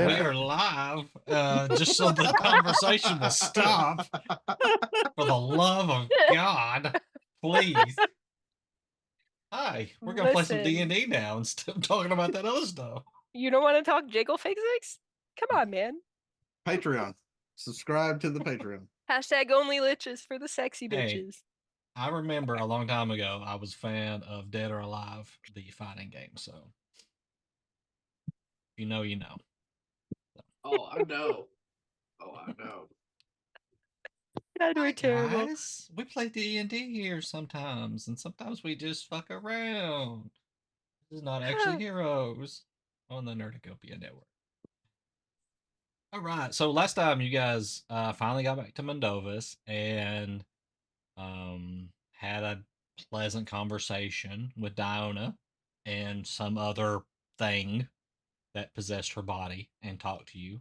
we are live, just so the conversation will stop. For the love of God, please. Hi, we're gonna play some D&D now instead of talking about that other stuff. You don't want to talk jiggle physics? Come on, man. Patreon. Subscribe to the Patreon. Hashtag only liches for the sexy bitches. Hey, I remember a long time ago, I was a fan of Dead or Alive, the fighting game. So, you know, you know. So. Oh, I know. Oh, I know. God, we're terrible. Guys, we play D&D here sometimes, and sometimes we just fuck around. This is not actually Heroes on the Nerdicopia Network. All right, so last time you guys finally got back to Mondovas and had a pleasant conversation with Diona and some other thing that possessed her body and talked to you.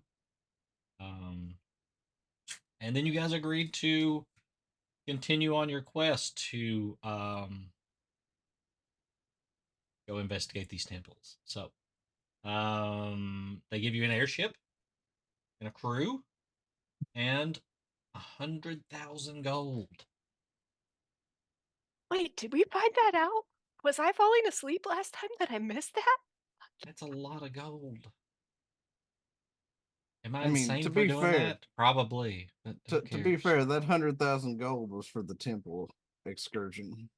And then you guys agreed to continue on your quest to go investigate these temples. So they give you an airship and a crew and 100,000 gold. Wait, did we find that out? Was I falling asleep last time that I missed that? That's a lot of gold. Am I, I mean, insane to for be doing fair, that? Probably. But to be fair, that 100,000 gold was for the temple excursion.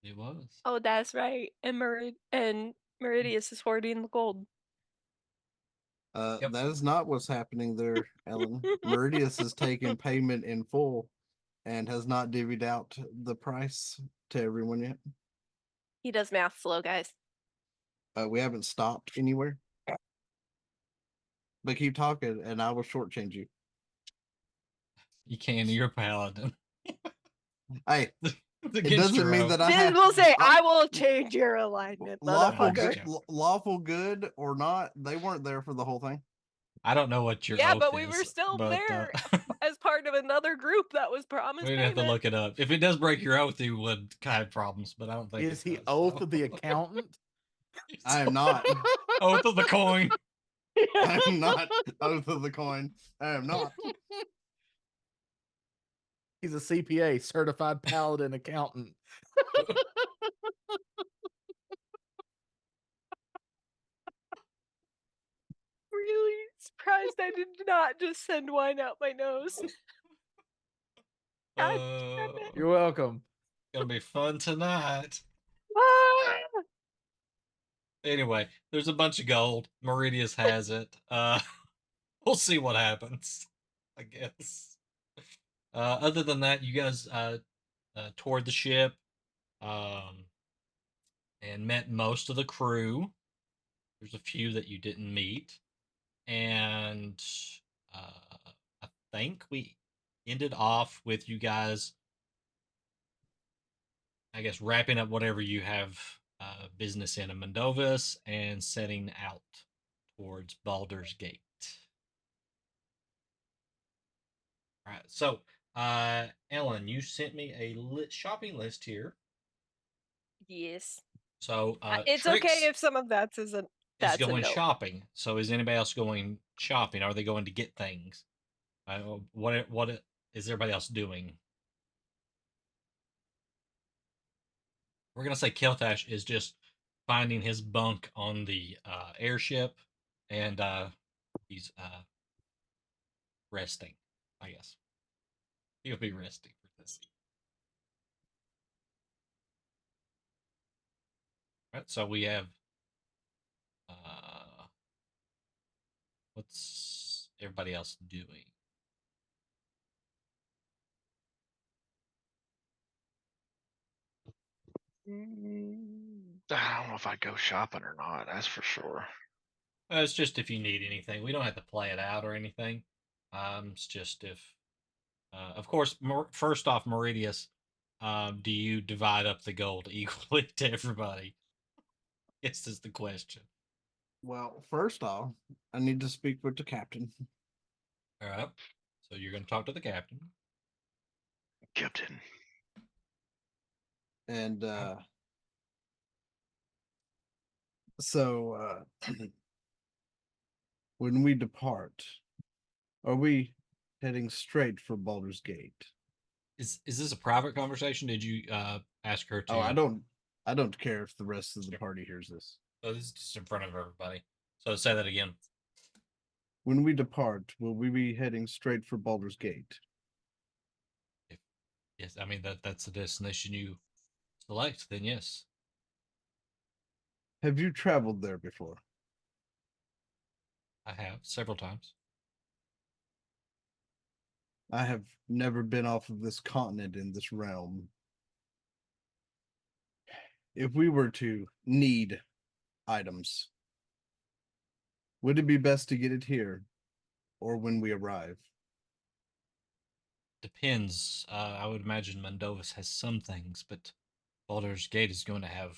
It was. Oh, that's right. And Meridius is hoarding the gold. That is not what's happening there, Ellen. Meridius has taken payment in full and has not divvied out the price to everyone yet. He does math slow, guys. We haven't stopped anywhere. But keep talking, and I will shortchange you. You can. You're a paladin. Hey, it doesn't mean that I have. We'll say, I will change your alignment, motherfucker. Lawful good or not, they weren't there for the whole thing. I don't know what your yeah, oath but we is, were still there as part of another group that was promised. We'd have to look it up. If it does break your oath, you would have problems, but I don't think. Is he oath of the accountant? I am not. Oath of the coin. I am not oath of the coin. I am not. He's a CPA, certified paladin accountant. Really surprised I did not just send wine out my nose. You're welcome. It's gonna be fun tonight. Anyway, there's a bunch of gold. Meridius has it. We'll see what happens, I guess. Other than that, you guys toured the ship and met most of the crew. There's a few that you didn't meet. And I think we ended off with you guys, I guess, wrapping up whatever you have business in Mondovas and setting out towards Baldur's Gate. All right, so Ellen, you sent me a shopping list here. Yes. So it's Trix okay if some of that isn't. Is going shopping. So is anybody else going shopping? Are they going to get things? What is everybody else doing? We're gonna say Keltash is just finding his bunk on the airship, and he's resting. I guess he'll be resting for this. All right, so we have. What's everybody else doing? I don't know if I'd go shopping or not. That's for sure. It's just if you need anything. We don't have to play it out or anything. It's just if, of course, first off, Meridius, do you divide up the gold equally to everybody? This is the question. Well, first off, I need to speak with the captain. All right. So you're going to talk to the captain. Captain. And so When we depart, are we heading straight for Baldur's Gate? Is this a private conversation? Did you ask her to? Oh, I don't care if the rest of the Sure. party hears this. Oh, this is just in front of everybody. So say that again. When we depart, will we be heading straight for Baldur's Gate? Yes, I mean that's the destination you select. Then yes, Have you traveled there before? I have several times. I have never been off of this continent in this realm. If we were to need items, would it be best to get it here or when we arrive? Depends. I would imagine Mondovis has some things, but Baldur's Gate is going to have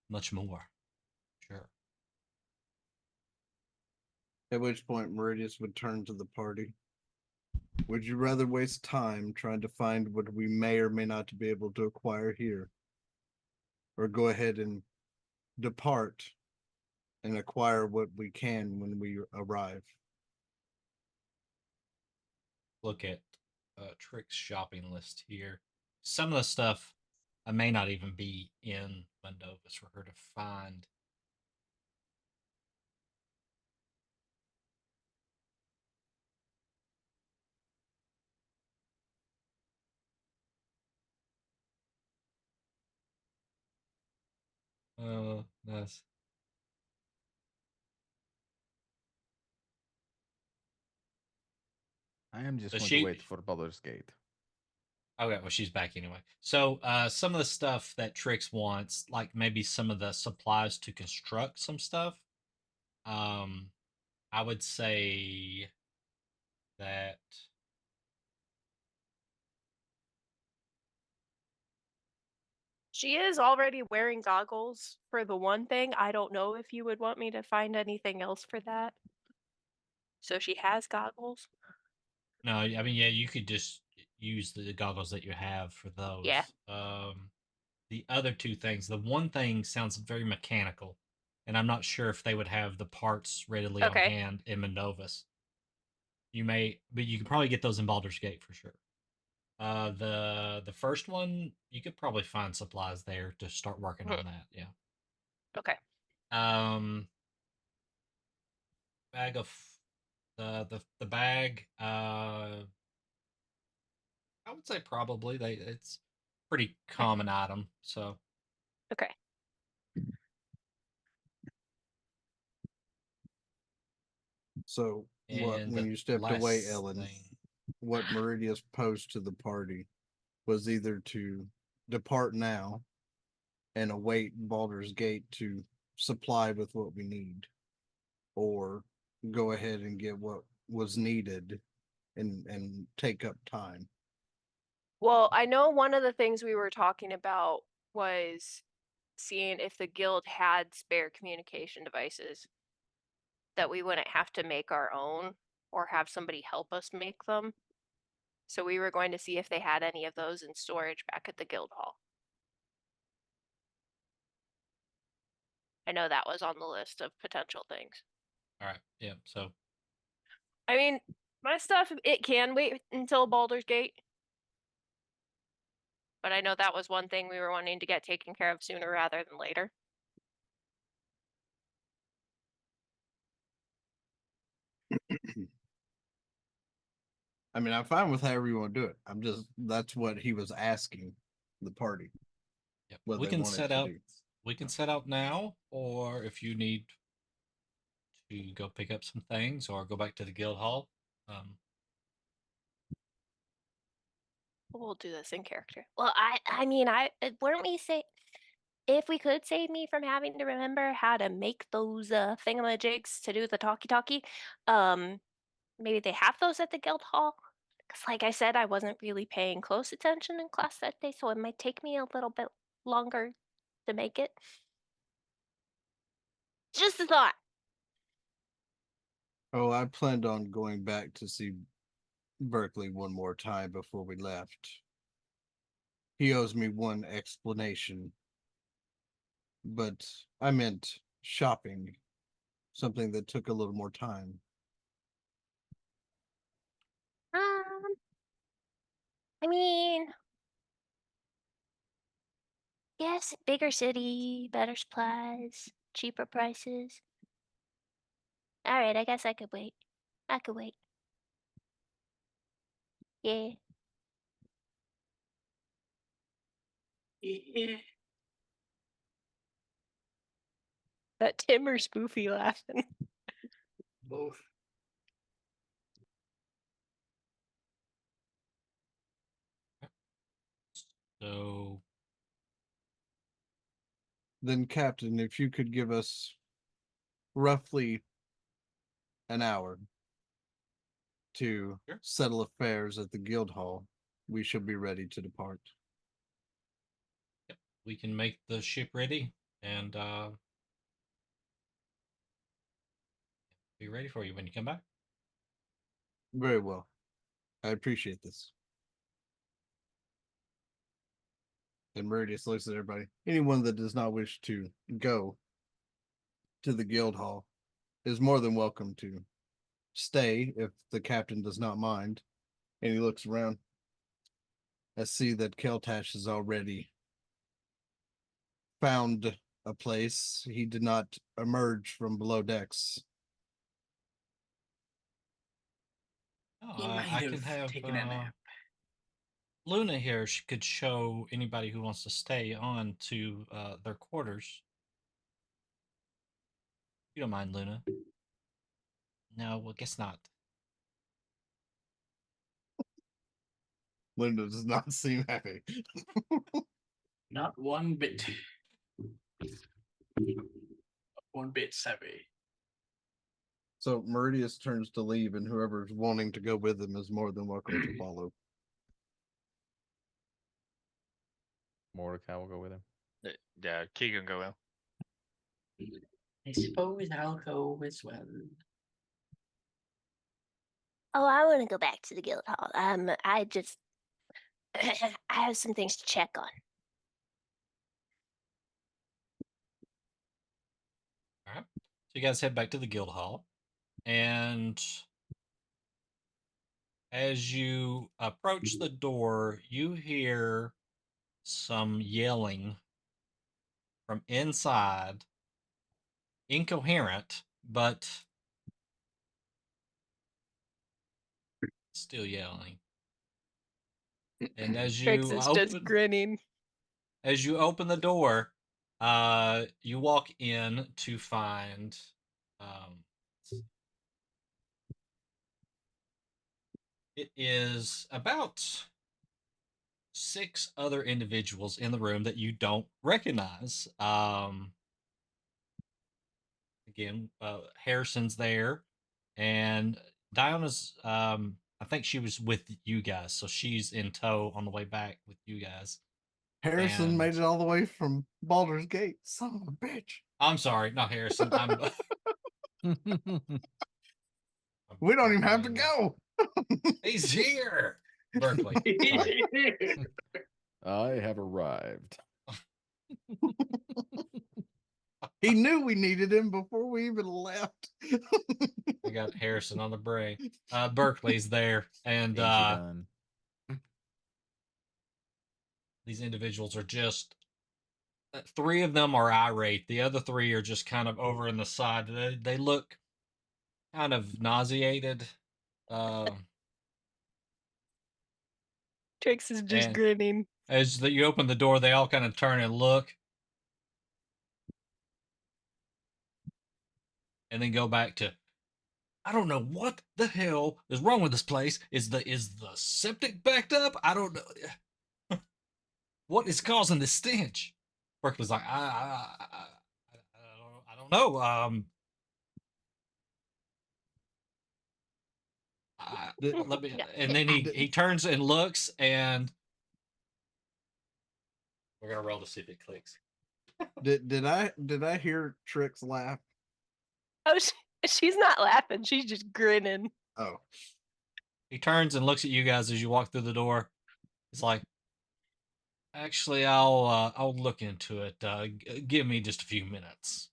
much more. Sure. At which point Meridius would turn to the party. Would you rather waste time trying to find what we may or may not be able to acquire here? Or go ahead and depart and acquire what we can when we arrive? Look at Trick's shopping list here. Some of the stuff I may not even be in Mondovis for her to find. Oh, nice. I am just So going to wait for Baldur's Gate. Okay, well, she's back anyway. So, some of the stuff that Trix wants, like maybe some of the supplies to construct some stuff, um, I would say that She is already wearing goggles for the one thing. I don't know if you would want me to find anything else for that. So she has goggles. no, I mean, yeah, you could just use the goggles that you have for those. Yeah. The other two things, the one thing sounds very mechanical, and I'm not sure if they would have the parts readily on Okay. hand in Mondovis. You may, but you could probably get those in Baldur's Gate for sure. The first one, you could probably find supplies there to start working on that. Yeah. Okay. Um, bag of the bag. I would say probably it's pretty common item. So Okay. So what and when the you stepped away, last Ellen, thing, what Meridius posed to the party was either to depart now and await Baldur's Gate to supply with what we need, or go ahead and get what was needed and take up time. Well, I know one of the things we were talking about was seeing if the guild had spare communication devices that we wouldn't have to make our own or have somebody help us make them. So we were going to see if they had any of those in storage back at the guild hall. I know that was on the list of potential things. all right, yeah. So I mean, my stuff, it can wait until Baldur's Gate. But I know that was one thing we were wanting to get taken care of sooner rather than later. I mean, I'm fine with however you want to do it. That's what he was asking the party. yeah, What we they can wanted set to out. do. We can set out now, or if you need to go pick up some things or go back to the guild hall. We'll do this in character. Well, I mean, weren't we say if we could save me from having to remember how to make those thingamajigs to do the talkie-talkie, maybe they have those at the guild hall. Because, like I said, I wasn't really paying close attention in class that day, so it might take me a little bit longer to make it. Just a thought. Oh, I planned on going back to see Berkeley one more time before we left. He owes me one explanation, but I meant shopping something that took a little more time? I mean, yes, bigger city, better supplies, cheaper prices. All right, I guess I could wait. I could wait. Yeah. Yeah. That Timmer spoofy laughing. Both. So Then, Captain, if you could give us roughly an hour to Sure. settle affairs at the guild hall, we shall be ready to depart. we can make the ship ready and be ready for you when you come back. Very well. I appreciate this. And Meridius looks at everybody. Anyone that does not wish to go to the guild hall is more than welcome to stay if the captain does not mind. And he looks around. I see that Keltash has already found a place. He did not emerge from below decks. Oh, He might I can have have taken a nap. Luna here. She could show anybody who wants to stay on to their quarters. You don't mind, Luna? No, well, guess not. Linda does not seem happy. Not one bit. One bit savvy. So Meridius turns to leave, and whoever's wanting to go with him is more than welcome to follow. Mordecai will go with him. Yeah, Keegan go in. I suppose I'll go as well. Oh, I want to go back to the guild hall. I just I have some things to check on. All right. So you guys head back to the guild hall, and as you approach the door, you hear some yelling from inside, incoherent, but still yelling. And as Trix you is just open, grinning. as you open the door, you walk in to find it is about 6 other individuals in the room that you don't recognize. Again, Harrison's there, and Diana's. I think she was with you guys, so she's in tow on the way back with you guys. Harrison And- made it all the way from Baldur's Gate. Son of a bitch. I'm sorry, not Harrison. We don't even have to go. He's here, Berkeley. Sorry. I have arrived. He knew we needed him before we even left. I got Harrison on the brain. Berkeley's there, and Easy done. these individuals are just 3 of them are irate. The other 3 are just kind of over in the side. They look kind of nauseated. Trix is just And- grinning. As you open the door, they all kind of turn and look, and then go back to, I don't know what the hell is wrong with this place. Is the septic backed up? I don't know. What is causing this stench? Berkeley's like, I don't know. Let me. And then he turns and looks, and we're gonna roll to see if it clicks. Did I hear Trix laugh? Oh, she's not laughing. She's just grinning. Oh. He turns and looks at you guys as you walk through the door. He's like, actually, I'll look into it. Give me just a few minutes.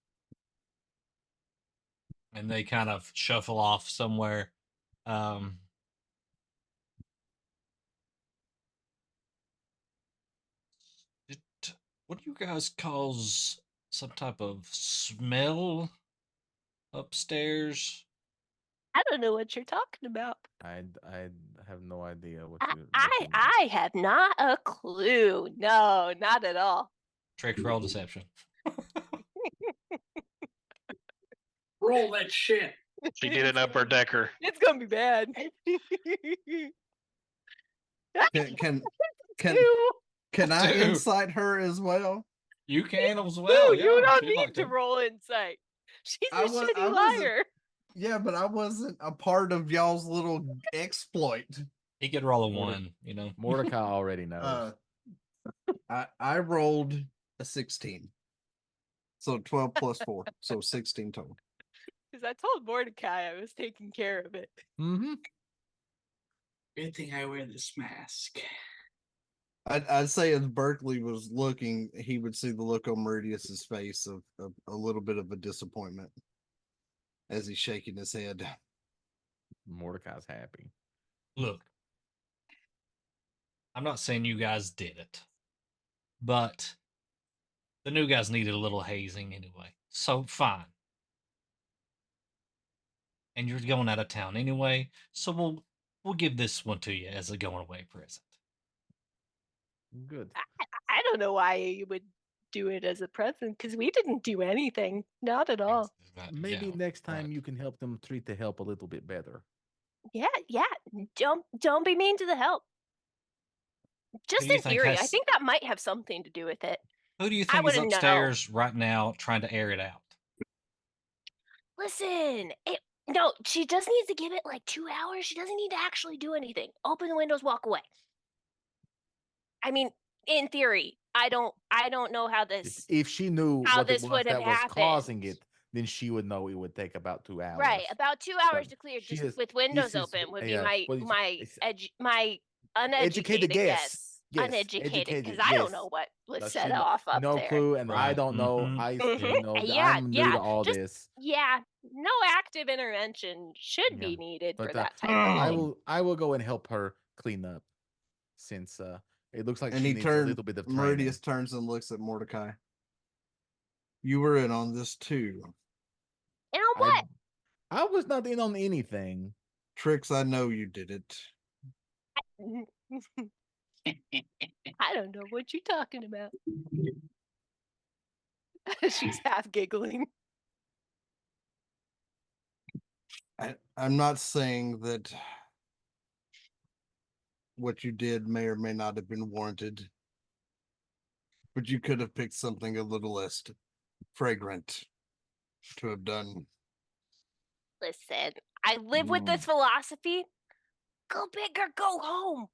and they kind of shuffle off somewhere. Um, it, what do you guys calls some type of smell upstairs? I don't know what you're talking about. I have no idea what I you. I have not a clue. No, not at all. Tricks, roll deception. Roll that shit. She did an upper decker. It's gonna be bad. Can Two. I Two. insight her as well? You can as well. Two, you yeah, don't if you'd need like to roll insight. She's I a wa- shitty I wasn't- liar. Yeah, but I wasn't a part of y'all's little exploit. He could roll a 1, you know. Mordecai already knows. I rolled a 16. So 12 plus 4. So 16 total. Because I told Mordecai I was taking care of it. Mm-hmm. Good thing I wear this mask. I'd say as Berkeley was looking, he would see the look on Meridius's face of a little bit of a disappointment as he's shaking his head. Mordecai's happy. Look, I'm not saying you guys did it, but the new guys needed a little hazing anyway. So fine. And you're going out of town anyway, so we'll give this one to you as a going away present. Good. I don't know why you would do it as a present because we didn't do anything. Not at all. Maybe Yeah, next time right. you can help them treat the help a little bit better. Yeah. Don't be mean to the help. Just do you in think theory, I has- think that might have something to do with it. Who do you I think is wouldn't know. upstairs right now trying to air it out? Listen, no, she just needs to give it like 2 hours. She doesn't need to actually do anything. Open the windows, walk away. I mean, in theory, I don't know how this. If she knew how what it this was would have that was causing happened. it, then she would know it would take about 2 hours. Right, about 2 hours But to clear she just is- with windows this is- open would be yeah, my what is- my it's- my uneducated guess. Yes, Uneducated, because I don't know what was No, set she- off up no there. clue, and I Right, don't know. mhm. You know, Yeah, I'm new yeah, to all just- this. Yeah, no active intervention should Yeah, be needed but, for that type of I thing. will go and help her clean up, since it looks like And she he needs a turned, little bit of training. Meridius turns and looks at Mordecai. You were in on this too. You know what? I was not in on anything. Tricks, I know you did it. I don't know what you're talking about. She's half giggling. I'm not saying that what you did may or may not have been warranted, but you could have picked something a little less fragrant to have done. Listen, I live with this philosophy. Go big or go home.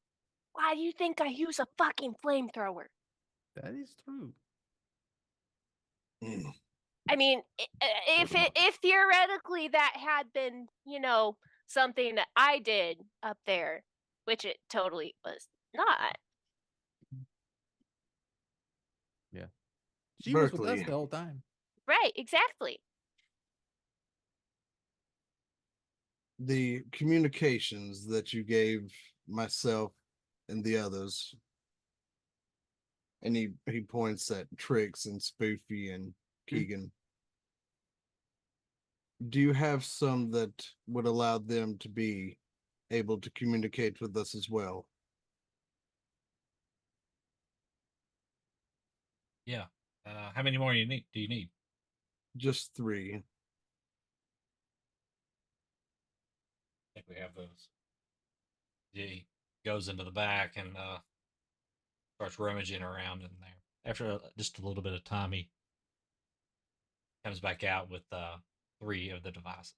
Why do you think I use a fucking flamethrower? That is true. Mm. I mean, if theoretically that had been, something that I did up there, which it totally was not. She was with Berkeley. us the whole time. Right, exactly. The communications that you gave myself and the others, and he points at Tricks and Spoofy and Keegan. Do you have some that would allow them to be able to communicate with us as well? Yeah. How many more do you need? Just 3. I think we have those. He goes into the back and starts rummaging around in there. After just a little bit of time, he comes back out with 3 of the devices.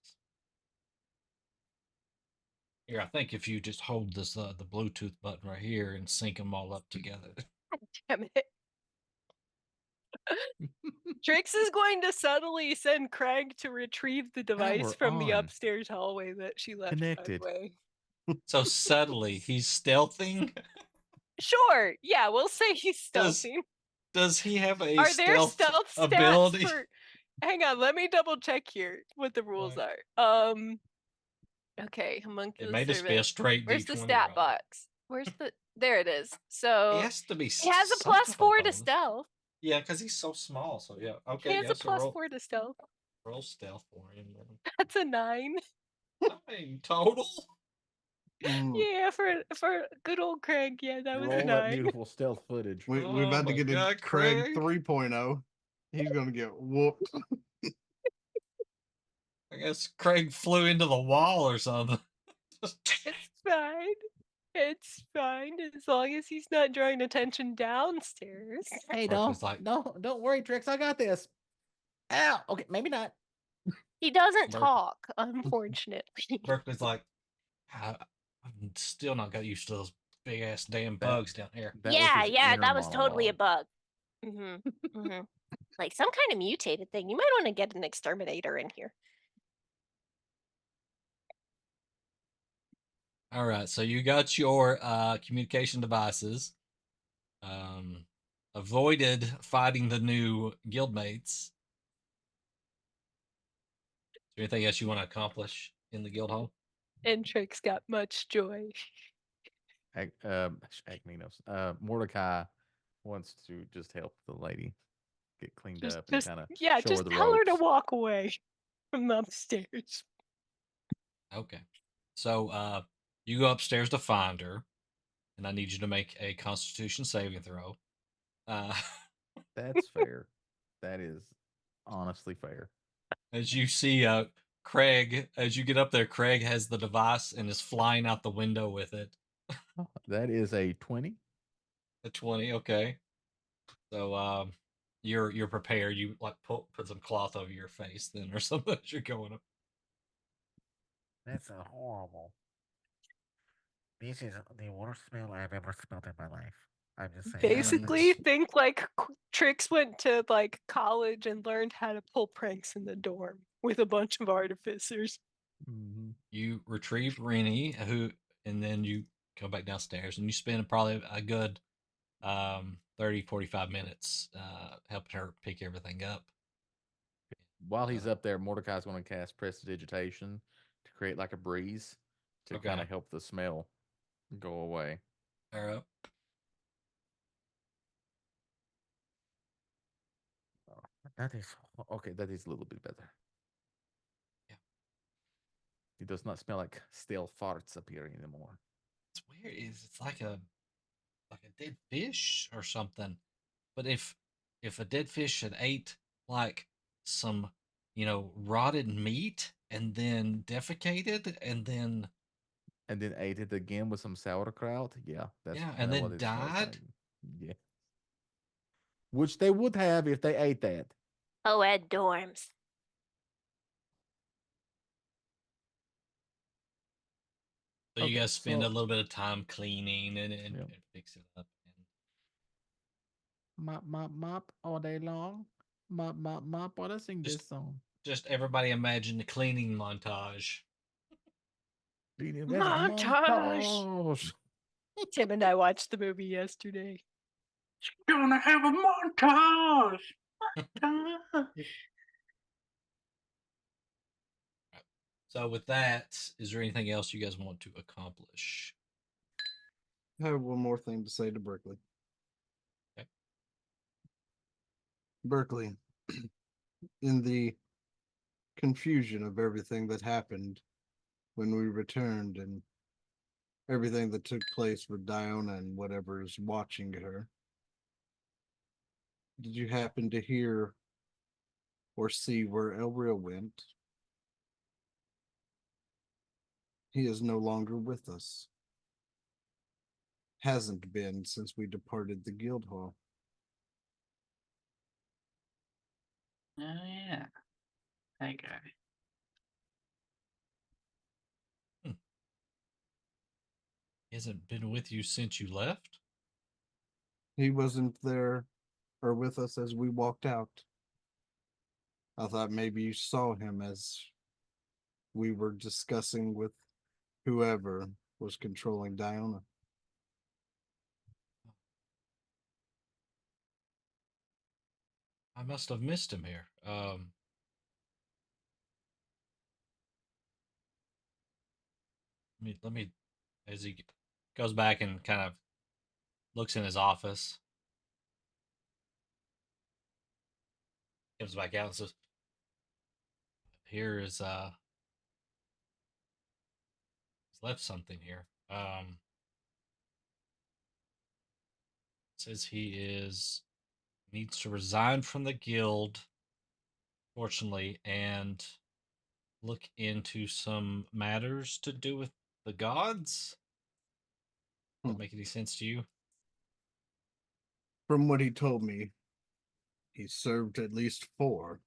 Here, I think if you just hold this the Bluetooth button right here and sync them all up together. Damn it. Trix is going to subtly send Craig to retrieve the device we're from the on. upstairs hallway that she left. Connected. By the way. So subtly, he's stealthing. Sure. Yeah, we'll say he's Does- stealthing. Does he have a Are there stealth stealth stats ability? for? Hang on, let me double check here what the rules Right. are. Okay, It homunculus may just be a servant. straight Where's the D20 stat roll. box? Where's the? There it is. It So has to be. he has a some type of +4 to bonus. stealth. Yeah, because he's so small. So yeah. He Okay. has Yeah. a So roll, +4 to stealth. roll stealth for him. Then. That's a 9. 9 total. Yeah, for good old Craig. Yeah, that was a Roll that 9. beautiful stealth footage. We're Oh about to my get a God, Craig Craig. 3.0. He's gonna get whooped. I guess Craig flew into the wall or something. It's fine. It's fine as long as he's not drawing attention downstairs. Hey, Berkeley's like, don't worry, Trix. I got this. Ow. Okay, maybe not. He doesn't Bert- talk, unfortunately. Berkeley's like, I'm still not got used to those big ass damn bugs down here. That was Yeah, his yeah, inner that was totally a monologue. bug. Like some kind of mutated thing. You might want to get an exterminator in here. All right, so you got your communication devices. Avoided fighting the new guildmates. Is there anything else you want to accomplish in the guild hall? And Trix got much joy. Agninos. Mordecai wants to just help the lady get cleaned Just, up and kind of yeah, show just her the tell her to ropes. walk away from upstairs. Okay. So you go upstairs to find her, and I need you to make a Constitution saving throw. That's fair. That is honestly fair. As you see, Craig, as you get up there, Craig has the device and is flying out the window with it. That is a 20. A 20, okay. So you're prepared. You like put some cloth over your face then or something as you're going up. That's a horrible. This is the worst smell I've ever smelled in my life. I'm just saying. Basically, think like Trix went to like college and learned how to pull pranks in the dorm with a bunch of artificers. Mm-hmm. You retrieve Rennie, and then you go back downstairs and you spend probably a good 30, 45 minutes helping her pick everything up. While he's up there, Mordecai's going to cast Prestidigitation to create like a breeze to Okay. kind of help the smell go away. Her up. That is okay. That is a little bit better. Yeah. It does not smell like stale farts up here anymore. It's weird. It's like a dead fish or something. But if a dead fish had ate like some, rotted meat and then defecated and then ate it again with some sauerkraut. Yeah, that's yeah, kinda and then what it smells died. like. Yeah, which they would have if they ate that. Co-ed dorms. So you Okay, guys spend a so- little bit of time cleaning and Yep. fix it up. Mop, mop, mop all day long. Mop, mop, mop while I sing Just- this song. Just everybody imagine the cleaning montage. Montage. Tim and I watched the movie yesterday. Gonna have a montage. So with that, is there anything else you guys want to accomplish? I have one more thing to say to Berkeley. Okay. Berkeley, in the confusion of everything that happened when we returned and everything that took place with Diona and whatever is watching her, did you happen to hear or see where Elreal went? He is no longer with us. Hasn't been since we departed the guild hall. Oh yeah, that guy. He hasn't been with you since you left? He wasn't there or with us as we walked out. I thought maybe you saw him as we were discussing with whoever was controlling Diona. I must have missed him here. let me as he goes back and kind of looks in his office, comes back out and says, "Here is he's left something here. Says he is needs to resign from the guild, fortunately, and look into some matters to do with the gods." Does that make any sense to you? From what he told me, he served at least 4.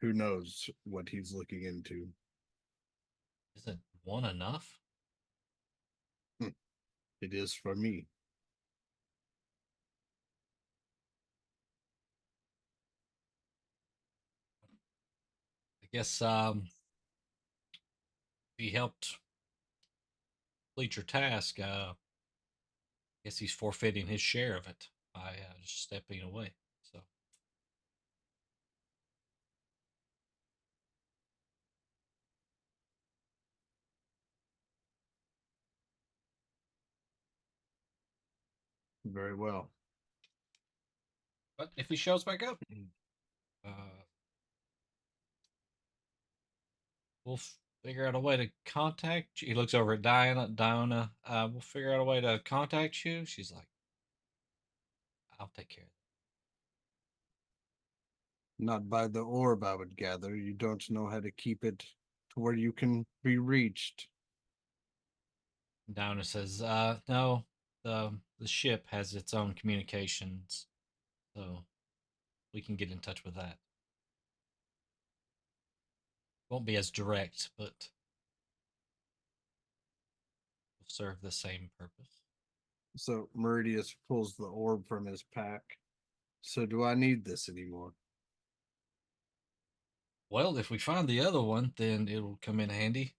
Who knows what he's looking into? Isn't one enough? It is for me. I guess if he helped complete your task, I guess he's forfeiting his share of it by just stepping away. So Very well. but if he shows back up, we'll figure out a way to contact you. He looks over at Diana. We'll figure out a way to contact you. She's like, I'll take care of it. Not by the orb, I would gather. You don't know how to keep it to where you can be reached. Diana says, no, the ship has its own communications, so we can get in touch with that. Won't be as direct, but will serve the same purpose. So Meridius pulls the orb from his pack. So do I need this anymore? Well, if we find the other one, then it'll come in handy.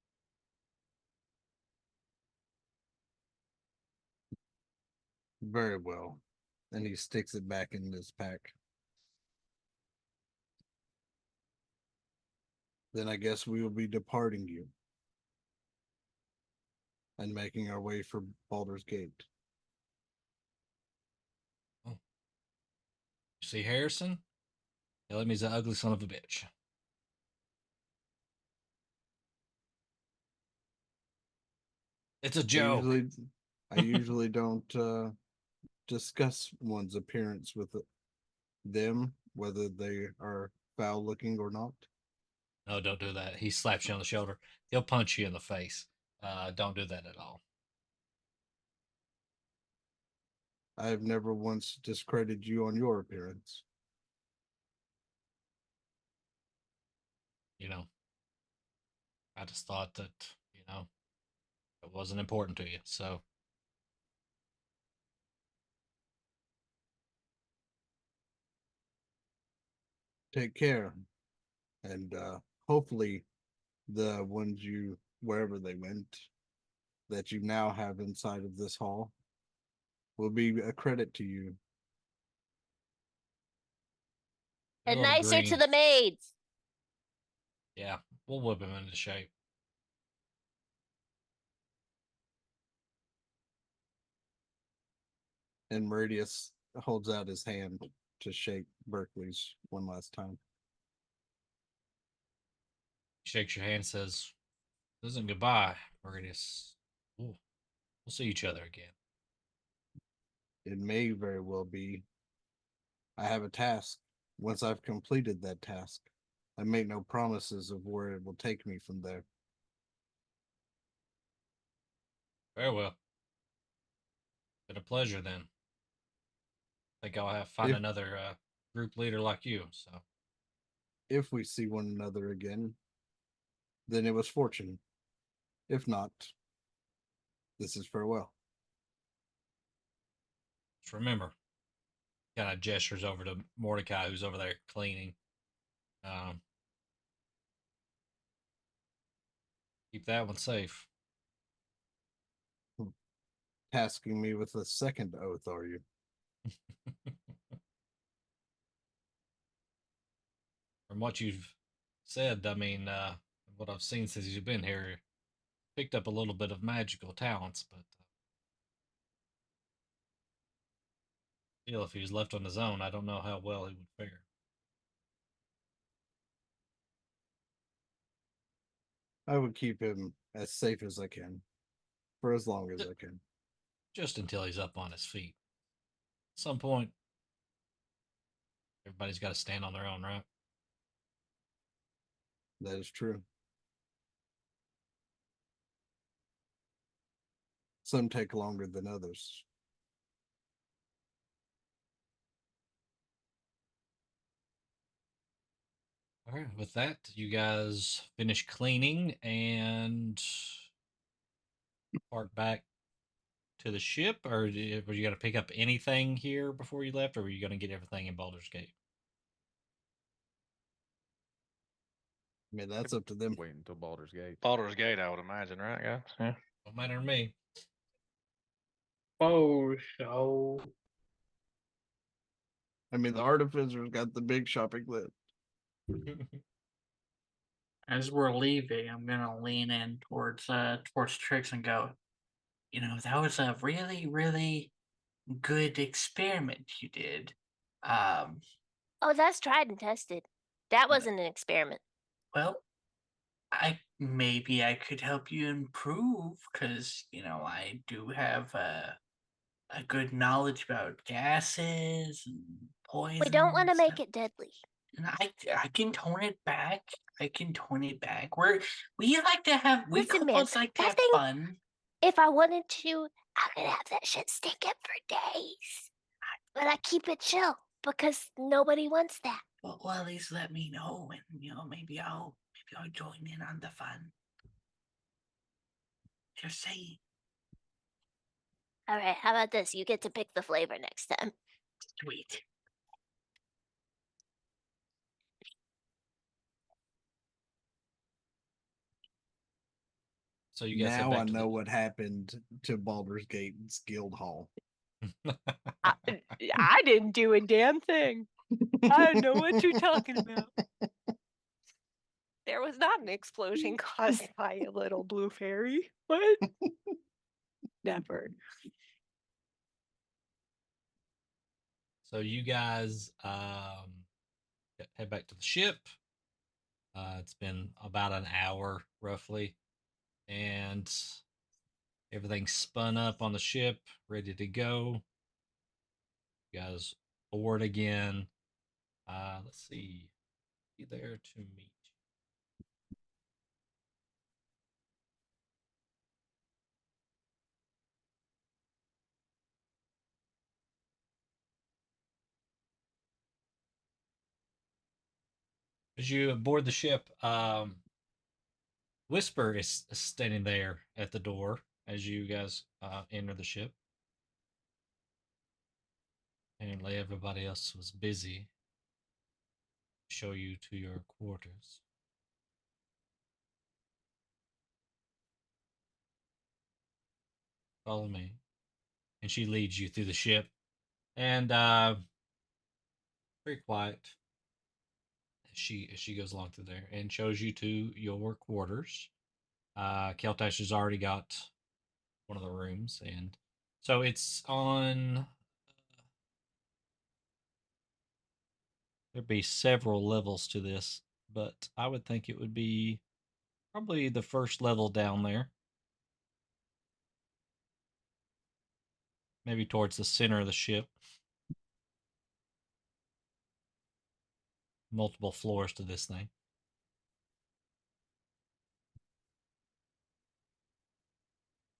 Very well. And he sticks it back in his pack. Then I guess we will be departing you and making our way for Baldur's Gate. You see Harrison? Tell him he's an ugly son of a bitch. It's a joke. I usually don't discuss one's appearance with them, whether they are foul looking or not. No, don't do that. He slaps you on the shoulder. He'll punch you in the face. Don't do that at all. I have never once discredited you on your appearance. You know, I just thought that, it wasn't important to you. So Take care. And hopefully the ones wherever they went, that you now have inside of this hall will be a credit to you. And little nicer to green. the maids. Yeah, we'll whip him into shape. And Meridius holds out his hand to shake Berkeley's one last time. Shakes your hand, says, "This isn't goodbye, Meridius. We'll see each other again." It may very well be. I have a task. Once I've completed that task, I make no promises of where it will take me from there. Very well. Been a pleasure then. I think I'll have find If- another group leader like you. So If we see one another again, then it was fortunate. If not, this is farewell. just remember, kind of gestures over to Mordecai, who's over there cleaning. Keep that one safe. Tasking me with a second oath, are you? From what you've said, I mean, what I've seen since you've been here, picked up a little bit of magical talents, but still, if he was left on his own, I don't know how well he would fare. I would keep him as safe as I can for as long as I can. Just until he's up on his feet. At some point, everybody's got to stand on their own, right? That is true. Some take longer than others. All right, with that, you guys finish cleaning and park back to the ship, or were you going to pick up anything here before you left, or were you going to get everything in Baldur's Gate? I mean, that's up to them. Wait until Baldur's Gate. Baldur's Gate, I would imagine, right, guys? Yeah. Don't matter to me. Oh, so I mean, the artificer's got the big shopping list. as we're leaving, I'm gonna lean in towards Trix and go, you know, that was a really, really good experiment you did. Oh, that's tried and tested. That wasn't an experiment. Well, maybe I could help you improve because you know I do have a good knowledge about gases and poison. We don't want to make it deadly. And I can tone it back. I can tone it back. We like to have Listen, man, couples like to that have thing- fun. If I wanted to, I could have that shit stinking for days. But I keep it chill because nobody wants that. Well, at least let me know, and you know maybe I'll join in on the fun. Just saying. All right, how about this? You get to pick the flavor next time. Sweet. So you guys head Now back I to know what happened to Baldur's Gate's guild hall. I didn't do a damn thing. I know what you're talking about. There was not an explosion caused by a little blue fairy. What? Never. So you guys head back to the ship. It's been about an hour roughly, and everything's spun up on the ship, ready to go. You guys board again. Let's see. Be there to meet. As you board the ship, Whisper is standing there at the door as you guys enter the ship. Apparently, everybody else was busy. Show you to your quarters. Follow me. And she leads you through the ship. And very quiet as she goes along through there and shows you to your quarters. Keltash has already got one of the rooms, and so it's on. There'd be several levels to this, but I would think it would be probably the first level down there. Maybe towards the center of the ship. Multiple floors to this thing.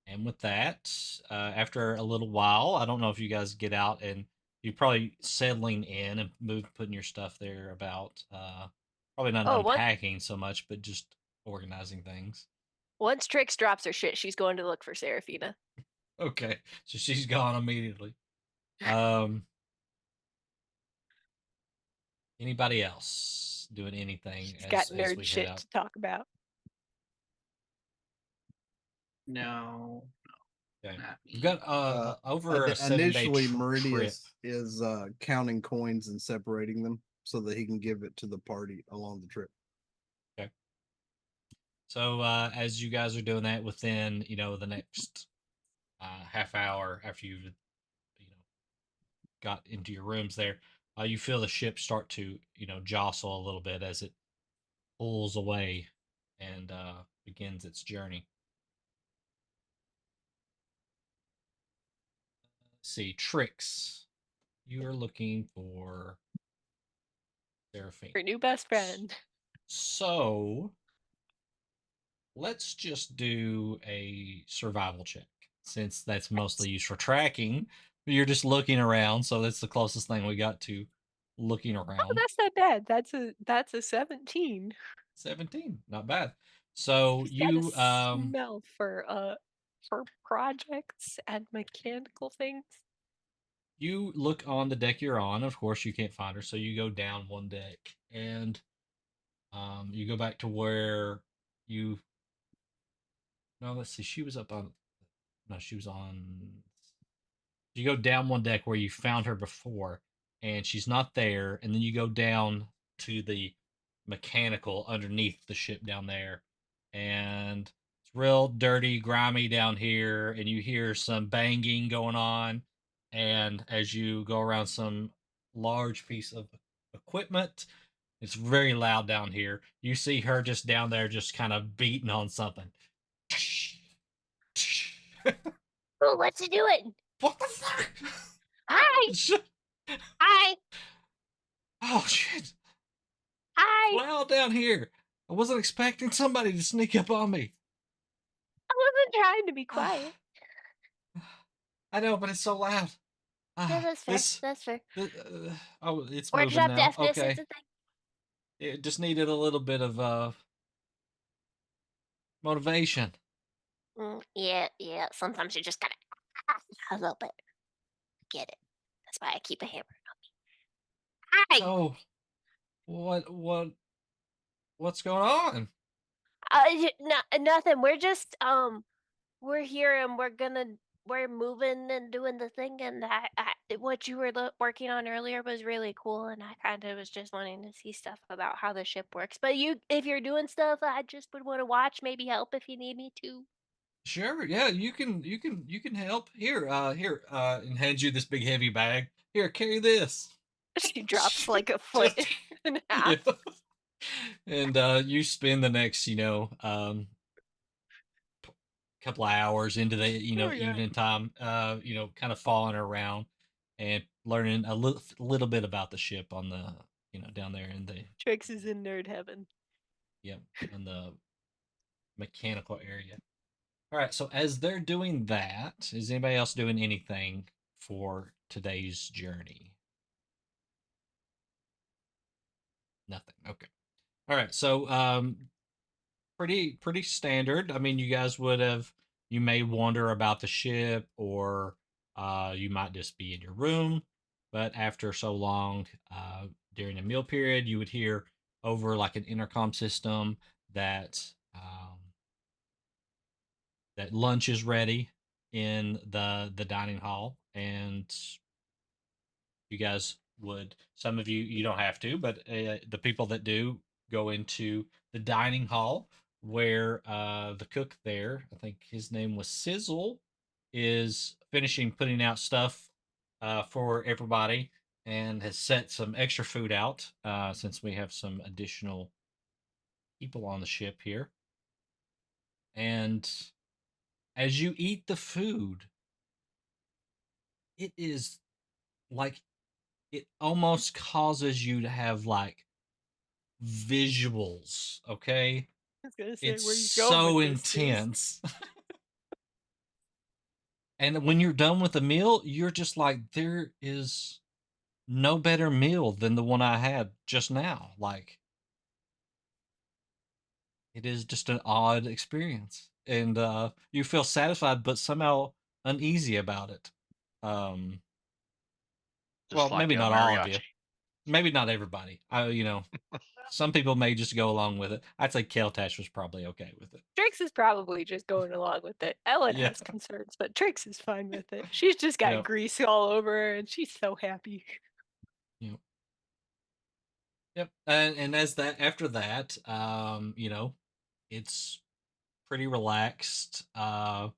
And with that, after a little while, I don't know if you guys get out and you're probably settling in and putting your stuff there about. Probably not unpacking so much, but just organizing things. Once Trix drops her shit, she's going to look for Seraphina. Okay, so she's gone immediately. Anybody else doing anything? She's got nerd shit to talk about. No. Okay. Not me. We've got over a 7-day Initially, trip. Meridius is counting coins and separating them so that he can give it to the party along the trip. So as you guys are doing that, within the next half hour after you've got into your rooms there, you feel the ship start to jostle a little bit as it pulls away and begins its journey. Let's see, Trix, you are looking for Seraphine. Your new best friend. So let's just do a survival check, since that's mostly used for tracking. You're just looking around, so that's the closest thing we got to looking Oh, around. that's not bad. That's a 17. 17, not bad. So Just you gotta smell for projects and mechanical things. you look on the deck you're on. Of course, you can't find her, so you go down one deck and you go back to where you. No, let's see. She was up on. No, she was on. You go down one deck where you found her before, and she's not there. And then you go down to the mechanical underneath the ship down there, and it's real dirty, grimy down here. And you hear some banging going on. And as you go around some large piece of equipment, it's very loud down here. You see her just down there, just kind of beating on something. Oh, what's he doing? What the fuck? Hi! Hi! Oh shit! Hi! Loud down here. I wasn't expecting somebody to sneak up on me. I wasn't trying to be quiet. I know, but it's so loud. Yeah, that's fair. That's fair. Oh, it's Workshop moving now. deafness Okay. is a thing. It just needed a little bit of motivation. Yeah. Sometimes you just gotta a little bit. Get it. That's why I keep a hammer on me. Hi! So, what's going on? Nothing. We're just we're here and we're moving and doing the thing, and what you were working on earlier was really cool, and I kind of was just wanting to see stuff about how the ship works. But if you're doing stuff, I just would want to watch, maybe help if you need me to. Sure, yeah, you can help. Here, and hands you this big heavy bag. Here, carry this. She drops like a foot Just- in half. Yeah. And you spend the next, couple of hours into the, Oh, yeah. evening time, kind of following around and learning a little bit about the ship on the, down there in the, Trix is in nerd heaven. in the mechanical area. All right, so as they're doing that, is anybody else doing anything for today's journey? Nothing. Okay. All right, so pretty standard. I mean, you may wonder about the ship, or you might just be in your room. But after so long, during a meal period, you would hear over like an intercom system that that lunch is ready in the dining hall, and you guys some of you don't have to, but the people that do go into the dining hall where the cook there, I think his name was Sizzle, is finishing putting out stuff for everybody, and has set some extra food out since we have some additional people on the ship here. And as you eat the food, it is like, it almost causes you to have like visuals, okay? I was gonna say, It's where you going so with this, sis? intense. And when you're done with the meal, you're just like, there is no better meal than the one I had just now. Like, it is just an odd experience. And you feel satisfied, but somehow uneasy about it. Just Well, like maybe a not all of you. mariachi. Maybe not everybody. Some people may just go along with it. I'd say Keltash was probably okay with it. Trix is probably just going along with it. Ellen Yeah. has concerns, but Trix is fine with it. She's just got Yep. grease all over her, and she's so happy. Yep. And as that, after that, it's pretty relaxed. Let's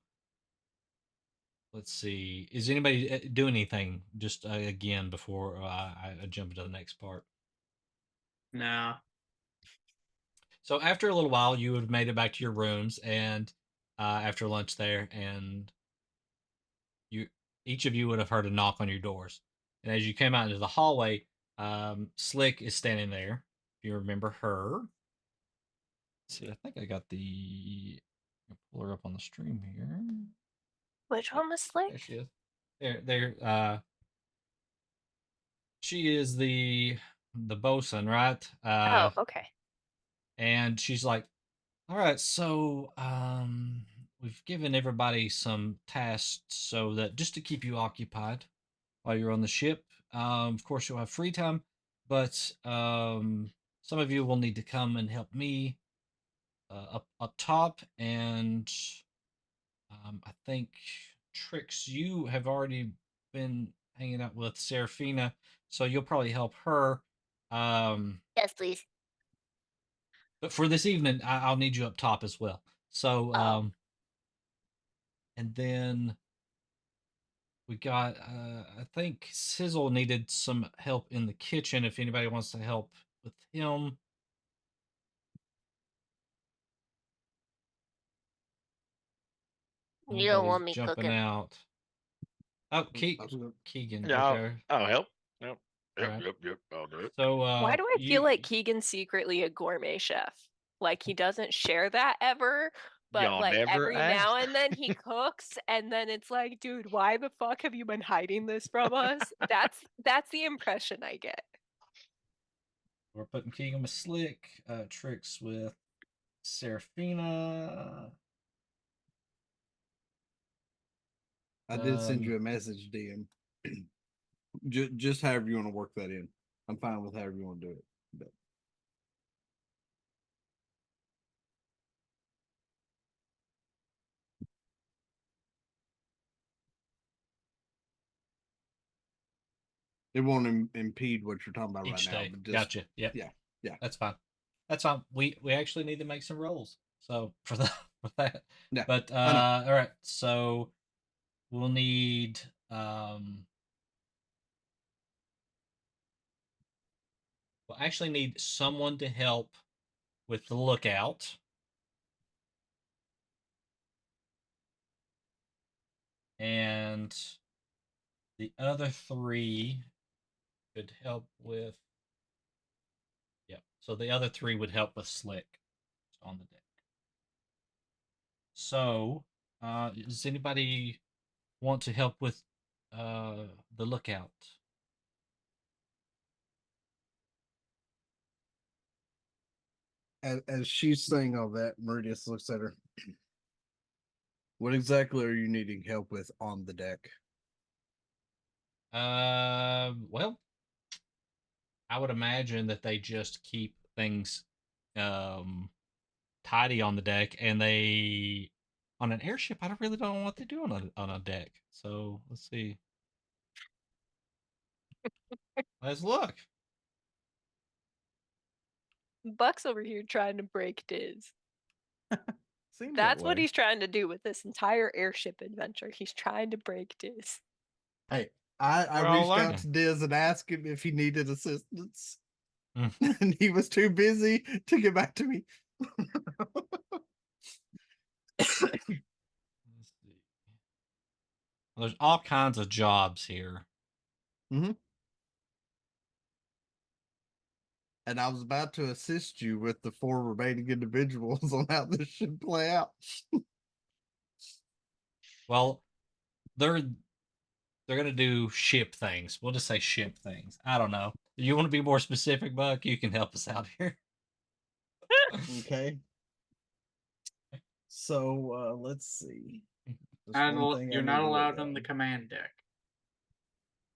see. Is anybody doing anything? Just again before I jump into the next part. No. So after a little while, you would have made it back to your rooms, and after lunch there, and you each of you would have heard a knock on your doors. And as you came out into the hallway, Slick is standing there. If you remember her. Let's see, I think I got the. I'll pull her up on the stream here. Which one was There Slick? she is. There. She is the bosun, right? Oh, okay. And she's like, all right, so we've given everybody some tasks so that just to keep you occupied while you're on the ship. Of course, you'll have free time, but some of you will need to come and help me up top, and I think Trix, you have already been hanging out with Serafina, so you'll probably help her. Yes, please. But for this evening, I'll need you up top as well. So, Oh. and then we got, I think Sizzle needed some help in the kitchen if anybody wants to help with him. You don't want Nobody's me jumping cooking. out. Oh, Absolutely. Keegan. Yeah, Okay. I'll help. Yep. Yep, Alright. yep. I'll do it. So, Why do I feel like Keegan's secretly a gourmet chef? Like he doesn't share that ever, but Y'all like never every now asked. and then he cooks, and then it's like, dude, why the fuck have you been hiding this from us? That's the impression I get. we're putting Keegan with Slick, Tricks with Serafina. I did send you a message, DM. Just however you want to work that in. I'm fine with however you want to do it. But it won't impede what you're talking about Each right now. day. But just, Gotcha. Yep. yeah. That's fine. That's fine. We actually need to make some rolls. So for that. Yeah, But I know. all right. So we'll need we'll actually need someone to help with the lookout. And the other three could help with. Yep. So the other three would help with Slick on the deck. So, does anybody want to help with the lookout? As she's saying all that, Meridius looks at her. What exactly are you needing help with on the deck? Well, I would imagine that they just keep things tidy on the deck, and they on an airship. I really don't know what they do on a deck. So let's see. Let's look. Buck's over here trying to break Diz. Seems That's that what way. he's trying to do with this entire airship adventure. He's trying to break Diz. Hey, I We're all reached out learning. to Diz and asked him if he needed assistance, Mm. and he was too busy to get back to me. Let's see. Well, there's all kinds of jobs here. And I was about to assist you with the 4 remaining individuals on how this should play out. Well, they're gonna do ship things. We'll just say ship things. I don't know. You want to be more specific, Buck? You can help us out here. Okay. So let's see. Just And one thing I you're need not to write allowed on the down. command deck.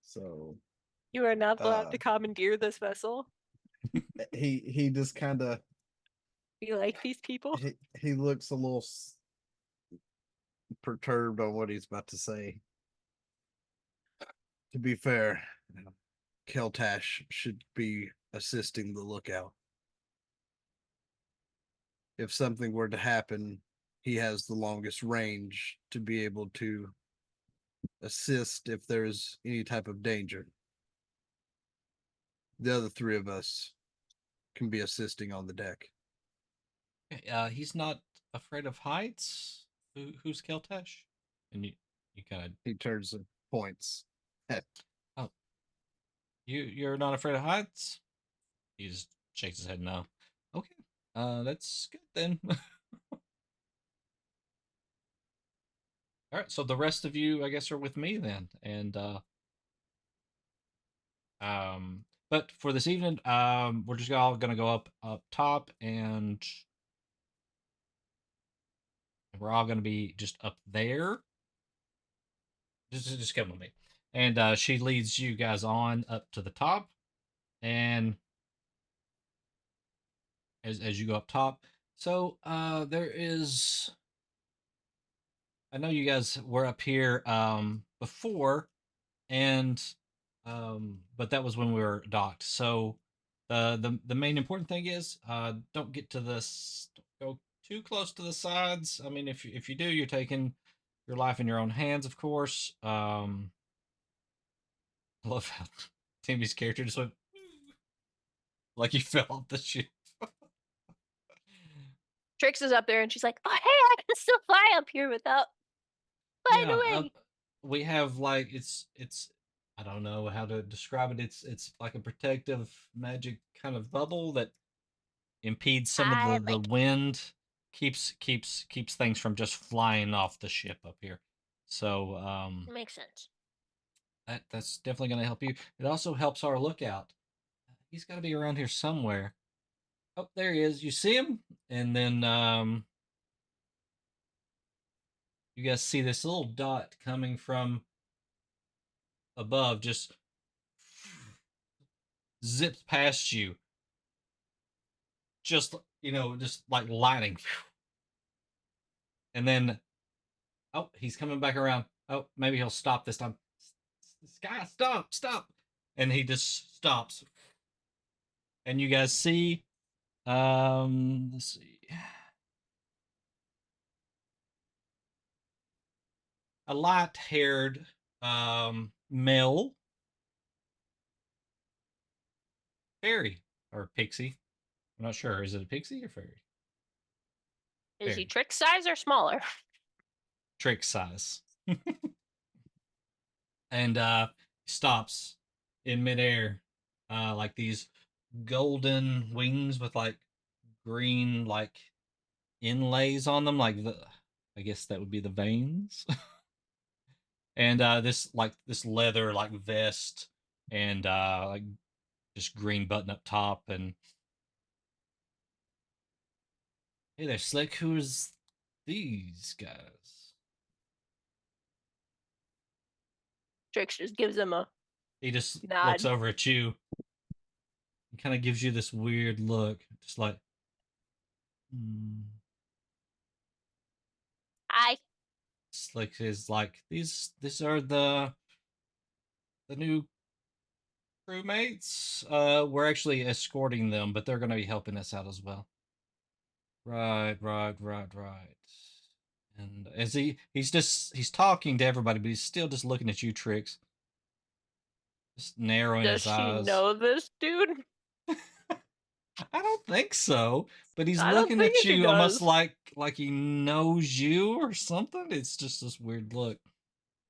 So You are not allowed to commandeer this vessel. he just kind of You like these people? he looks a little perturbed on what he's about to say. To be fair, Keltash should be assisting the lookout. if something were to happen, he has the longest range to be able to assist if there's any type of danger. The other three of us can be assisting on the deck. He's not afraid of heights. Who's Keltesh? And you kind of He turns and points. you're not afraid of heights. He just shakes his head no. Okay, that's good then. All right, so the rest of you, I guess, are with me then, and but for this evening, we're just all gonna go up top, and we're all gonna be just up there. Just come with me, and she leads you guys on up to the top, and as you go up top, so there is. I know you guys were up here before, and but that was when we were docked. So the main important thing is don't get to this, don't go too close to the sides. I mean, if you do, you're taking your life in your own hands, of course. I love how Timmy's character just went like he fell off the ship. Trix is up there and she's like, "Oh, hey, I can still fly up here without flying away." We have like it's I don't know how to describe it. It's like a protective magic kind of bubble that impedes some of the wind, keeps things from just flying off the ship up here. So Makes sense. that's definitely going to help you. It also helps our lookout. He's got to be around here somewhere. Oh, there he is. You see him, and then you guys see this little dot coming from above, just zips past you, just just like lightning. And then oh, he's coming back around. Oh, maybe he'll stop this time. This guy, stop. And he just stops. And you guys see let's see, a light-haired male fairy or pixie. I'm not sure. Is it a pixie or fairy? Is he Trix size or smaller? Trick size. And stops in midair, like these golden wings with like green like inlays on them, like I guess that would be the veins. And this leather like vest, and like just green button up top. And hey there, Slick. Who's these guys? Trix just gives him a He just nod. looks over at you and kind of gives you this weird look, just like, Hi. Slick is like, these are the new crewmates. We're actually escorting them, but they're going to be helping us out as well. Right. And as he's talking to everybody, but he's still just looking at you, Trix. Just narrowing Does his she eyes. know this dude? I don't think so, but he's I don't looking think at she you almost does. like he knows you or something. It's just this weird look.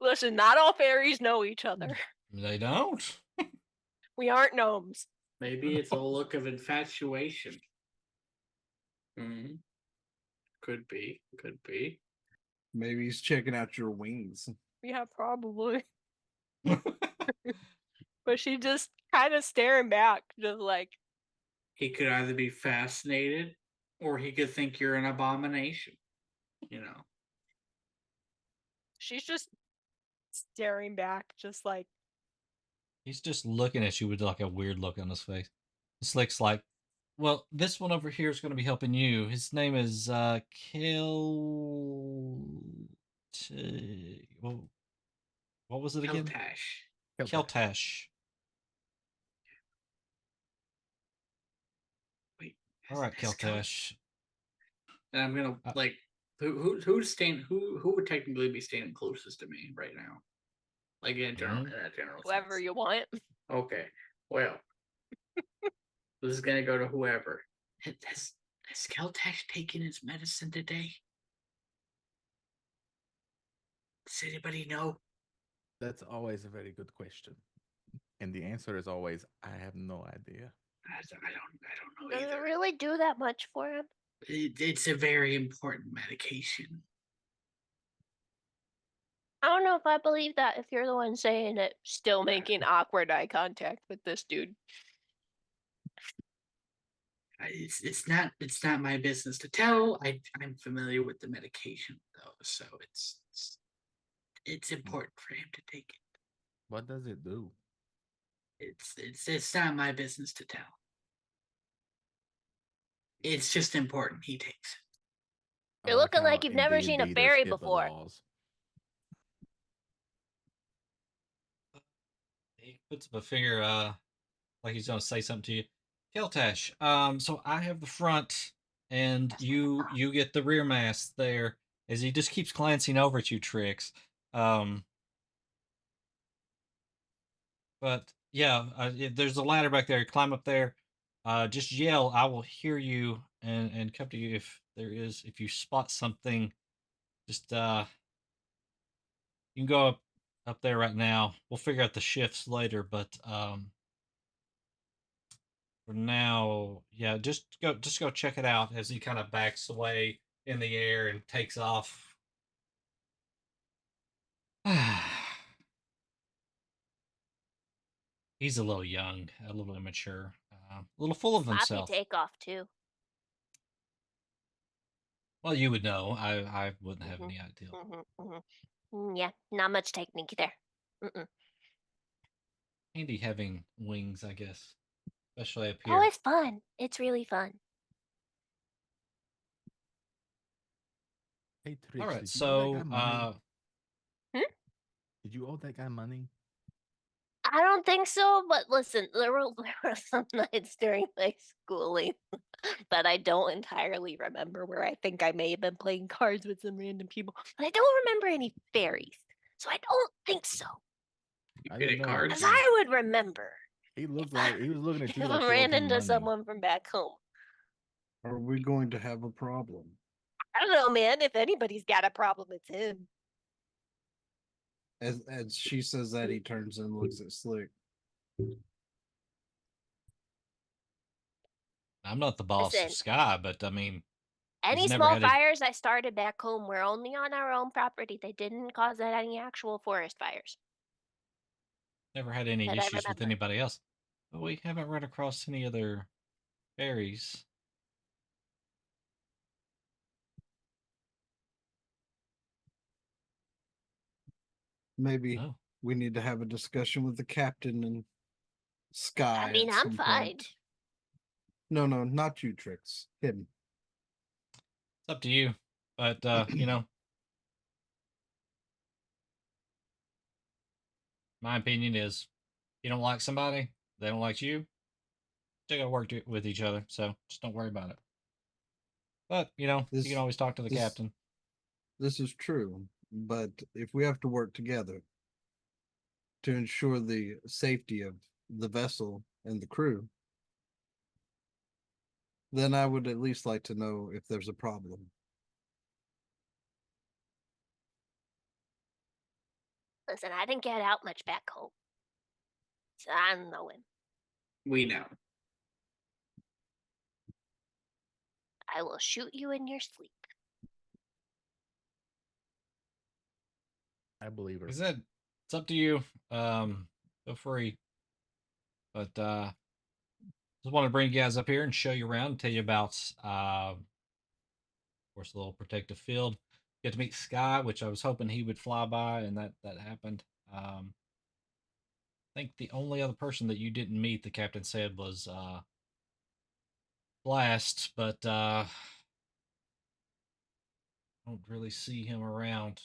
Listen, not all fairies know each other. They don't. We aren't gnomes. Maybe it's a look of infatuation. Could be. Maybe he's checking out your wings. Yeah, probably. But she just kind of staring back, just like. He could either be fascinated or he could think you're an abomination. She's just staring back, just like. He's just looking at you with like a weird look on his face. Slick's like, well, this one over here is going to be helping you. His name is what was it again? Keltash. Wait. All right, Keltash. And I'm gonna like who's staying who would technically be standing closest to me right now? Like in that general Whoever sense. you want. Okay. Well, this is gonna go to whoever. Has Keltash taken his medicine today? Does anybody know? That's always a very good question. And the answer is always, I have no idea. I don't know Does it either. really do that much for him? It's a very important medication. I don't know if I believe that if you're the one saying it, still making awkward eye contact with this dude. It's not my business to tell. I'm familiar with the medication though, so it's important for him to take it. What does it do? It's not my business to tell. It's just important he takes it. You're looking like you've never seen a fairy before. He puts up a finger, like he's gonna say something to you. Keltash, so I have the front, and you get the rear mast there. As he just keeps glancing over at you, Trix. But yeah, there's a ladder back there. Climb up there. Just yell. I will hear you and come to you if you spot something. Just you can go up there right now. We'll figure out the shifts later, but for now, yeah, just go check it out as he kind of backs away in the air and takes off. He's a little young, a little immature, a little full of himself. Sloppy takeoff too. Well, you would know. I wouldn't have any idea. Yeah, not much technique there. Handy having wings, I guess, especially up Oh, here. it's fun. It's really fun. Hey, Trix, All right, did you owe that so guy money? Did you owe that guy money? I don't think so, but listen, there were some nights during my schooling that I don't entirely remember where I think I may have been playing cards with some random people, but I don't remember any fairies, so I don't think so. I didn't know. cards? Because I would remember He looked like he was looking at you if like I you owed ran him into money. someone from back home. Are we going to have a problem? I don't know, man. If anybody's got a problem, it's him. As she says that, he turns and looks at Slick. I'm not the boss Listen, of Sky, but I mean, any never small had a- fires I started back home were only on our own property. They didn't cause any actual forest fires. never had any That I issues with remember. anybody else. But we haven't run across any other fairies. Maybe Oh. we need to have a discussion with the captain and Sky. I mean, at I'm some fine. point. No, not you, Trix. Him. It's up to you. But my opinion is you don't like somebody, they don't like you, they gotta work with each other, so just don't worry about it. But you can always talk to the captain. This is true, but if we have to work together to ensure the safety of the vessel and the crew, then I would at least like to know if there's a problem. Listen, I didn't get out much back home, so I don't know him. We know. I will shoot you in your sleep. I believe her. Like I said, it's up to you. Feel free. But just want to bring you guys up here and show you around and tell you about of course the little protective field. Get to meet Sky, which I was hoping he would fly by, and that happened. I think the only other person that you didn't meet, the captain said, was Blast, but I don't really see him around.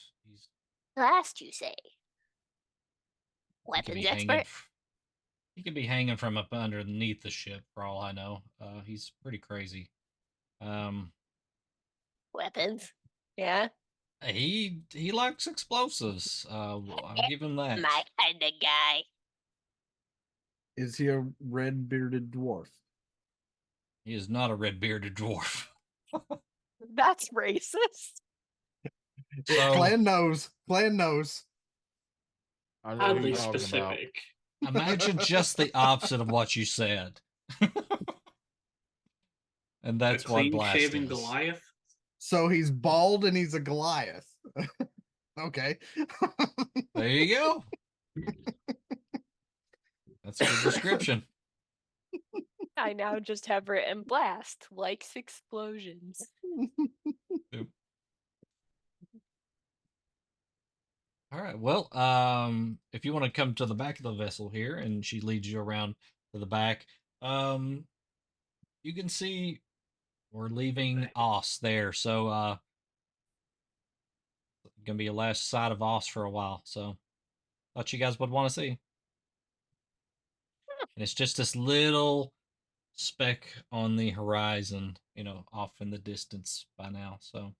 Blast, you say? He could be Weapons hanging. expert? He could be hanging from up underneath the ship, for all I know. He's pretty crazy. Weapons. Yeah. He likes explosives. I'll give him that. My kind of guy. Is he a red bearded dwarf? He is not a red bearded dwarf. That's racist. So Clan knows. Clan knows. What are you Oddly talking about? specific. imagine just the opposite of what you said. And that's a what Blast clean-shaven is. Goliath. So he's bald and he's a Goliath. Okay. There you go. That's a good description. I now just have written Blast likes explosions. All right. Well, if you want to come to the back of the vessel here, and she leads you around to the back, you can see we're leaving Oss there. So, gonna be a last sight of Oss for a while. So, thought you guys would want to see. And it's just this little speck on the horizon, off in the distance by now. So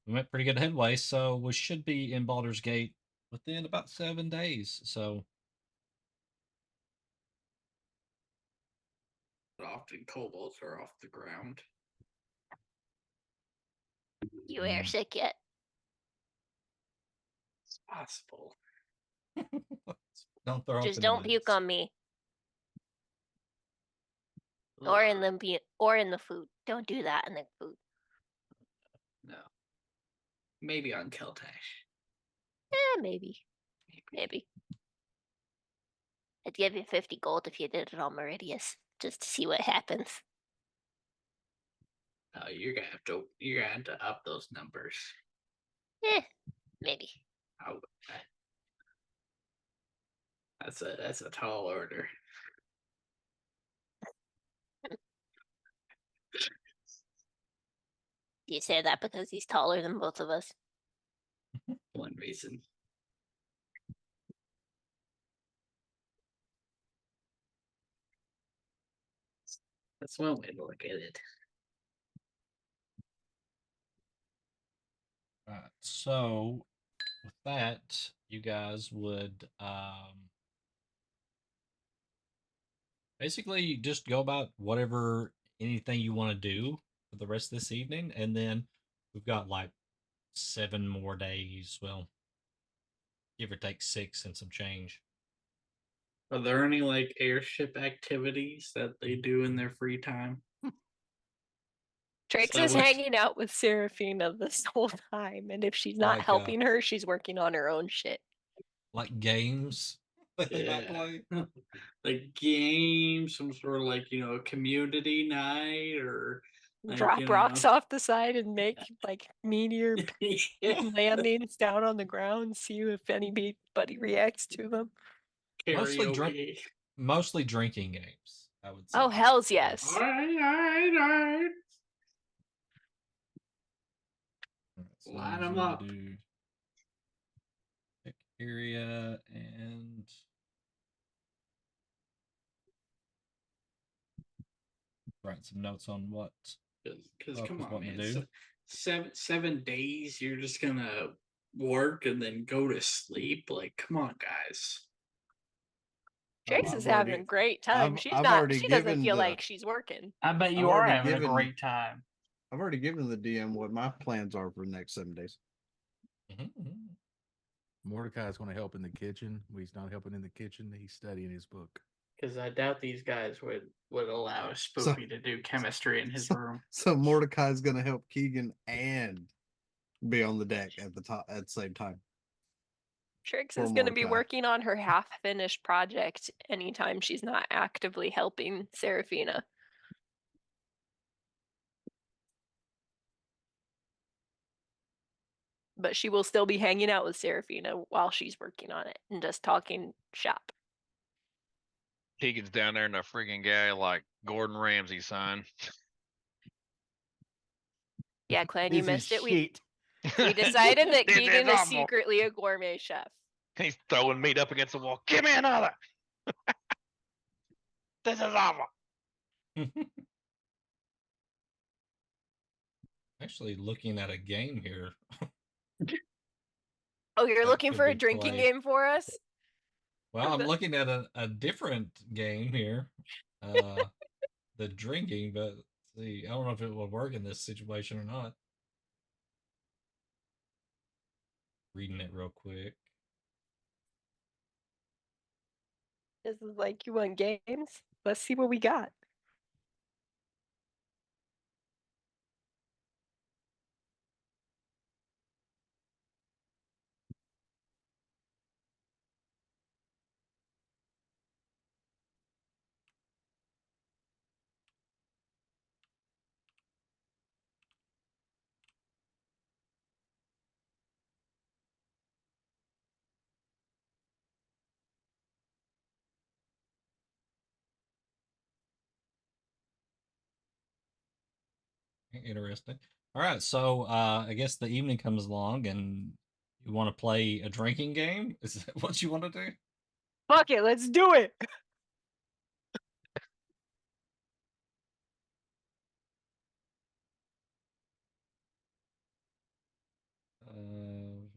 we went pretty good headway. So we should be in Baldur's Gate within about 7 days. So Often kobolds are off the ground. You airsick yet? It's possible. don't throw up Just in don't the puke meds. on me. Or in the food. Don't do that in the food. No. Maybe on Keltash. Maybe. I'd give you 50 gold if you did it on Meridius, just to see what happens. Oh, you're gonna have to up those numbers. Maybe. Oh, that's a tall order. You say that because he's taller than both of us. One reason. That's one way to look at it. All right. So with that, you guys would basically just go about anything you want to do for the rest of this evening, and then we've got like 7 more days. Well, give or take 6 and some change. Are there any like airship activities that they do in their free time? Trix that is what- hanging out with Seraphina this whole time, and if she's not Like, helping her, she's working on her own shit. Like games that they might Yeah. play. Like games, some sort of like community night or like, Drop rocks off the side and make like meteor Yeah. landings down on the ground, see if anybody reacts to them. Karaoke. Mostly drinking games, I would say. Oh, hells yes. All right. So Line you 'em need to up. do pick area and write some notes on what. Because Fuck come was on, wanting man, to do. 7 days you're just gonna work and then go to sleep. Like, come on, guys. Trix I've is having a already- great time. I've- She's I've not. already She doesn't given feel the- like she's working. I bet you I've are already having a given- great time. I've already given the DM what my plans are for the next 7 days. Mordecai is going to help in the kitchen. When he's not helping in the kitchen, he's studying his book. Because I doubt these guys would allow a spoopy to do chemistry in his room. So Mordecai's gonna help Keegan and be on the deck at the same time. Trix Poor is going to be Mordecai. working on her half-finished project anytime she's not actively helping Seraphina. But she will still be hanging out with Seraphina while she's working on it and just talking shop. Keegan's down there in a freaking guy like Gordon Ramsay sign. Yeah, Clan, you Piece of missed it. We shit. decided that This Keegan is awful. secretly a gourmet chef. He's throwing meat up against the wall. Give me another. This is awful. Actually looking at a game here. Oh, you're That looking could for a be drinking played. game for us? Well, I'm looking at a different game here. The drinking, but see, I don't know if it will work in this situation or not. Reading it real quick. This is like, you want games? Let's see what we got. Interesting. All right, so I guess the evening comes along and you want to play a drinking game? Is that what you want to do? Fuck it, let's do it. Uh,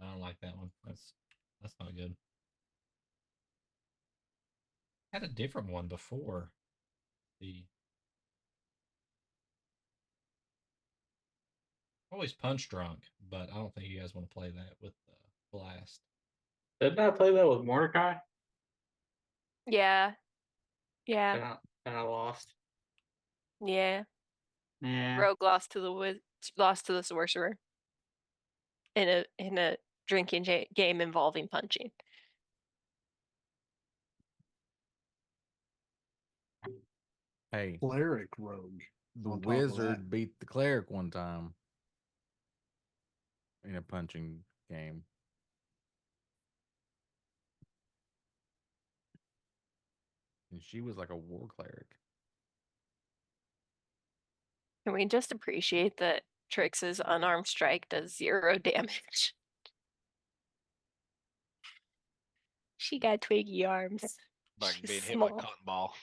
I don't like that one. That's not good. I had a different one before. The always punch drunk, but I don't think you guys want to play that with Blast. Didn't I play that with Mordecai? Yeah. Yeah. And I lost. Yeah. Yeah. Rogue lost to the sorcerer in a drinking game involving punching. Hey, Cleric rogue. the on top of wizard that. beat the cleric one time in a punching game. And she was like a war cleric. Can we just appreciate that Trix's unarmed strike does 0 damage? She got twiggy arms. Like She's being hit by a small, cotton ball.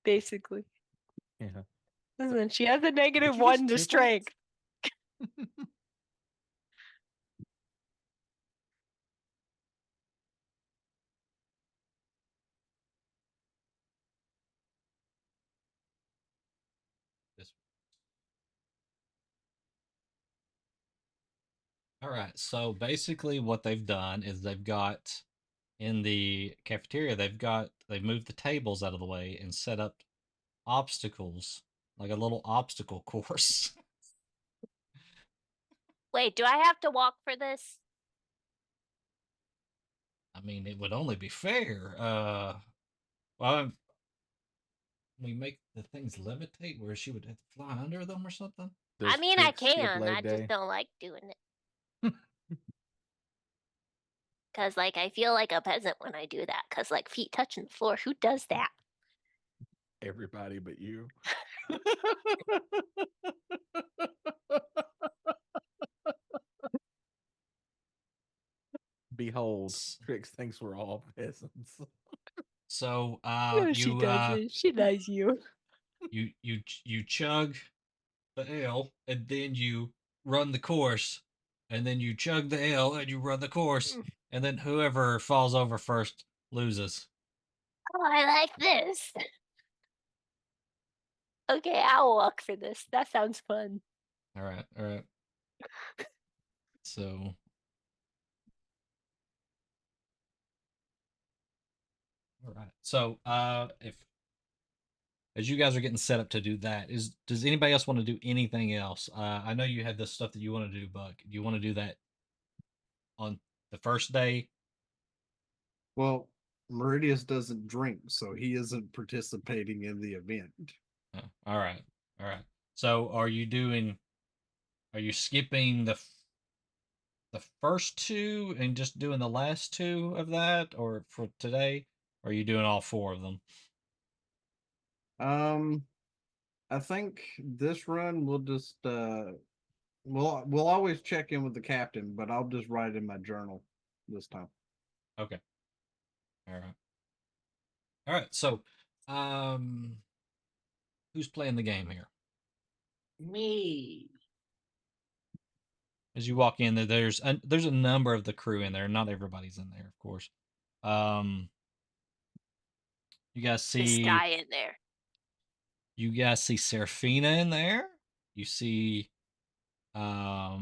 basically. Yeah. Listen, she has a negative you just 1 to tickle? strength. This. All right. So basically, what they've done is they've got in the cafeteria, they've moved the tables out of the way and set up obstacles, like a little obstacle course. Wait, do I have to walk for this? I mean, it would only be fair. Well, we make the things levitate where she would have to fly under them or something. I Does mean, I Trix skip can. leg I day? just don't like doing it. Cause like I feel like a peasant when I do that. Cause like feet touching the floor. Who does that? Everybody but you. Behold, Trix thinks we're all peasants. So, No, she doesn't. She likes you. you chug the ale and then you run the course, and then you chug the ale and you run the course, and then whoever falls over first loses. Oh, I like this. Okay, I'll walk for this. That sounds fun. All right, all right. So, all right. So, if as you guys are getting set up to do that, does anybody else want to do anything else? I know you had this stuff that you want to do, Buck. Do you want to do that on the first day? Well, Meridius doesn't drink, so he isn't participating in the event. Oh, all right, all right. So, are you skipping the first two and just doing the last two of that, or for today? Or are you doing all four of them? I think this run we'll just we'll always check in with the captain, but I'll just write it in my journal this time. Okay. All right. All right. So, who's playing the game here? Me. As you walk in, there's a number of the crew in there. Not everybody's in there, of course. You guys This see guy in there. you guys see Serafina in there. You see a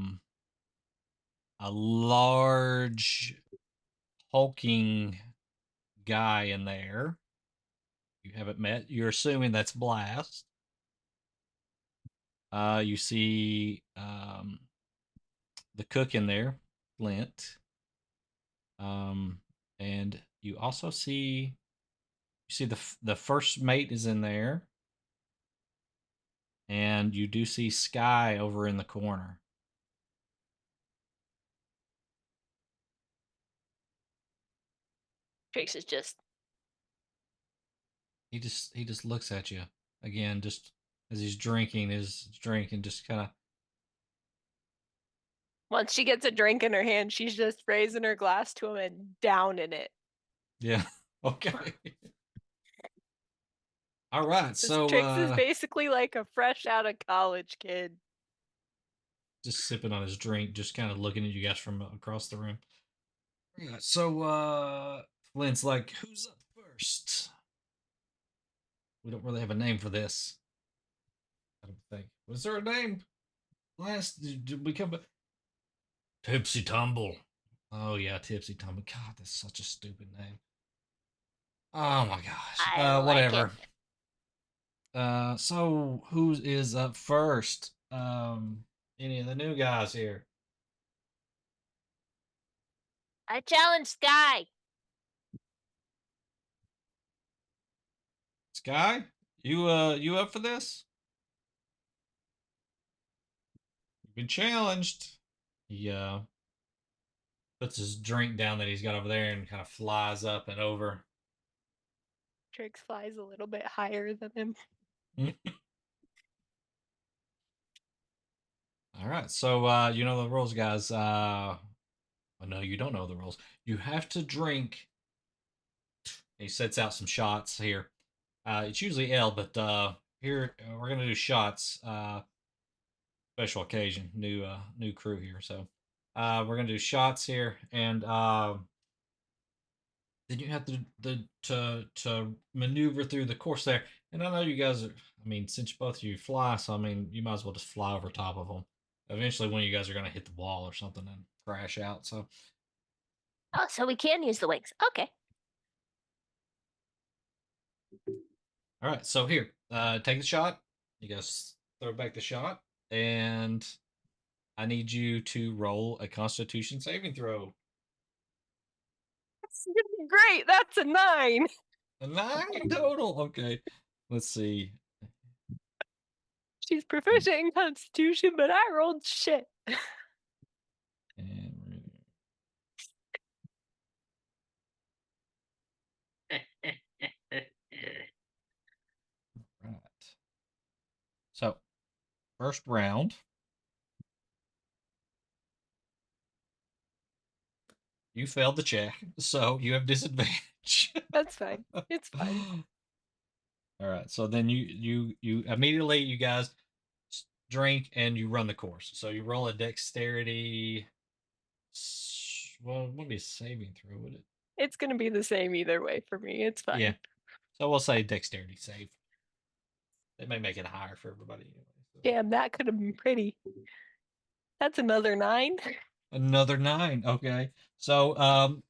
large hulking guy in there. You haven't met. You're assuming that's Blast. You see the cook in there, Flint. And you also see the first mate is in there, and you do see Sky over in the corner. Trix is just He just looks at you again, just as he's drinking his drink, and just kind of once she gets a drink in her hand, she's just raising her glass to him and down in it. yeah. Okay. All right. This So Trix is basically like a fresh out of college kid. just sipping on his drink, just kind of looking at you guys from across the room. Yeah, so Flint's like, who's up first? We don't really have a name for this. I don't think. Was there a name? Did we come back? Tipsy Tumble. Oh yeah, Tipsy Tumble. God, that's such a stupid name. Oh my gosh. I like Whatever. So who is up first? Any of the new guys here? I challenge Sky. Sky, you up for this? You've been challenged. He puts his drink down that he's got over there and kind of flies up and over. Trix flies a little bit higher than him. All right, so you know the rules, guys. Well, no, you don't know the rules. You have to drink. He sets out some shots here. It's usually ale, but here we're gonna do shots. Special occasion, new crew here. So we're gonna do shots here, and then you have to maneuver through the course there. And I know you guys are. I mean, since both of you fly, so I mean, you might as well just fly over top of them. Eventually, one of you guys are gonna hit the wall or something and crash out. So Oh, so we can use the wings. Okay. all right, so here, take the shot. You guys throw back the shot, and I need you to roll a Constitution saving throw. That's great. That's a 9. A 9 total. Okay, let's see. She's proficient in Constitution, but I rolled shit. And right. So, first round. You failed the check, so you have disadvantage. That's fine. It's fine. All right. So then you immediately you guys drink and you run the course. So you roll a dexterity. Well, it wouldn't be a saving throw, would it? It's gonna be the same either way for me. It's fine. Yeah. So we'll say dexterity save. It may make it higher for everybody anyway. So. Damn, that could have been pretty. That's another 9. Another 9. Okay. So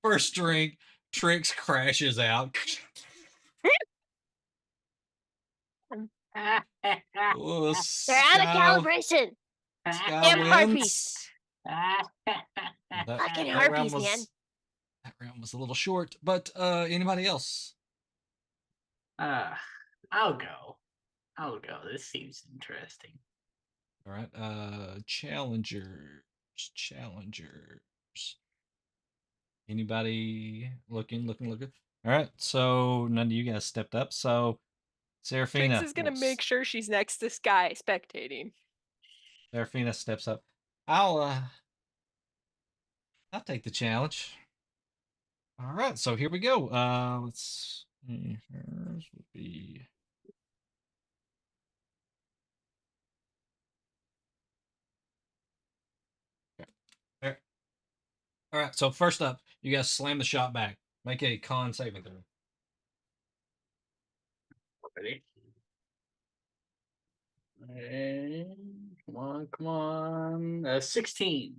first drink, Trix crashes out. Oh, They're out of calibration. Sky Damn wins. harpies. That, Fucking that harpies, round man. that round was a little short, but anybody else? I'll go. This seems interesting. All right, challengers. Anybody looking? All right, so none of you guys stepped up. So Serafina Trix is gonna make sure she's next to Sky spectating. Serafina steps up. I'll take the challenge. All right, so here we go. Let's see. Hers would be. Okay. All right, so first up, you guys slam the shot back. Make a con saving throw. Ready? And come on. 16.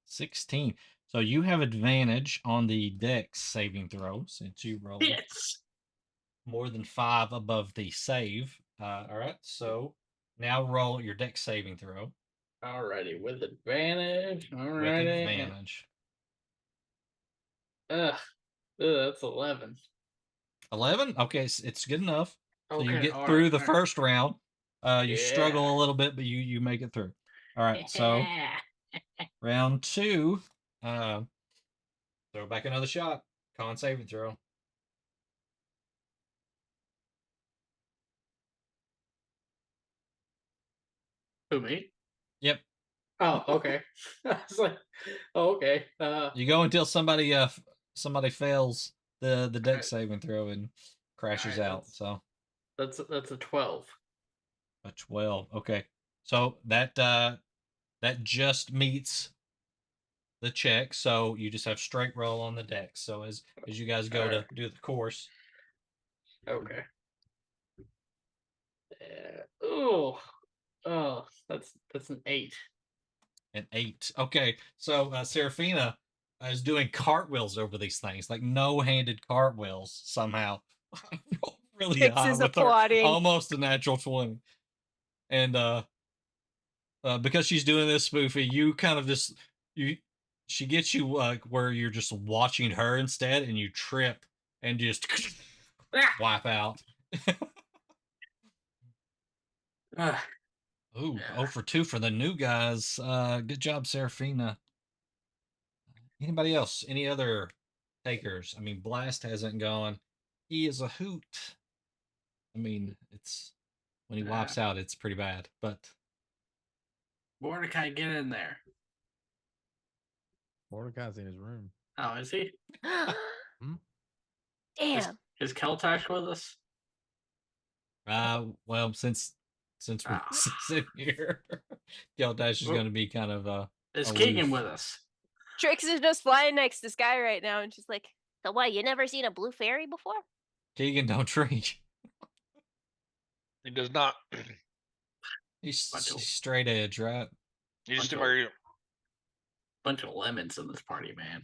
16. So you have advantage on the dex saving throw since you rolled Hits. more than 5 above the save. All right, so now roll your dex saving throw Alrighty, with advantage. with Alrighty. advantage. Ugh, that's 11. 11? Okay, it's good enough. So you Okay, get all through right, the all right. first round. You Yeah. struggle a little bit, but you make it through. All right, so round 2. Throw back another shot. Con saving throw. Who, me? Yep. Oh, okay. I was like, oh, okay. You go until somebody fails the dex Alright. saving throw and crashes Alright, out. So that's a 12. a 12. Okay. So that just meets the check. So you just have straight roll on the dex. So as you guys go to Alright. do the course. Okay. Oh, that's an 8. An 8. Okay. So Serafina is doing cartwheels over these things, like no-handed cartwheels somehow. Really Trix high is with her, applauding. almost a natural 20. And because she's doing this spoofy, you kind of just she gets you where you're just watching her instead, and you trip and just wipe out. Ooh, 0 for 2 for the new guys. Good job, Serafina. Anybody else? Any other takers? I mean, Blast hasn't gone. He is a hoot. I mean, it's when he wipes out, it's pretty bad. But Mordecai, get in there. Mordecai's in his room. Oh, is he? Damn. Is Keltash with us? well, since we're Ah. sitting here, Keltash is Well, going to be kind of Is aloof. Keegan with us? Trix is just flying next to Sky right now, and she's like, "So what? You never seen a blue fairy before?" Keegan, don't drink. He does not. He's Bunch of- straight edge, right? He's just a Bunch of- very. Bunch of lemons in this party, man.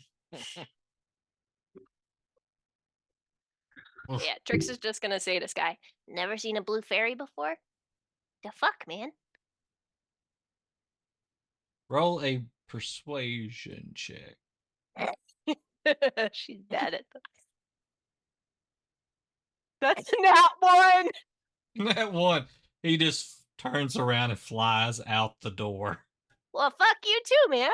Oof. Yeah, Trix is just gonna say to Sky, "Never seen a blue fairy before? The fuck, man." Roll a persuasion check. She's bad at those. That's not one. That one, he just turns around and flies out the door. Well, fuck you too, man.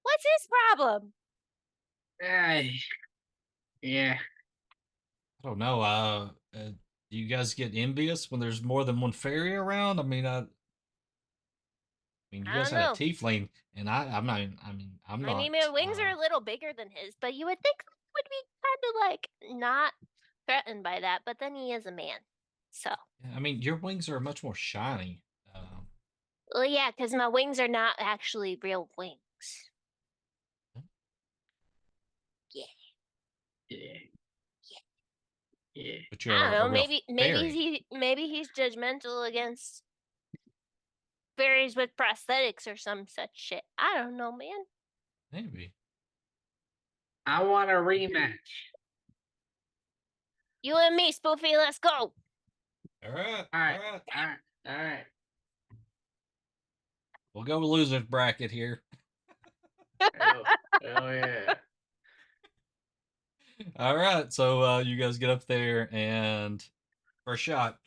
What's his problem? Yeah. I don't know. Do you guys get envious when there's more than one fairy around? I mean, you I guys don't had a know. tiefling, and I'm not. I'm not. I mean, my wings are a little bigger than his, but you would think he would be kind of like not threatened by that. But then he is a man, so. I mean, your wings are much more shiny. Well, yeah, because my wings are not actually real wings. Yeah. But you're I don't a know. real fairy. Maybe he's judgmental against fairies with prosthetics or some such shit. I don't know, man. Maybe. I want a rematch. You and me, Spoofy, let's go. All right. All right. We'll go losers bracket here. Oh yeah. All right. So you guys get up there, and first shot.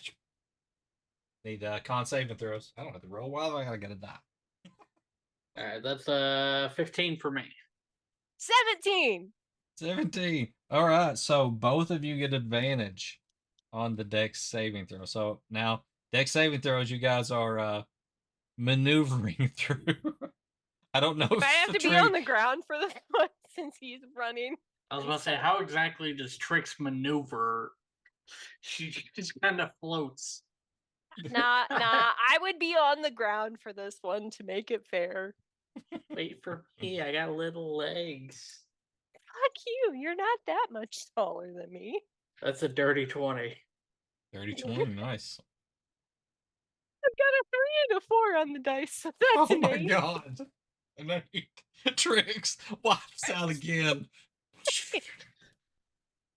Need con saving throws. I don't have to roll. Why do I gotta get a die? All right, that's 15 for me. 17. 17. All right. So both of you get advantage on the dex saving throw. So now dex saving throws, you guys are maneuvering through I don't know If I have the to be on the ground for this one since he's running. I was about to say, how exactly does Trix maneuver? She just kind of floats. Nah. I would be on the ground for this one to make it fair. Wait for me. I got little legs. Fuck you. You're not that much taller than me. That's a dirty 20. 30-20, nice. I've got a 3 and a 4 on the dice, so that's Oh an my 8. god. An 8. Tricks wipes out again.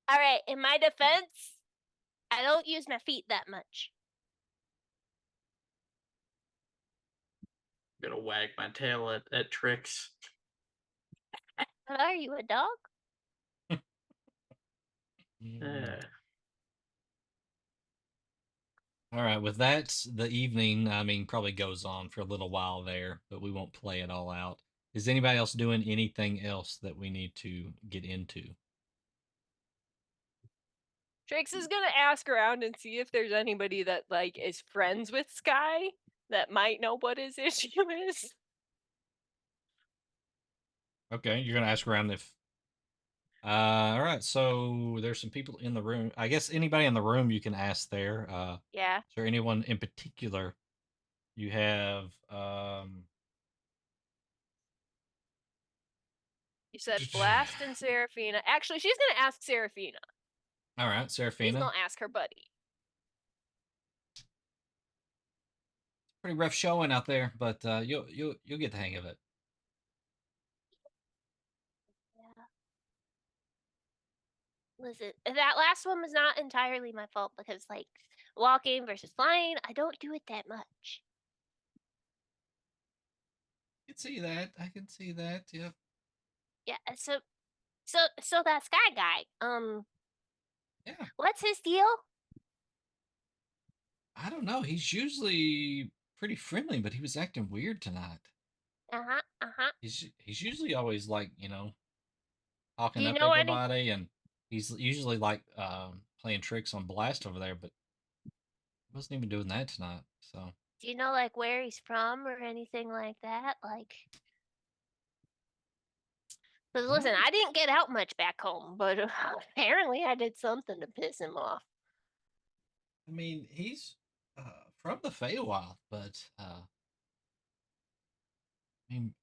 All right, in my defense, I don't use my feet that much. I'm gonna wag my tail at Trix. Are you a dog? All right, with that, the evening, I mean, probably goes on for a little while there, but we won't play it all out. Is anybody else doing anything else that we need to get into? Trix is gonna ask around and see if there's anybody that like is friends with Sky that might know what his issue is. Okay, you're gonna ask around if. All right. So there's some people in the room. I guess anybody in the room you can ask there. Yeah. Is there anyone in particular? You have. You said Blast and Seraphina. Actually, she's gonna ask Seraphina. All right, She's Seraphina. gonna ask her buddy. Pretty rough showing out there, but you'll get the hang of it. Yeah. Listen, that last one was not entirely my fault because, like, walking versus flying, I don't do it that much. I can see that. I can see that. Yep. Yeah. So that Sky guy. Yeah. What's his deal? I don't know. He's usually pretty friendly, but he was acting weird tonight. He's usually always like, talking up everybody, and he's usually like playing tricks on Blast over there, but he wasn't even doing that tonight. So do you know like where he's from or anything like that? Like, because listen, I didn't get out much back home, but apparently I did something to piss him off. I mean, he's from the Feywild, but I mean,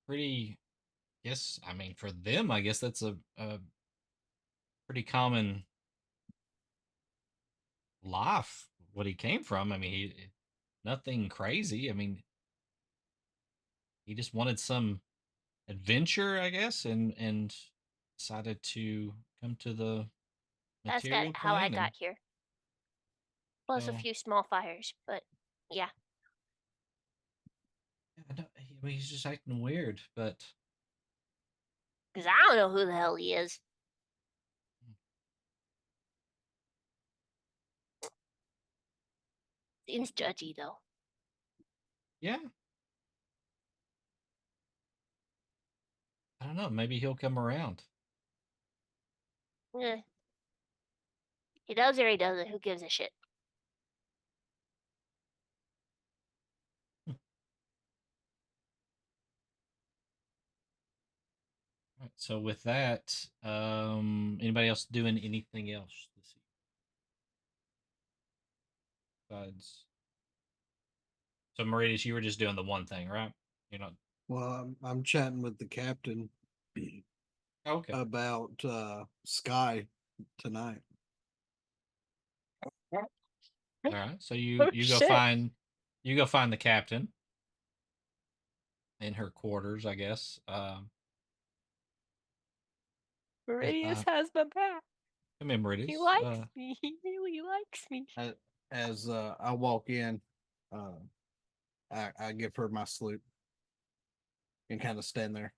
pretty. Yes, I mean for them, I guess that's a pretty common life. What he came from. I mean, nothing crazy. I mean, he just wanted some adventure, I guess, and decided to come to the That's material how I plane. got here. Plus a So- few small fires, but yeah. I mean, he's just acting weird, but Because I don't know who the hell he is. Seems judgy though. yeah. I don't know. Maybe he'll come around. Eh. He does or he doesn't. Who gives a shit? Right, so with that, anybody else doing anything else this evening? Besides, so Meridius, you were just doing the one thing, right? You're not. Well, I'm chatting with the captain Okay. about Sky tonight. All right. So you Oh, you go shit. find the captain in her quarters, I guess. Meridius has my back. Come in, Meridius. He likes me. He really likes me. As I walk in, I give her my salute and kind of stand there.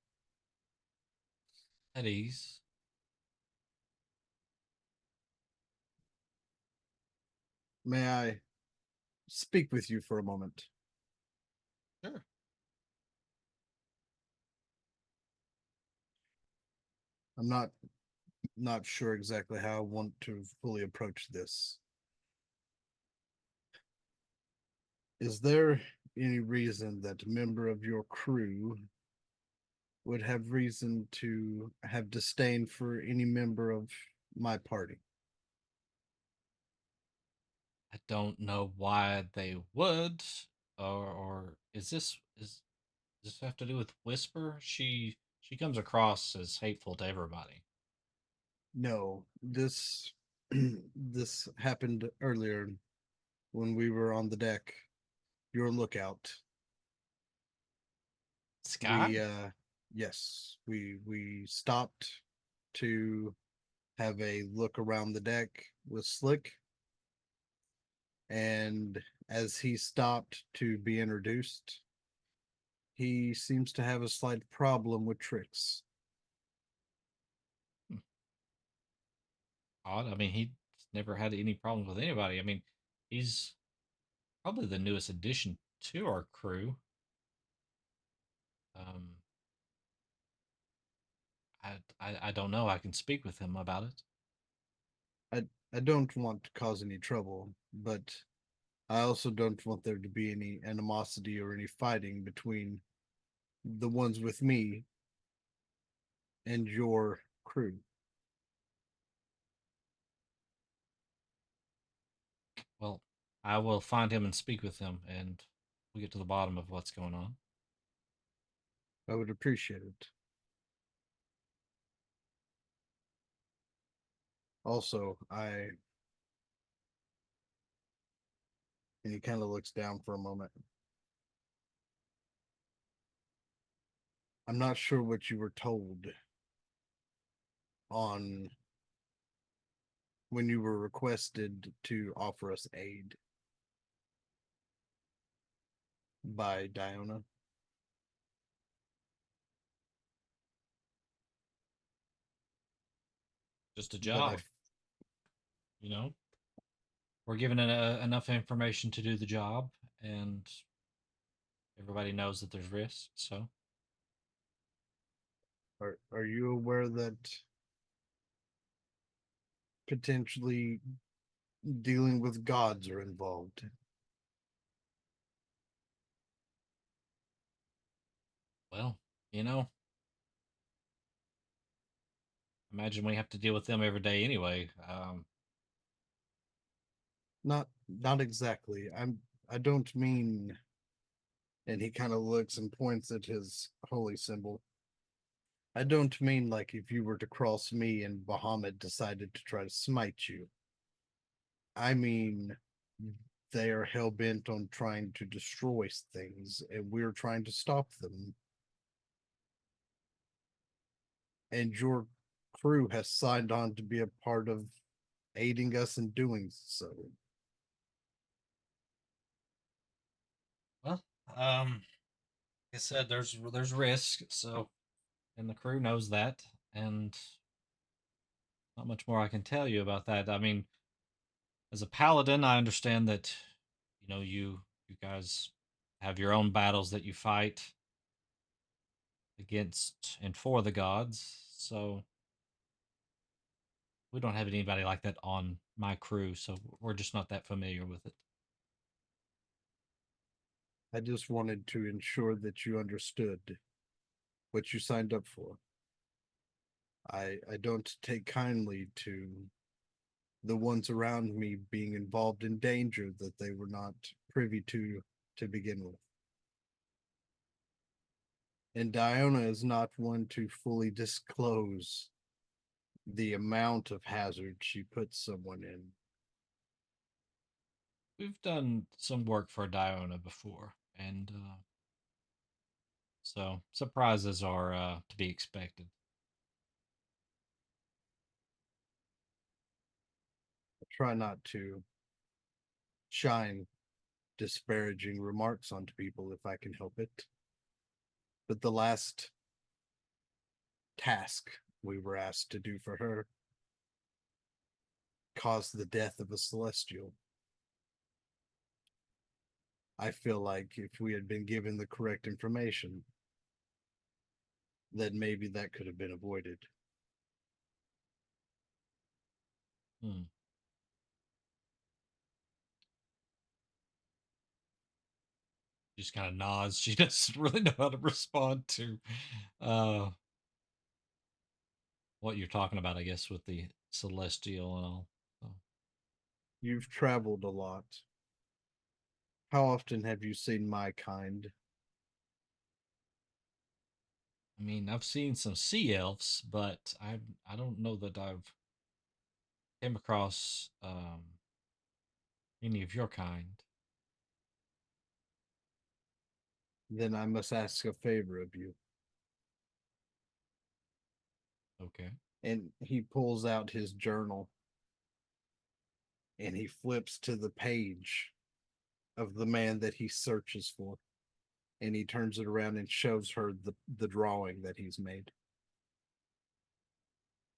At ease. May I speak with you for a moment? Sure. I'm not sure exactly how I want to fully approach this. Is there any reason that a member of your crew would have reason to have disdain for any member of my party. I don't know why they would, or does this have to do with Whisper? She comes across as hateful to everybody. No, this this happened earlier when we were on the deck. Your lookout. Scott? Yes, we stopped to have a look around the deck with Slick, and as he stopped to be introduced, he seems to have a slight problem with tricks. Odd. I mean, he's never had any problems with anybody. I mean, he's probably the newest addition to our crew. Um, I don't know. I can speak with him about it. I don't want to cause any trouble, but I also don't want there to be any animosity or any fighting between the ones with me and your crew. Well, I will find him and speak with him, and we'll get to the bottom of what's going on. I would appreciate it. Also, and he kind of looks down for a moment. I'm not sure what you were told on when you were requested to offer us aid by Diona. Just a But job, you know. We're given enough information to do the job, and everybody knows that there's risk. So, are you aware that potentially dealing with gods are involved? well, you know, imagine we have to deal with them every day anyway. Not exactly. I don't mean, and he kind of looks and points at his holy symbol. I don't mean like if you were to cross me and Bahamut decided to try to smite you. I mean they are hell bent on trying to destroy things, and we're trying to stop them. And your crew has signed on to be a part of aiding us in doing so. Well, like I said, there's risk. So, and the crew knows that, and not much more I can tell you about that. I mean, as a paladin, I understand that, you guys have your own battles that you fight against and for the gods. So we don't have anybody like that on my crew, so we're just not that familiar with it. I just wanted to ensure that you understood what you signed up for. I don't take kindly to the ones around me being involved in danger that they were not privy to begin with. And Diona is not one to fully disclose the amount of hazard she puts someone in. We've done some work for Diona before, and so surprises are to be expected. I try not to shine disparaging remarks onto people if I can help it. But the last task we were asked to do for her caused the death of a celestial. I feel like if we had been given the correct information, then maybe that could have been avoided. Hmm. She just kind of nods. She doesn't really know how to respond to what you're talking about, I guess, with the celestial and all. So, You've traveled a lot. How often have you seen my kind? I mean, I've seen some sea elves, but I don't know that I've came across any of your kind. Then I must ask a favor of you. Okay. And he pulls out his journal and he flips to the page of the man that he searches for. And he turns it around and shows her the drawing that he's made.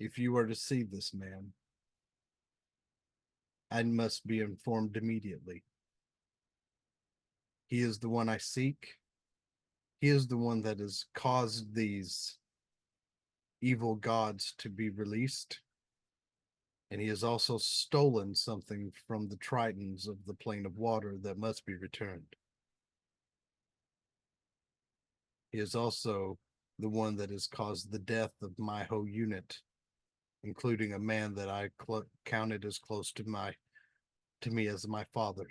If you were to see this man, I must be informed immediately. He is the one I seek. He is the one that has caused these evil gods to be released. And he has also stolen something from the Tritons of the plane of water that must be returned. He is also the one that has caused the death of my whole unit, including a man that I counted as close to me as my father.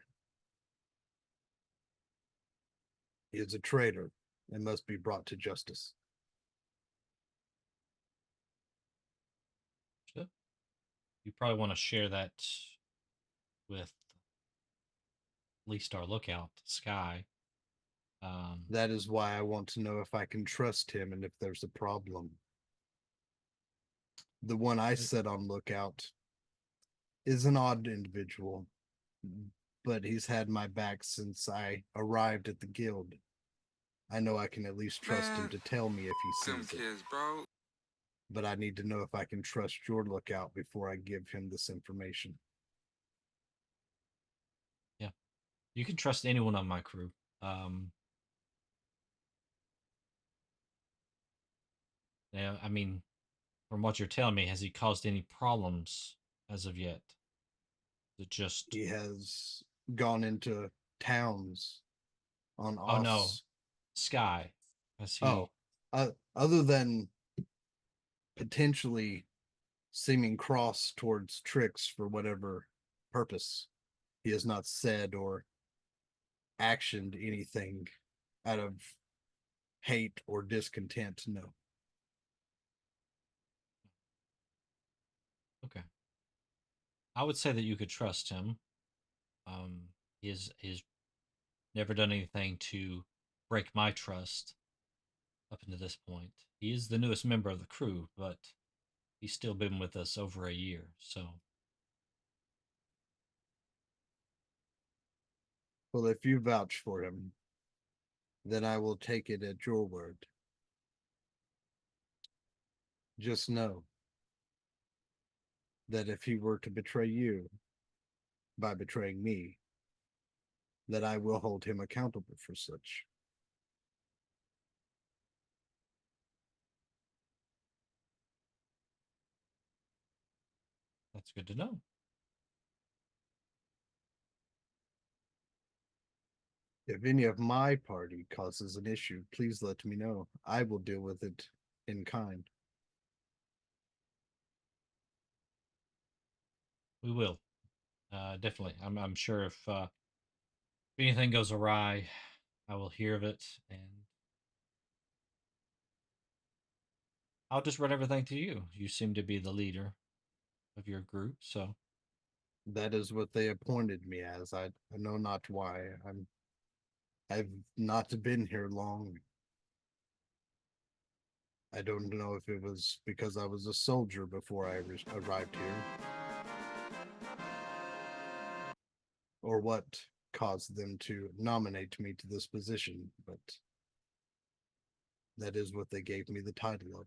He is a traitor and must be brought to justice. Sure. You probably want to share that with at least our lookout, Sky. That is why I want to know if I can trust him and if there's a problem. The one I set on lookout is an odd individual, but he's had my back since I arrived at the guild. I know I can at least trust him to tell me if he sees it. Bro. But I need to know if I can trust your lookout before I give him this information. Yeah. You can trust anyone on my crew. Yeah, I mean, from what you're telling me, has he caused any problems as of yet? Is it just He has gone into towns on Oh no, Oss. Sky. Has he Oh, other than potentially seeming cross towards Trix for whatever purpose, he has not said or actioned anything out of hate or discontent. No. Okay. I would say that you could trust him. He's never done anything to break my trust up until this point. He is the newest member of the crew, but he's still been with us over a year, so Well, if you vouch for him, then I will take it at your word. Just know that if he were to betray you by betraying me, that I will hold him accountable for such. that's good to know. If any of my party causes an issue, please let me know. I will deal with it in kind. We will. Definitely. I'm sure if anything goes awry, I will hear of it and I'll just run everything to you. You seem to be the leader of your group, so That is what they appointed me as. I know not why. I've not been here long. I don't know if it was because I was a soldier before I arrived here, or what caused them to nominate me to this position, but that is what they gave me the title of.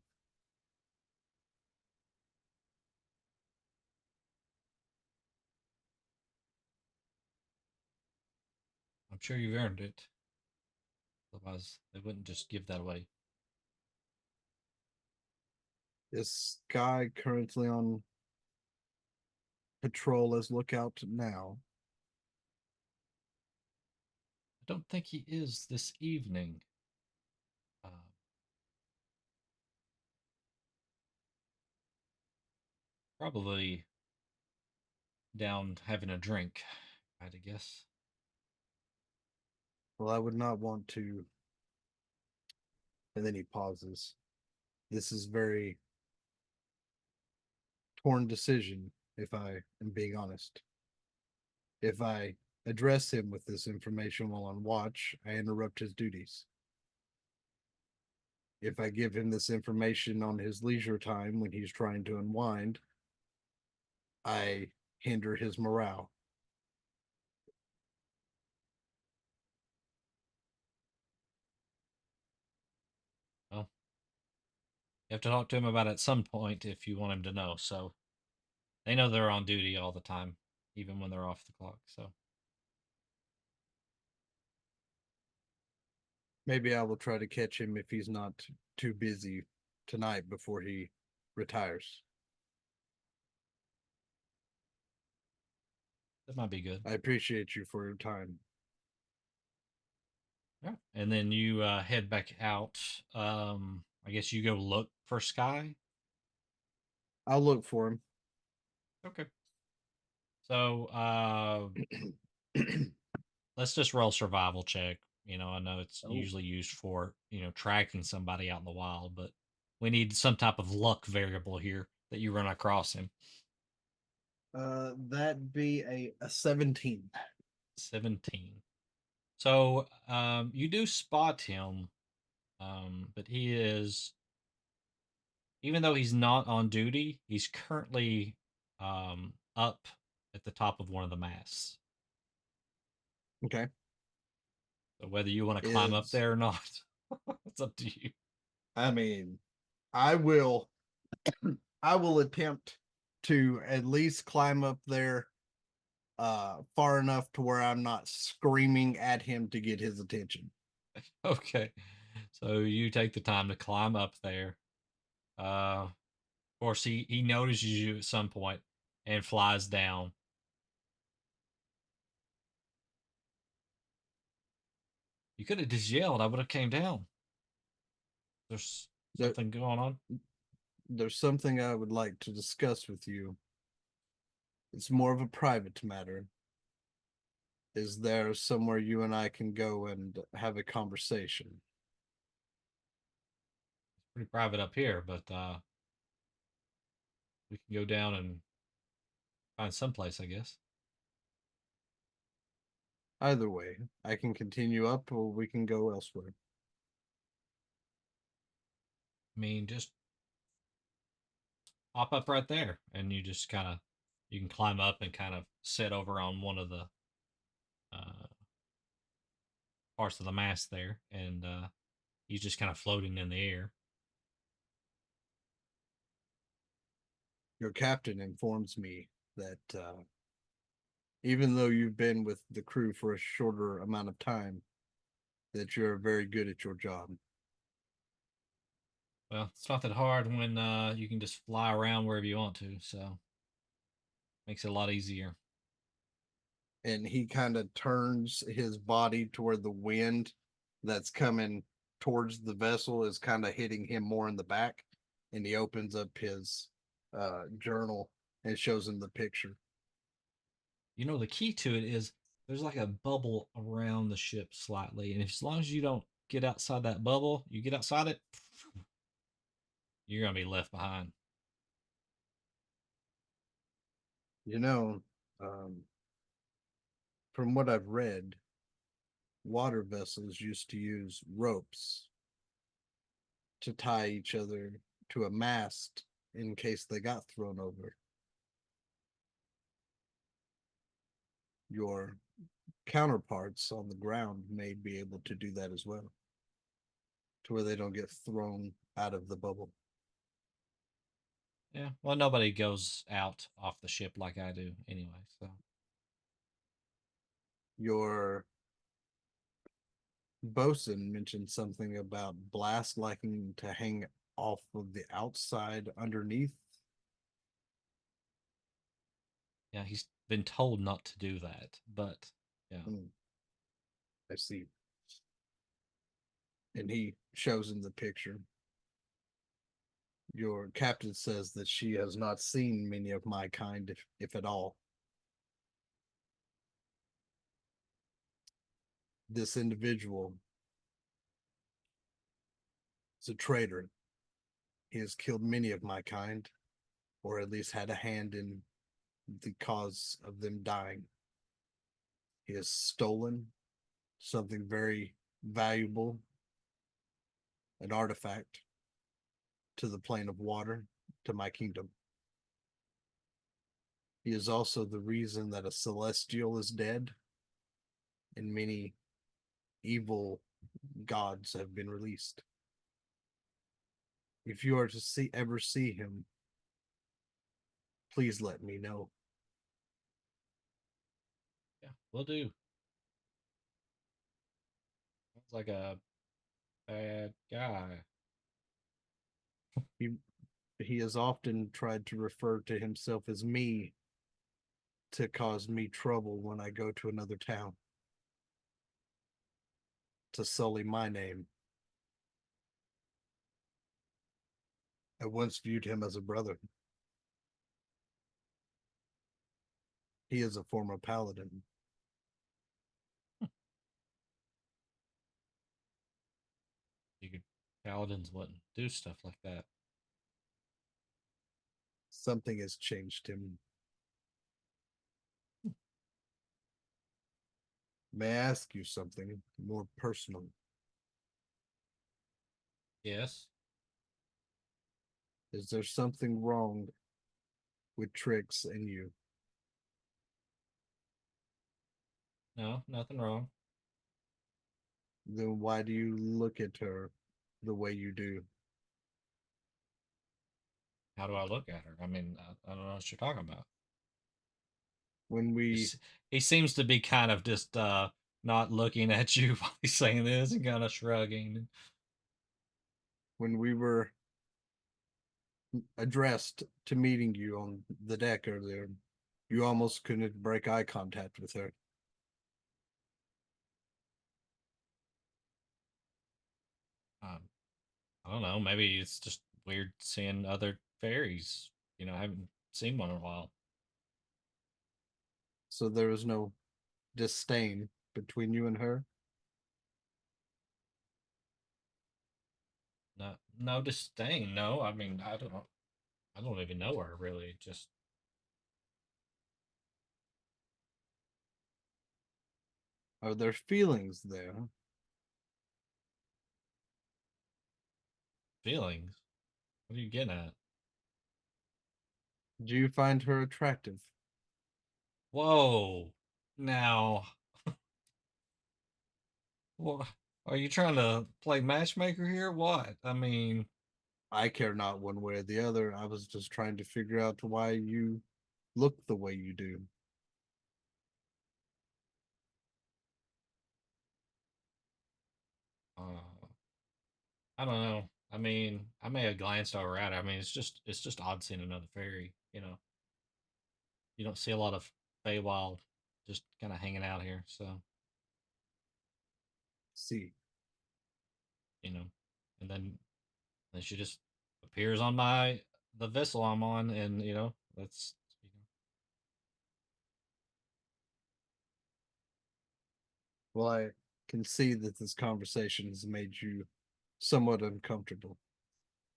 I'm sure you've earned it. Otherwise, they wouldn't just give that away. Is Sky currently on patrol as lookout now? don't think he is this evening. Probably down having a drink, I'd guess. Well, I would not want to. And then he pauses. This is very torn decision, if I am being honest. If I address him with this information while on watch, I interrupt his duties. If I give him this information on his leisure time when he's trying to unwind, I hinder his morale. Well, you have to talk to him about it at some point if you want him to know. So they know they're on duty all the time, even when they're off the clock. So Maybe I will try to catch him if he's not too busy tonight before he retires. that might be good. I appreciate you for your time. Yeah. And then you head back out. I guess you go look for Sky. I'll look for him. Okay. So let's just roll survival check. You know, I know it's usually used for, tracking somebody out in the wild, but we need some type of luck variable here that you run across him. That'd be a 17. 17. So you do spot him, but he is, even though he's not on duty, he's currently up at the top of one of the masts. Okay. So whether you want to climb up there or not, it's up to you. I mean, I will attempt to at least climb up there far enough to where I'm not screaming at him to get his attention. Okay. So you take the time to climb up there. Of course, he notices you at some point and flies down. You could have just yelled. I would have came down. There's something going on. There's something I would like to discuss with you. It's more of a private matter. Is there somewhere you and I can go and have a conversation? It's pretty private up here, but we can go down and find someplace, I guess. Either way, I can continue up or we can go elsewhere. I mean, just hop up right there, and you just you can climb up and kind of sit over on one of the parts of the mast there, and he's just kind of floating in the air. Your captain informs me that even though you've been with the crew for a shorter amount of time, that you're very good at your job. Well, it's not that hard when you can just fly around wherever you want to, so makes it a lot easier. And he kind of turns his body toward the wind that's coming towards the vessel is kind of hitting him more in the back, and he opens up his journal and shows him the picture. You know, the key to it is there's like a bubble around the ship slightly, and as long as you don't get outside that bubble, you get outside it, you're gonna be left behind. You know, from what I've read, water vessels used to use ropes to tie each other to a mast in case they got thrown over. Your counterparts on the ground may be able to do that as well, to where they don't get thrown out of the bubble. Yeah, well, nobody goes out off the ship like I do anyway, so. Your bosun mentioned something about blast liking to hang off of the outside underneath. Yeah, he's been told not to do that, but yeah. I see. And he shows him the picture. Your captain says that she has not seen many of my kind, if at all. This individual is a traitor. He has killed many of my kind, or at least had a hand in the cause of them dying. He has stolen something very valuable, an artifact, to the plane of water, to my kingdom. He is also the reason that a celestial is dead, and many evil gods have been released. If you are to ever see him, please let me know. Yeah, we'll do. Sounds like a bad guy. He has often tried to refer to himself as me to cause me trouble when I go to another town, to sully my name. I once viewed him as a brother. He is a former paladin. Paladins wouldn't do stuff like that. Something has changed him. May I ask you something more personal? Yes. Is there something wrong with Trix and you? No, nothing wrong. Then why do you look at her the way you do? How do I look at her? I mean, I don't know what you're talking about. When we He seems to be kind of just not looking at you while he's saying this and kind of shrugging. when we were addressed to meeting you on the deck earlier, you almost couldn't break eye contact with her. I don't know. Maybe it's just weird seeing other fairies. You know, I haven't seen one in a while. So there was no disdain between you and her? No, no disdain. No, I mean, I don't know. I don't even know her really. Just Are there feelings there? feelings. What are you getting at? Do you find her attractive? Whoa. Now, what are you trying to play matchmaker here? What? I mean, I care not one way or the other. I was just trying to figure out why you look the way you do. uh, I don't know. I mean, I may have glanced over at it. I mean, it's just odd seeing another fairy. You know, you don't see a lot of Feywild just kind of hanging out here. So See, you know, and then she just appears on the vessel I'm on, and you know, that's well, I can see that this conversation has made you somewhat uncomfortable.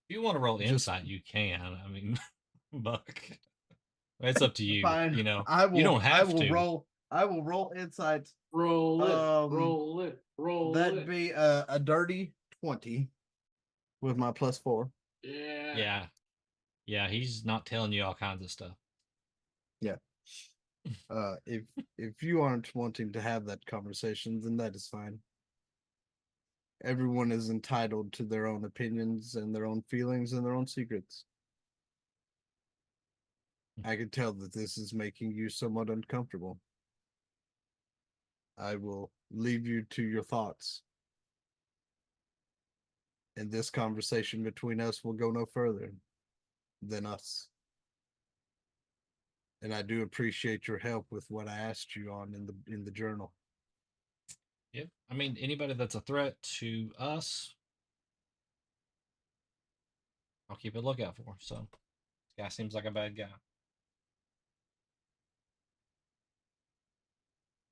if you want to roll Just insight, you can. I mean, Buck, it's up to you. fine. You know, I will. you don't have to. Roll. I will roll insight. Roll it. Um, roll it. Roll That'd it. be a dirty 20 with my +4. Yeah. Yeah, he's not telling you all kinds of stuff. Yeah. If you aren't wanting to have that conversation, then that is fine. Everyone is entitled to their own opinions and their own feelings and their own secrets. I can tell that this is making you somewhat uncomfortable. I will leave you to your thoughts. And this conversation between us will go no further than us. And I do appreciate your help with what I asked you on in the journal. Yep. I mean, anybody that's a threat to us, I'll keep a lookout for. So, this guy seems like a bad guy.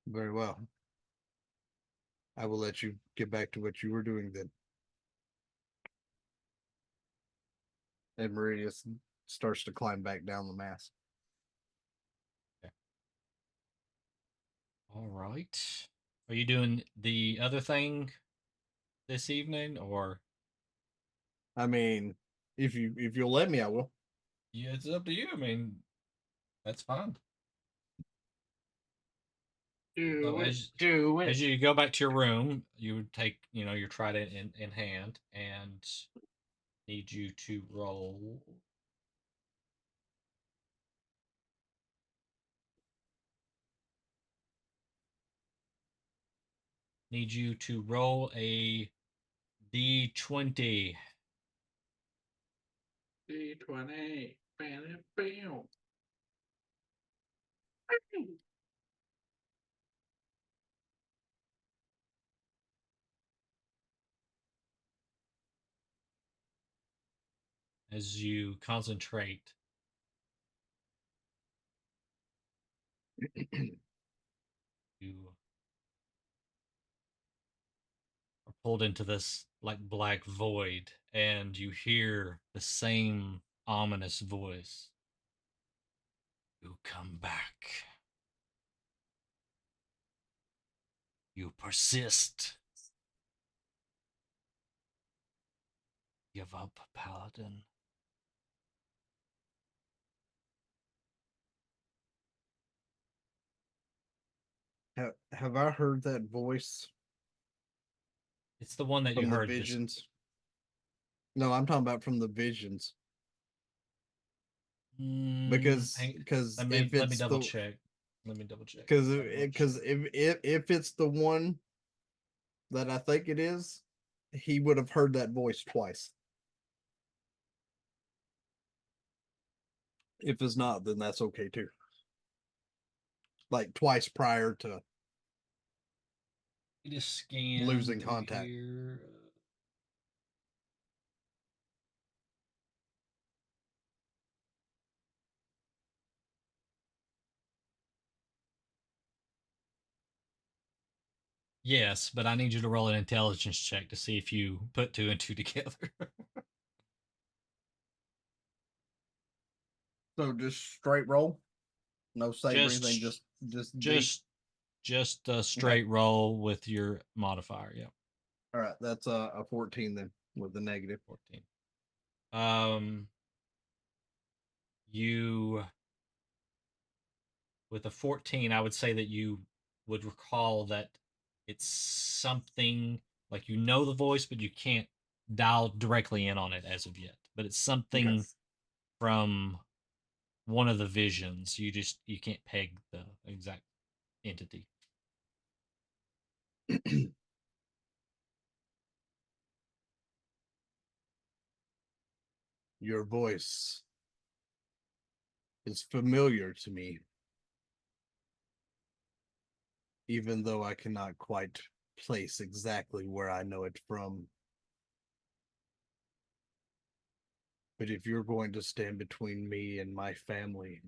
Very well. I will let you get back to what you were doing then. And Meridius starts to climb back down the mast. All right. Are you doing the other thing this evening, or I mean, if you'll let me, I will. yeah, it's up to you. I mean, that's fine. So Do as it. you go back to your room, you would take, your trident in hand, and need you to roll. Need you to roll a d20. D20. Bam, bam. As you concentrate, you are pulled into this like black void, and you hear the same ominous voice. You come back. You persist. Give up, Paladin. Have I heard that voice It's the one that you from the heard. visions? No, I'm talking about from the visions. Because let me if it's double the check. Let me double check. because if it's the one that I think it is, he would have heard that voice twice. If it's not, then that's okay too. Like twice prior to Just scan losing through contact. here. Yes, but I need you to roll an intelligence check to see if you put two and two together. So just straight roll, no save or Just- anything. Just D. just a straight roll with your modifier. Yeah, All right. That's a 14 then with the negative. 14. You with a 14, I would say that you would recall that it's something like the voice, but you can't dial directly in on it as of yet. But it's something from one of the visions. You can't peg the exact entity. Your voice is familiar to me, even though I cannot quite place exactly where I know it from. But if you're going to stand between me and my family,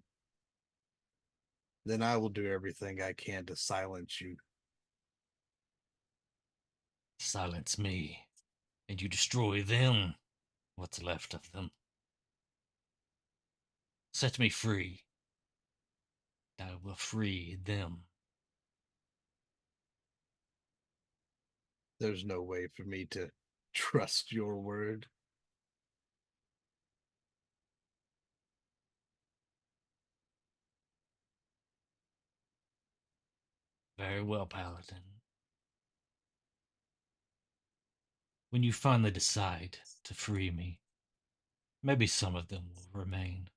then I will do everything I can to silence you. Silence me, and you destroy them, what's left of them. Set me free. I will free them. There's no way for me to trust your word. Very well, Paladin. When you finally decide to free me, maybe some of them will remain.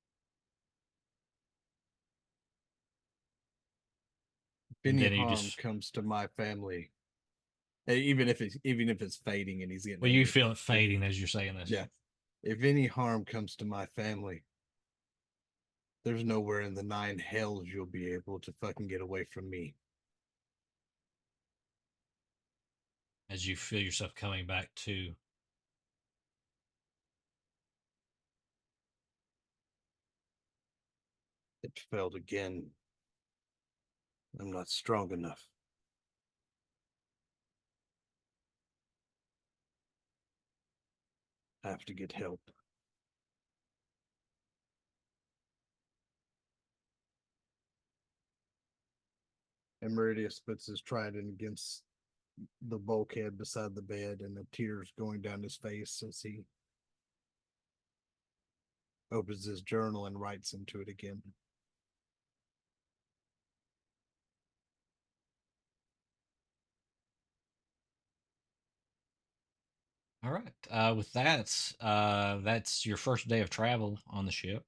If And any then you harm just comes to my family, even if it's fading and he's getting you angry, feel it fading as you're saying this. yeah. If any harm comes to my family, there's nowhere in the 9 hells you'll be able to fucking get away from me. as you feel yourself coming back to. It failed again. I'm not strong enough. I have to get help. And Meridius puts his trident against the bulkhead beside the bed, and the tears going down his face as he opens his journal and writes into it again. All right. With that, that's your first day of travel on the ship.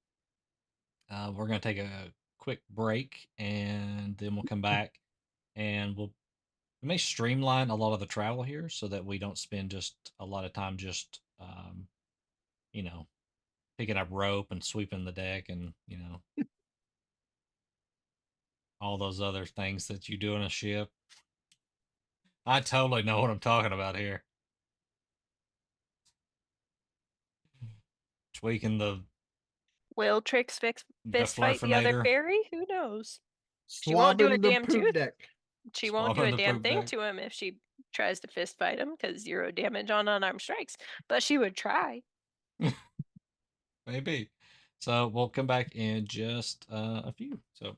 We're going to take a quick break, and then we'll come back, and we may streamline a lot of the travel here so that we don't spend just a lot of time just you know, picking up rope and sweeping the deck, and all those other things that you do on a ship. I totally know what I'm talking about here. Tweaking the Will Trix fist fight the other fluffernator. fairy? Who knows? She won't do a Swabbing the damn poop tooth. deck. She won't do Swabbing a the damn poop thing deck. to him if she tries to fist fight him, because 0 damage on unarmed strikes. But she would try. Maybe. So we'll come back in just a few. So.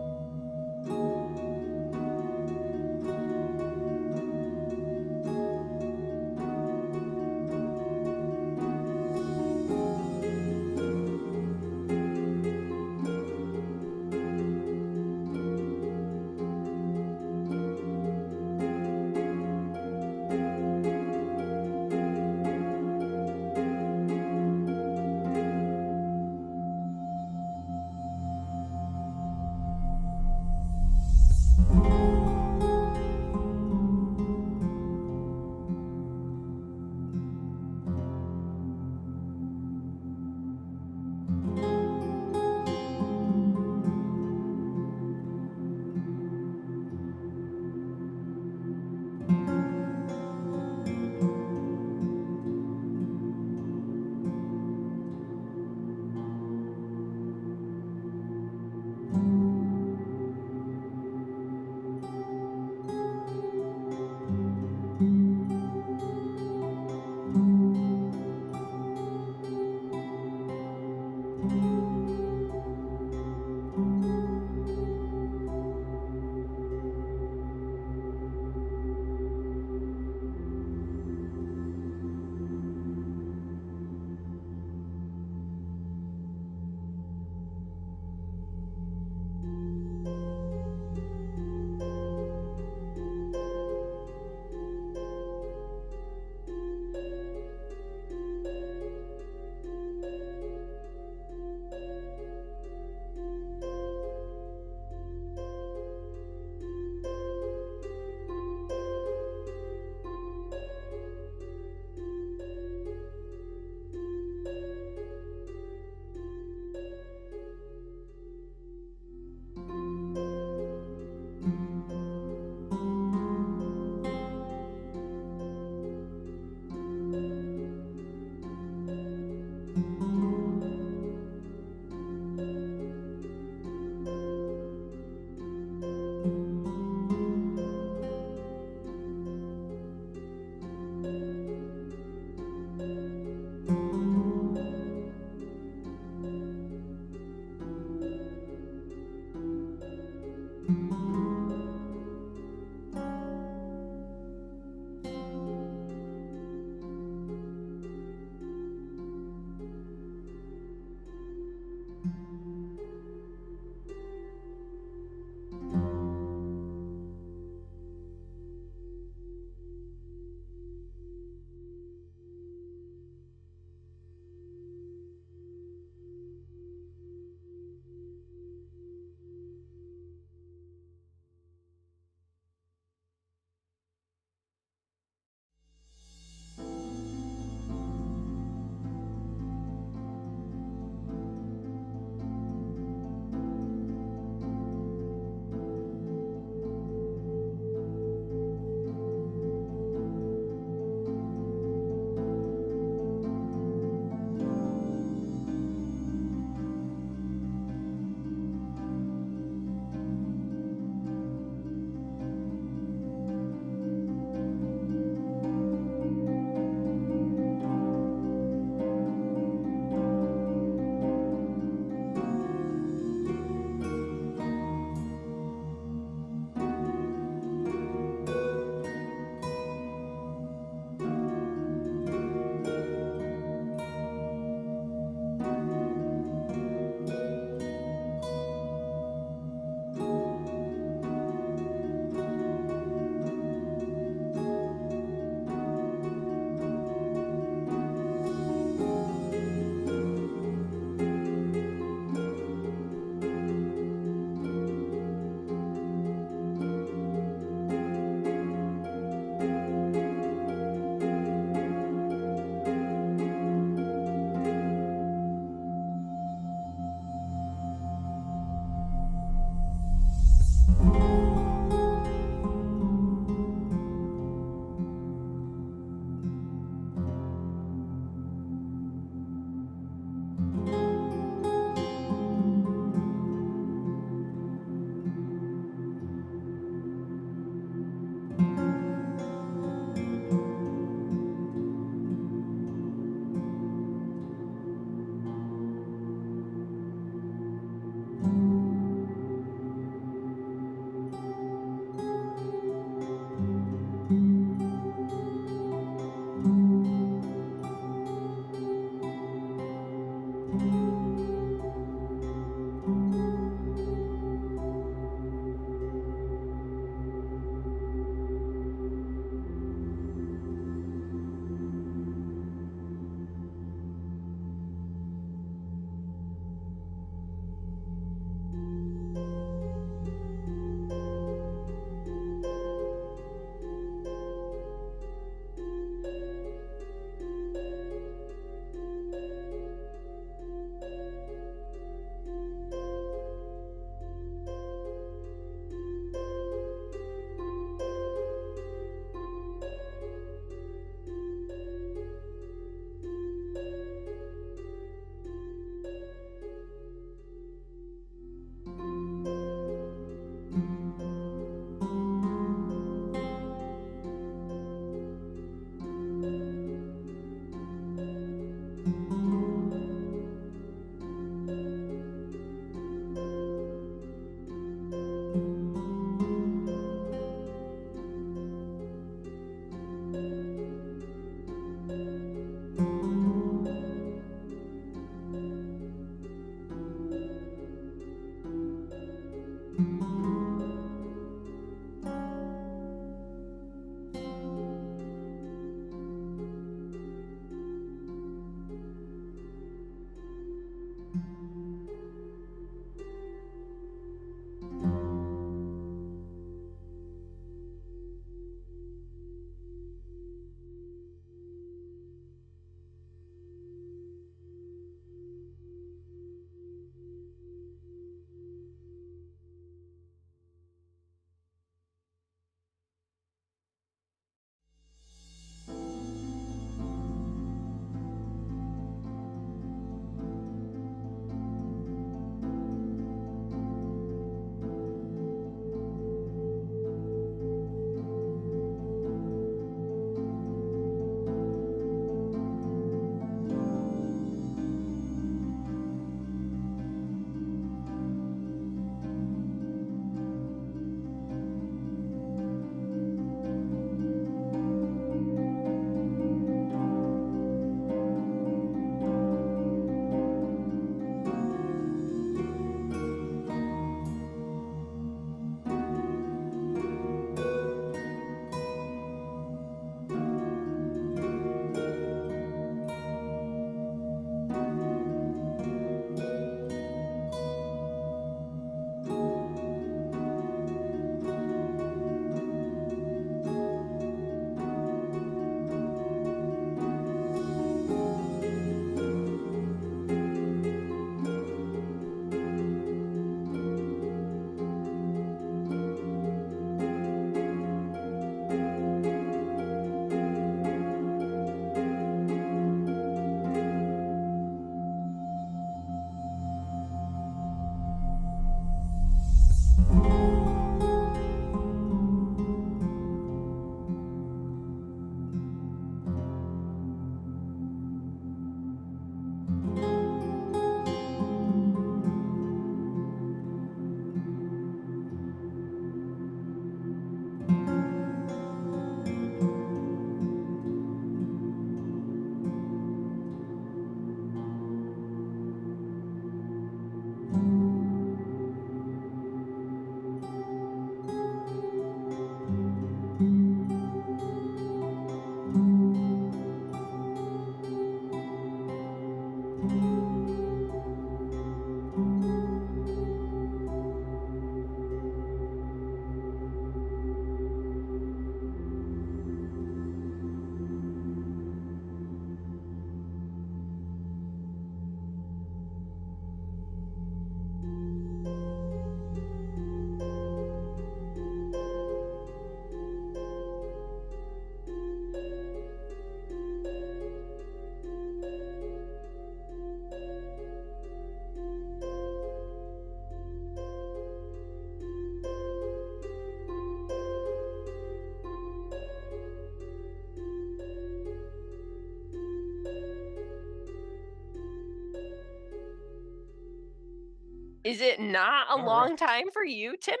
Is it not a All long right. time for you, Timothy?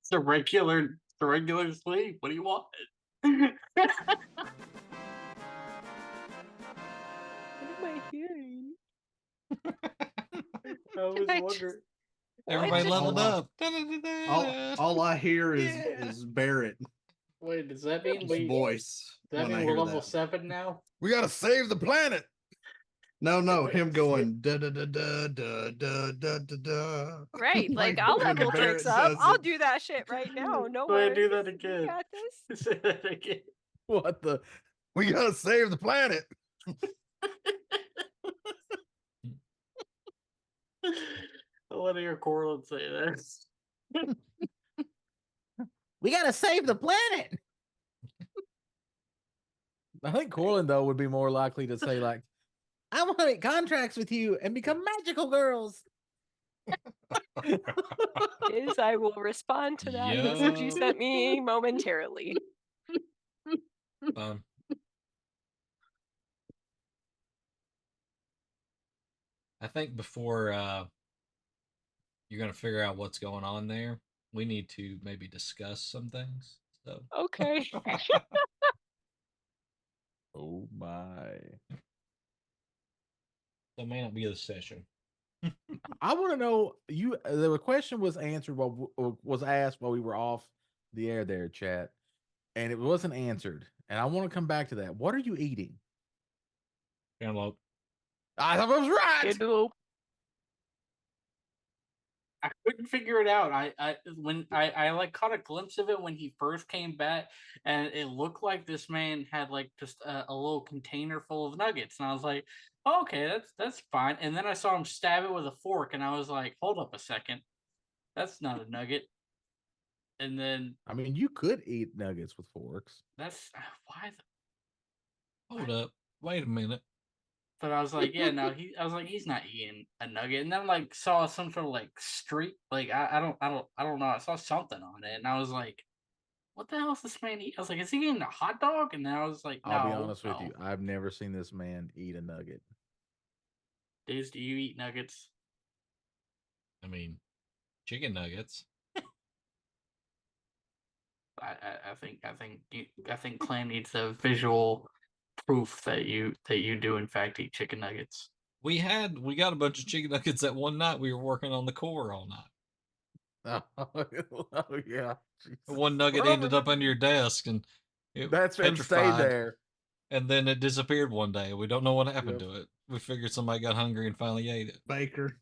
It's a regular sleep. What do you want? What am I hearing? I was I wondering. Everybody just- leveled all I- up. All I hear Yeah. is Barrett. Wait, does that mean His we? voice. Does that when I mean we're hear level that. 7 now? We gotta save the planet. No, him going da da da da da da da da da. Right, like Like I'll when level Barrett tricks up. says I'll it. do that shit right now. No Go ahead worries. and do that We again. got this. Say that again. What the? We gotta save the planet. I want to hear Corlin say that. We gotta save the planet. I think Corlin though would be more likely to say like, "I want to make contracts with you and become magical girls." Is I will respond to that message you Yup. sent me momentarily. I think before you're gonna figure out what's going on there, we need to maybe discuss some things. So Okay. Oh my! that may not be the session. I want to know you. The question was answered while was asked while we were off the air there, chat, and it wasn't answered. And I want to come back to that. What are you eating? Cantaloupe. I thought I was right. Cantaloupe. I couldn't figure it out. I like caught a glimpse of it when he first came back, and it looked like this man had like just a little container full of nuggets, and I was like, oh, okay, that's fine. And then I saw him stab it with a fork, and I was like, hold up a second, that's not a nugget. And then I mean, you could eat nuggets with forks. that's why. Hold up. Wait a minute. But I was like, yeah, no, I was like, he's not eating a nugget. And then like saw some sort of like streak, like I don't know. I saw something on it, and I was like, what the hell is this man eat? I was like, is he eating a hot dog? And then I was like, no. I'll be honest with no. you. I've never seen this man eat a nugget. Diz, do you eat nuggets? I mean, chicken nuggets. I think Clam needs a visual proof that you do in fact eat chicken nuggets. We got a bunch of chicken nuggets that one night we were working on the core all night. Oh yeah. One nugget ended up under your desk and it That's it stayed petrified, there. and then it disappeared one day. We don't know what happened to it. We figured somebody got hungry and finally ate it. Baker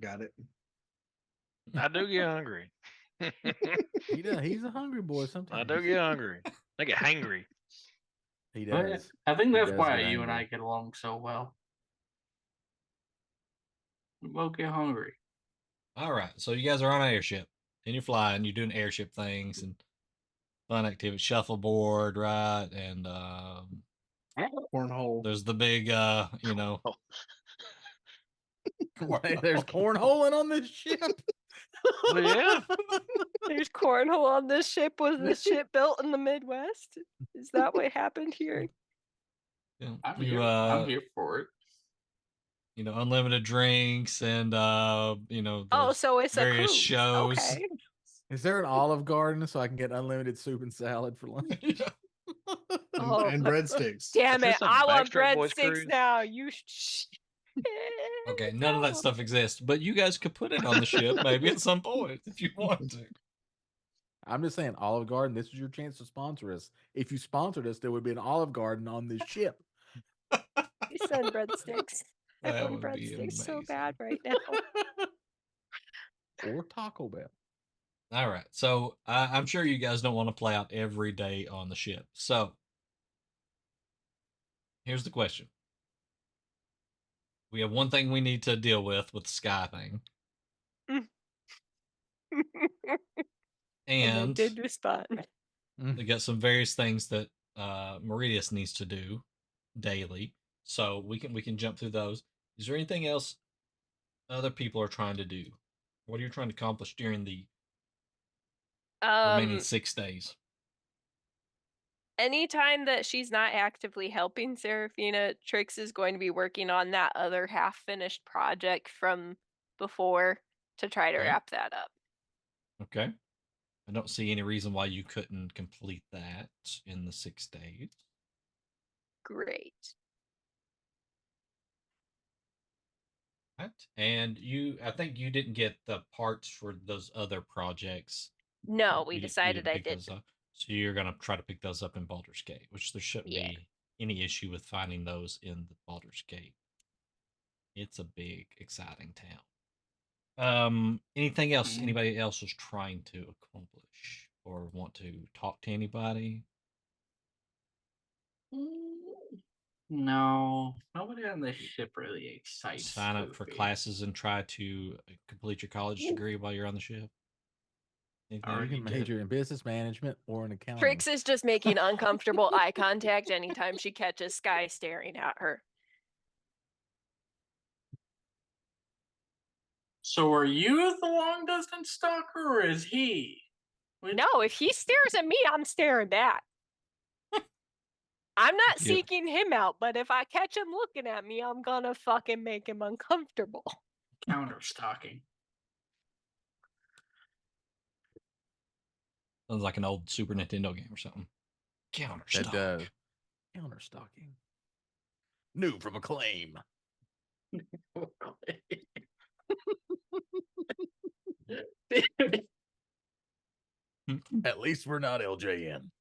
got it. I do get hungry. He's a hungry boy sometimes. I do get hungry. I get hangry. He But does. I think He that's does why get you and I angry. get along so well. We both get hungry. All right, so you guys are on an airship and you're flying. You're doing airship things and fun activities, shuffleboard, right? And Cornhole. there's the big, There's cornholing on this ship. Well, yeah. There's cornhole on this ship. Was this ship built in the Midwest? Is that what happened here? I'm here for it. Unlimited drinks and Oh, there's so it's a various cruise. shows. Okay. Is there an Olive Garden so I can get unlimited soup and salad for lunch? Oh, and breadsticks. Damn Is it! this a I want Backstreet Boys breadsticks cruise? now. You. Okay, none of that stuff exists, but you guys could put it on the ship maybe at some point if you want to. I'm just saying, Olive Garden, this is your chance to sponsor us. If you sponsored us, there would be an Olive Garden on this ship. You send breadsticks. I That want would be breadsticks so amazing. bad right now. Or Taco Bell. All right, so I'm sure you guys don't want to play out every day on the ship. So here's the question. We have one thing we need to deal with the sky thing. And they did respond. We got some various things that Meridius needs to do daily. So we can jump through those. Is there anything else other people are trying to do? What are you trying to accomplish during the remaining 6 days? Anytime that she's not actively helping Seraphina, Trix is going to be working on that other half-finished project from before to try to Okay. wrap that up. Okay. I don't see any reason why you couldn't complete that in the 6 days. Great. Right. And I think you didn't get the parts for those other projects. No, we You decided didn't I pick did. those up. So you're gonna try to pick those up in Baldur's Gate, which there shouldn't Yeah. be any issue with finding those in the Baldur's Gate. It's a big, exciting town. Anything else Mhm. anybody else is trying to accomplish or want to talk to anybody? No, nobody on the ship really excites Sign up for Goofy. classes and try to complete your college degree while you're on the ship? Anything? You Already can did. major in business management or in accounting. Trix is just making uncomfortable eye contact anytime she catches Sky staring at her. So are you the long distance stalker or is he? No, if he stares at me, I'm staring back. I'm not Yeah. seeking him out, but if I catch him looking at me, I'm gonna fucking make him uncomfortable. Counter stalking. Sounds like an old Super Nintendo game or something. Counter That stalk. does. Counter stalking. New from Acclaim. At least we're not LJN.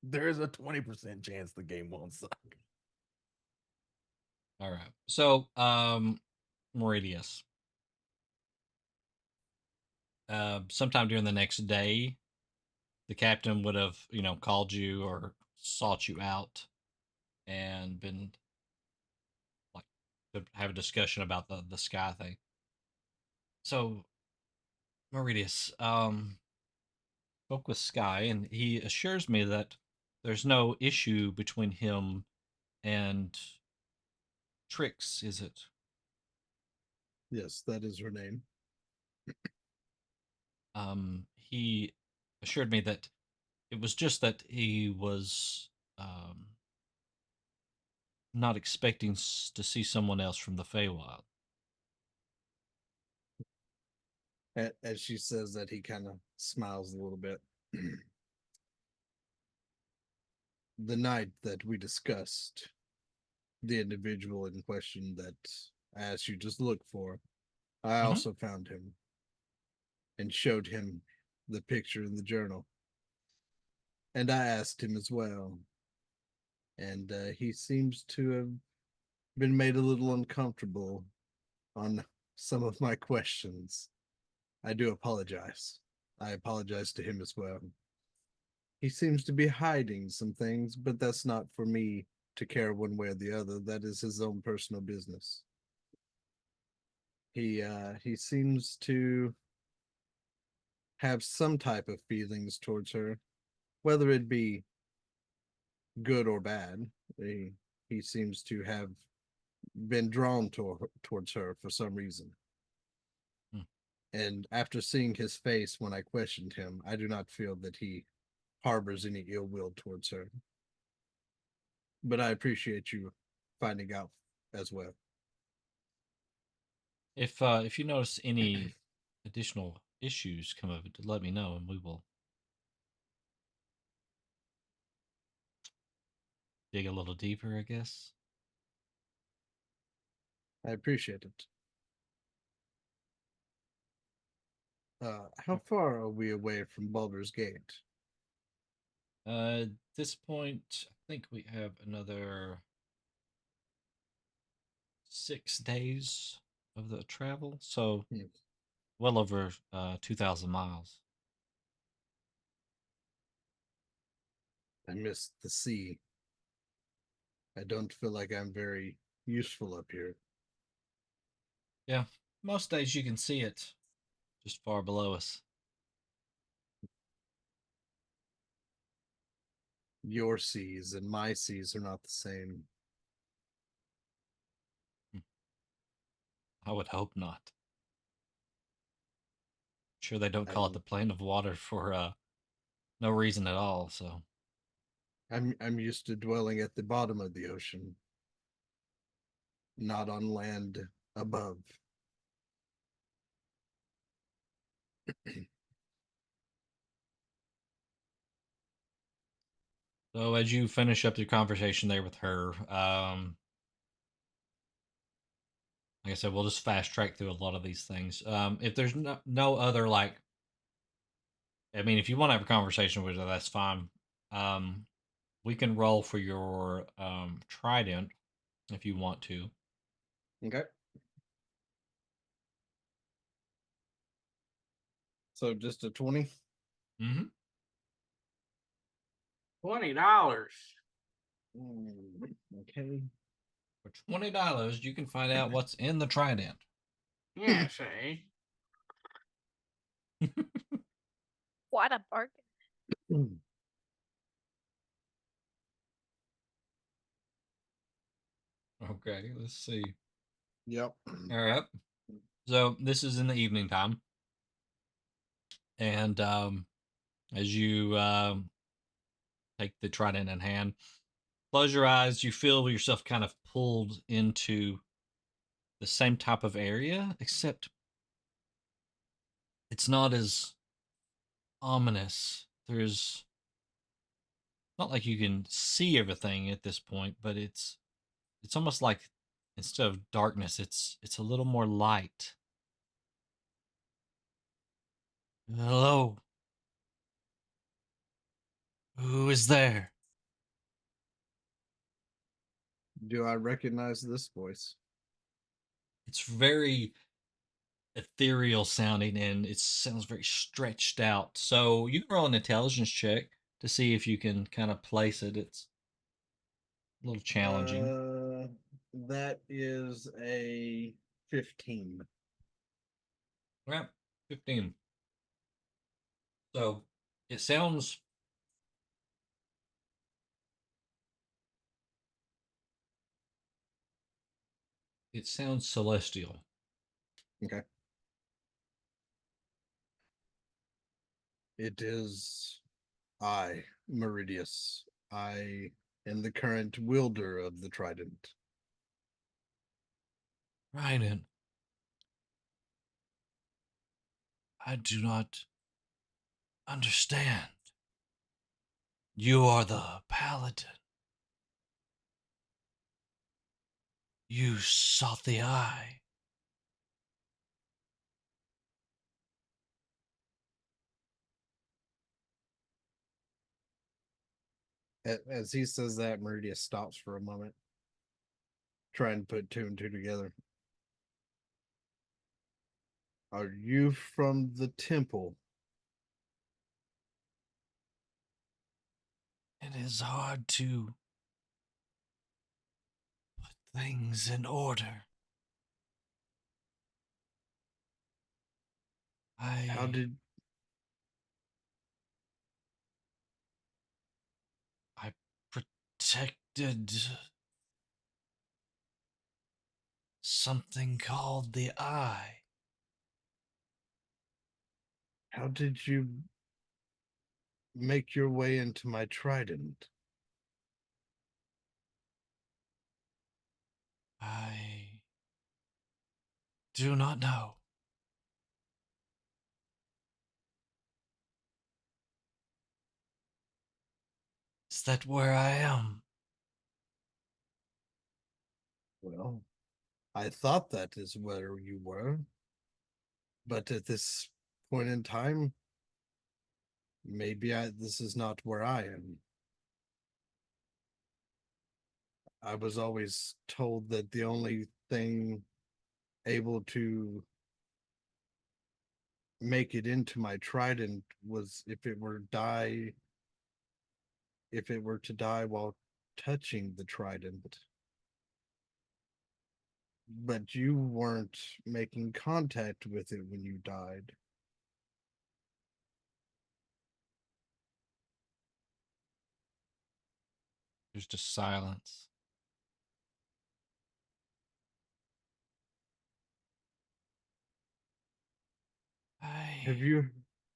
There is a 20% chance the game won't suck. All right. So, Meridius. Sometime during the next day, the captain would have, called you or sought you out and been like to have a discussion about the sky thing. So, Meridius, spoke with Sky, and he assures me that there's no issue between him and Trix, is it? Yes, that is her name. He assured me that it was just that he was not expecting to see someone else from the Feywild. As she says that, he kind of smiles a little bit. The night that we discussed the individual in question that I asked you just look for, I Mhm. also found him and showed him the picture in the journal. And I asked him as well. And he seems to have been made a little uncomfortable on some of my questions. I do apologize. I apologize to him as well. He seems to be hiding some things, but that's not for me to care one way or the other. That is his own personal business. He seems to have some type of feelings towards her, whether it be good or bad. He seems to have been drawn towards her for some reason. Hmm. And after seeing his face when I questioned him, I do not feel that he harbors any ill will towards her. But I appreciate you finding out as well. If you notice any additional issues come of it, let me know, and we will dig a little deeper, I guess. I appreciate it. How far are we away from Baldur's Gate? At this point, I think we have another 6 days of the travel, so Hmm. well over 2,000 miles. I miss the sea. I don't feel like I'm very useful up here. Yeah, most days you can see it just far below us. Your seas and my seas are not the same. I would hope not. Sure, they don't call it I'm the plane of water for no reason at all. So I'm used to dwelling at the bottom of the ocean, not on land above. So as you finish up your conversation there with her, like I said, we'll just fast track through a lot of these things. If there's no other like, I mean, if you want to have a conversation with her, that's fine. We can roll for your trident if you want to. Okay. So just a 20? Mm-hmm. $20. Okay. For $20, you can find out what's in the trident. Yeah, say. What a bargain. Okay, let's see. Yep. All right. So this is in the evening time, and as you take the trident in hand, close your eyes. You feel yourself kind of pulled into the same type of area, except it's not as ominous. There's not like you can see everything at this point, but it's almost like instead of darkness, it's a little more light. Hello. Who is there? Do I recognize this voice? It's very ethereal sounding and it sounds very stretched out. So you can roll an intelligence check to see if you can kind of place it. It's a little challenging. That is a 15. Right, 15. So it sounds celestial. Okay. It is I, Meridius. I am the current wielder of the trident. Raiden, I do not understand. You are the paladin. You sought the eye. As he says that, Meridius stops for a moment, trying to put two and two together. Are you from the temple? It is hard to put things in order. How did I protected something called the eye. how did you make your way into my trident? I do not know. Is that where I am? Well, I thought that is where you were, but at this point in time, maybe this is not where I am. I was always told that the only thing able to make it into my trident was if it were to die while touching the trident. But you weren't making contact with it when you died. There's just silence. Have you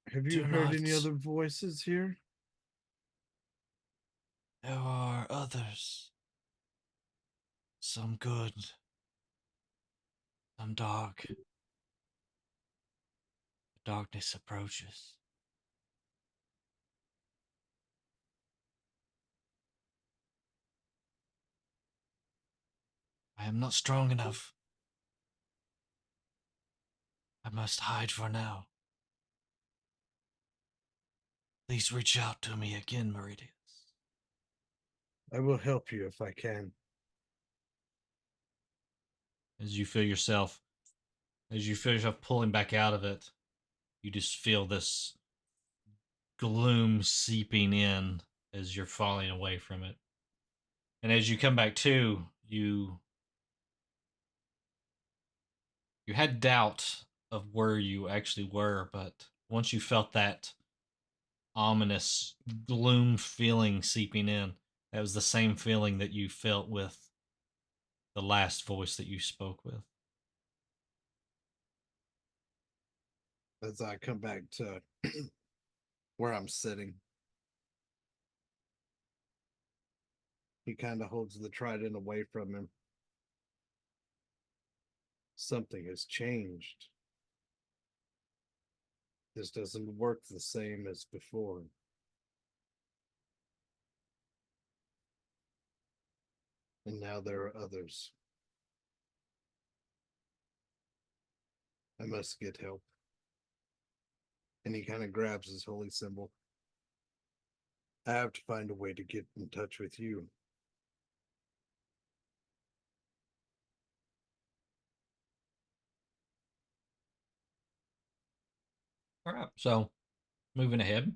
do heard any not- other voices here? There are others. Some good, Some dog. Darkness approaches. I am not strong enough. I must hide for now. Please reach out to me again, Meridius. I will help you if I can. As you feel yourself pulling back out of it, you just feel this gloom seeping in as you're falling away from it. And as you come back to, you had doubt of where you actually were, but once you felt that ominous gloom feeling seeping in, that was the same feeling that you felt with the last voice that you spoke with. As I come back to where I'm sitting, he kind of holds the trident away from him. Something has changed. This doesn't work the same as before. And now there are others. I must get help. And he kind of grabs his holy symbol. I have to find a way to get in touch with you. All right. So, moving ahead.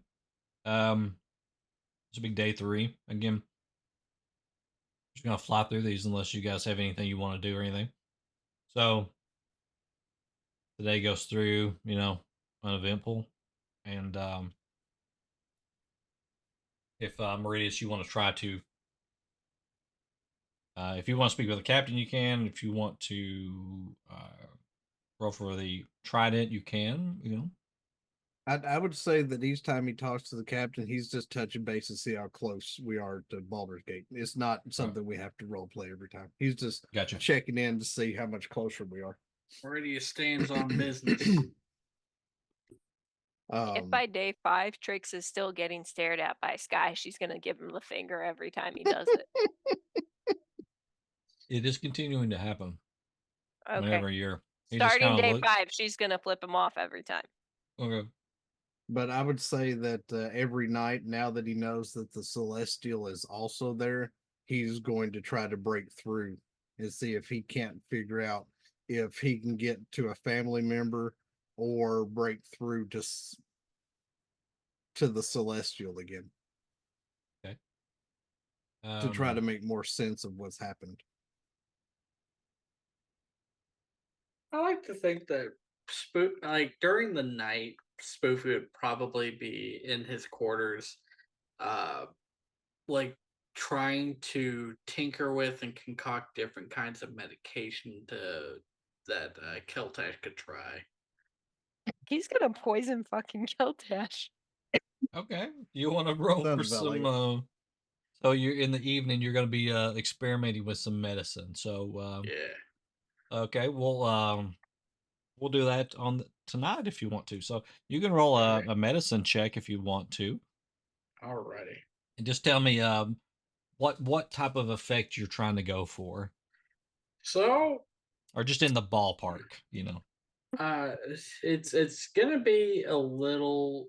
It's a big day 3. Again, just gonna fly through these unless you guys have anything you want to do or anything. So, the day goes through, uneventful. And if Meridius, you want to try to, if you want to speak with the captain, you can. If you want to roll for the trident, you can. I would say that each time he talks to the captain, he's just touching base to see how close we are to Baldur's Gate. It's not something we have to role play every time. He's just Gotcha. checking in to see how much closer we are. Meridius stands on business. If by day 5 Trix is still getting stared at by Sky, she's gonna give him the finger every time he does it. It is continuing to happen. Okay. Whenever you're starting day 5, she's gonna flip him off every time. Okay. But I would say that every night, now that he knows that the Celestial is also there, he's going to try to break through and see if he can't figure out if he can get to a family member or break through to the Celestial again. Okay. To try to make more sense of what's happened. I like to think that during the night, Spoofy would probably be in his quarters, trying to tinker with and concoct different kinds of medication that Keltash could try. He's gonna poison fucking Keltash. Okay. You want to roll for some? So you're in the evening. You're going to be experimenting with some medicine. So yeah. Okay. We'll do that on tonight if you want to. So you can roll a medicine check if you want to. Alrighty. And just tell me what type of effect you're trying to go for. So. Or just in the ballpark, It's gonna be a little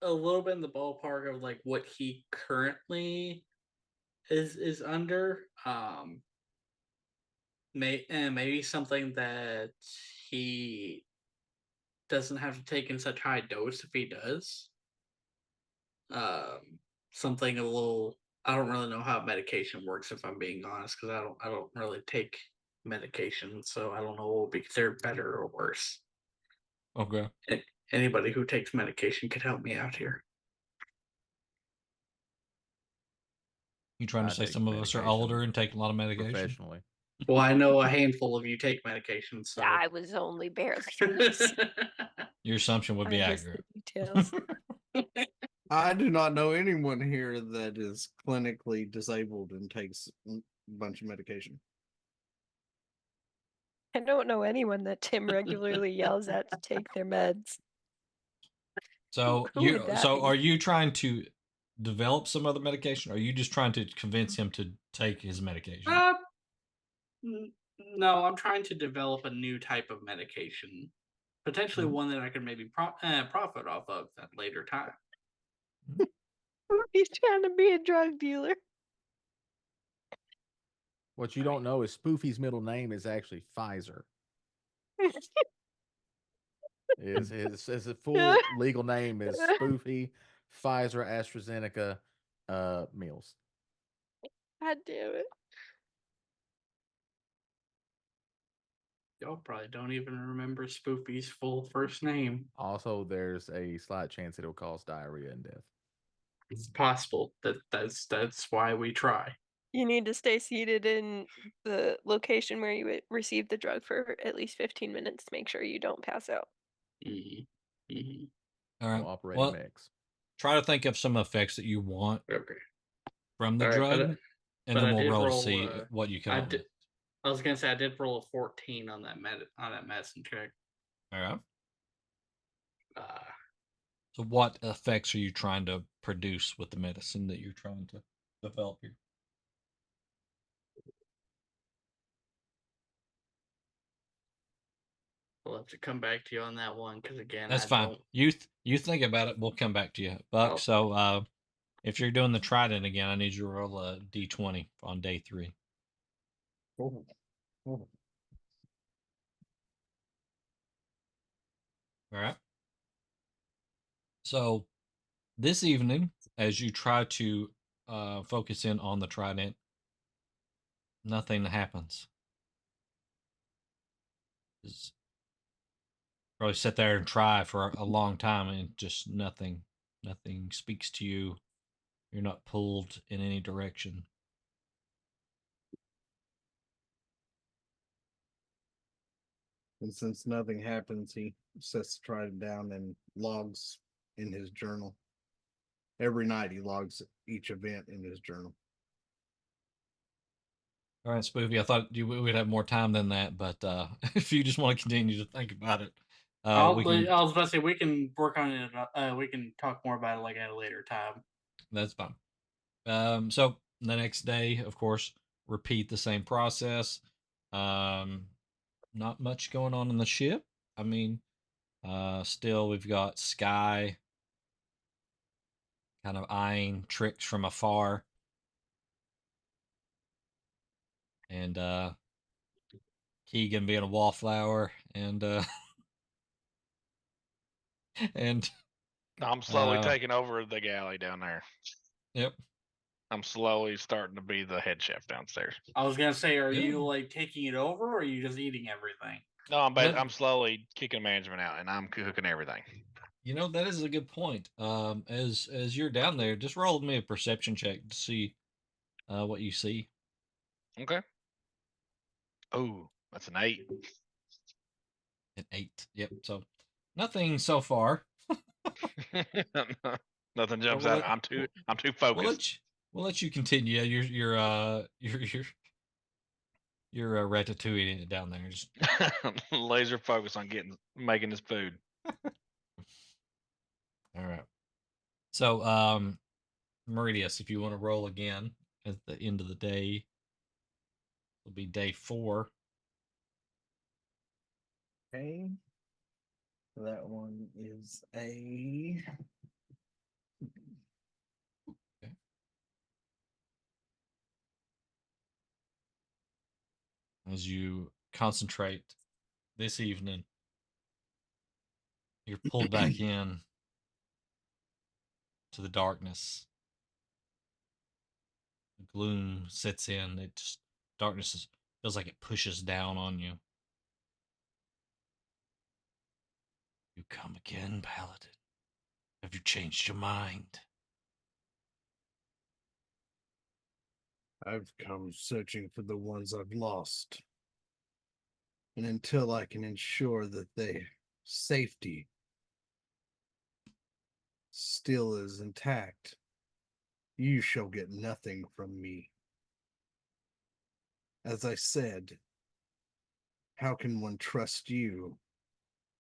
bit in the ballpark of like what he currently is under. Maybe something that he doesn't have to take in such high dose if he does. Something a little. I don't really know how medication works, if I'm being honest, because I don't really take medication, so I don't know what will be considered better or worse. Okay. Anybody who takes medication could help me out here. You trying to say some of us are older and take a lot of medication? Professionally. Well, I know a handful of you take medication, so I was only barely. Your assumption would be accurate. Details. I do not know anyone here that is clinically disabled and takes a bunch of medication. I don't know anyone that Tim regularly yells at to take their meds. So Who would that be? are you trying to develop some other medication? Or are you just trying to convince him to take his medication? No, I'm trying to develop a new type of medication, potentially one that I could maybe profit off of at a later time. He's trying to be a drug dealer. What you don't know is Spoofy's middle name is actually Pfizer. His full legal name is Spoofy Pfizer AstraZeneca Mills. God damn it. Y'all probably don't even remember Spoofy's full first name. Also, there's a slight chance that it'll cause diarrhea and death. It's possible. That's why we try. You need to stay seated in the location where you received the drug for at least 15 minutes to make sure you don't pass out. All right. Operating mix. Try to think of some effects that you want from the All right, drug, and then we'll roll to see what you come up with. I was gonna say I did roll a 14 on that medicine check. All right. So what effects are you trying to produce with the medicine that you're trying to develop here? We'll have to come back to you on that one because again, that's fine. You think about it. We'll come back to you, Buck. So if you're doing the trident again, I need you to roll a d20 on day 3. Oh. All right. So this evening, as you try to focus in on the trident, nothing happens. Just probably sit there and try for a long time, and just nothing speaks to you. You're not pulled in any direction. And since nothing happens, he sets the trident down and logs in his journal. Every night he logs each event in his journal. All right, Spoofy, I thought we would have more time than that, but if you just want to continue to think about it, I was about to say we can work on it. We can talk more about it like at a later time. That's fine. So the next day, of course, repeat the same process. Not much going on in the ship. I mean, still we've got Sky kind of eyeing Tricks from afar. And Keegan being a wallflower, and and I'm slowly taking over the galley down there. Yep. I'm slowly starting to be the head chef downstairs. I was gonna say, are you like taking it over, or are you just eating everything? No, I'm slowly kicking management out, and I'm cooking everything. You know, that is a good point. As you're down there, just roll me a perception check to see what you see. Okay. Oh, that's an 8. An 8. Yep. So nothing so far. Nothing jumps out. I'm too focused. We'll let you continue. You're ratatouilleing it down there. Just laser focus on making this food. All right. So, Meridius, if you want to roll again at the end of the day, it'll be day 4. Okay. That one is a. Okay. As you concentrate this evening, you're pulled back in to the darkness. The gloom sets in. Darkness feels like it pushes down on you. You come again, Paladin. Have you changed your mind? I've come searching for the ones I've lost. And until I can ensure that their safety still is intact, you shall get nothing from me. As I said, How can one trust you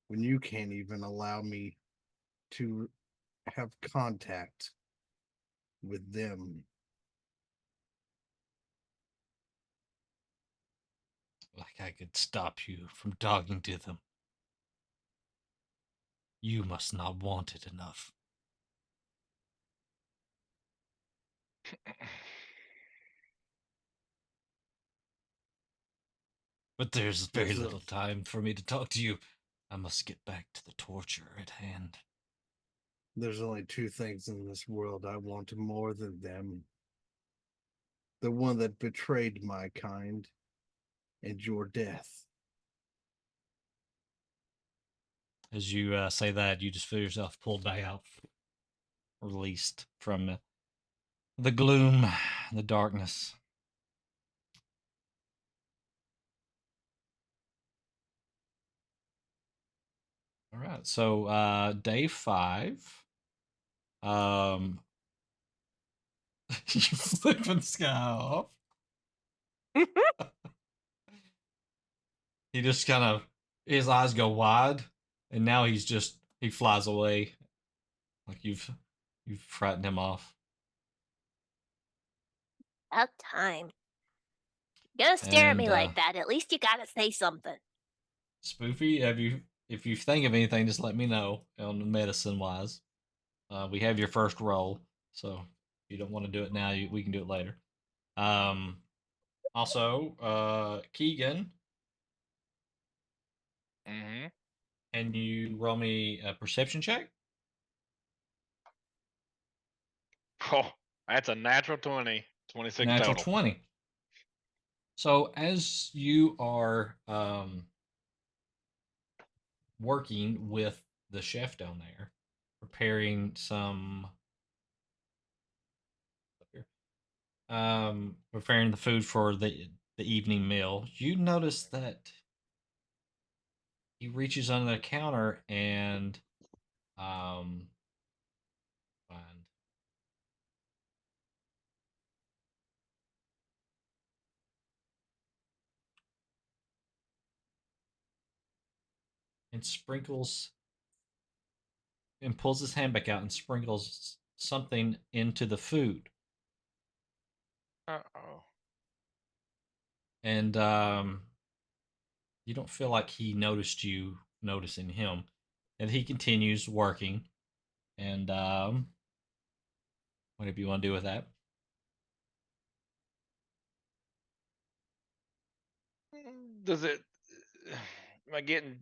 when you can't even allow me to have contact with them? Like I could stop you from talking to them. You must not want it enough. But there's very There's a- little time for me to talk to you. I must get back to the torture at hand. There's only two things in this world I want more than them. The one that betrayed my kind and your death. As you say that, you just feel yourself pulled back out, released from the gloom, the darkness. All right, so day 5. You flipping this guy off. He just kind of, his eyes go wide, and now he flies away, like you've frightened him off. About time. You're gonna stare at me And like that. At least you gotta say something. Spoofy, if you think of anything, just let me know on medicine wise. We have your first roll, so if you don't want to do it now, we can do it later. Also, Keegan, Mm-hmm. can you roll me a perception check? Oh, that's a natural 20. 26 Natural total. 20. So as you are working with the chef down there, preparing some preparing the food for the evening meal, you notice that he reaches under the counter and find and sprinkles and pulls his hand back out and sprinkles something into the food. Uh-oh. And you don't feel like he noticed you noticing him. And he continues working. And whatever you want to do with that. Does it? Am I getting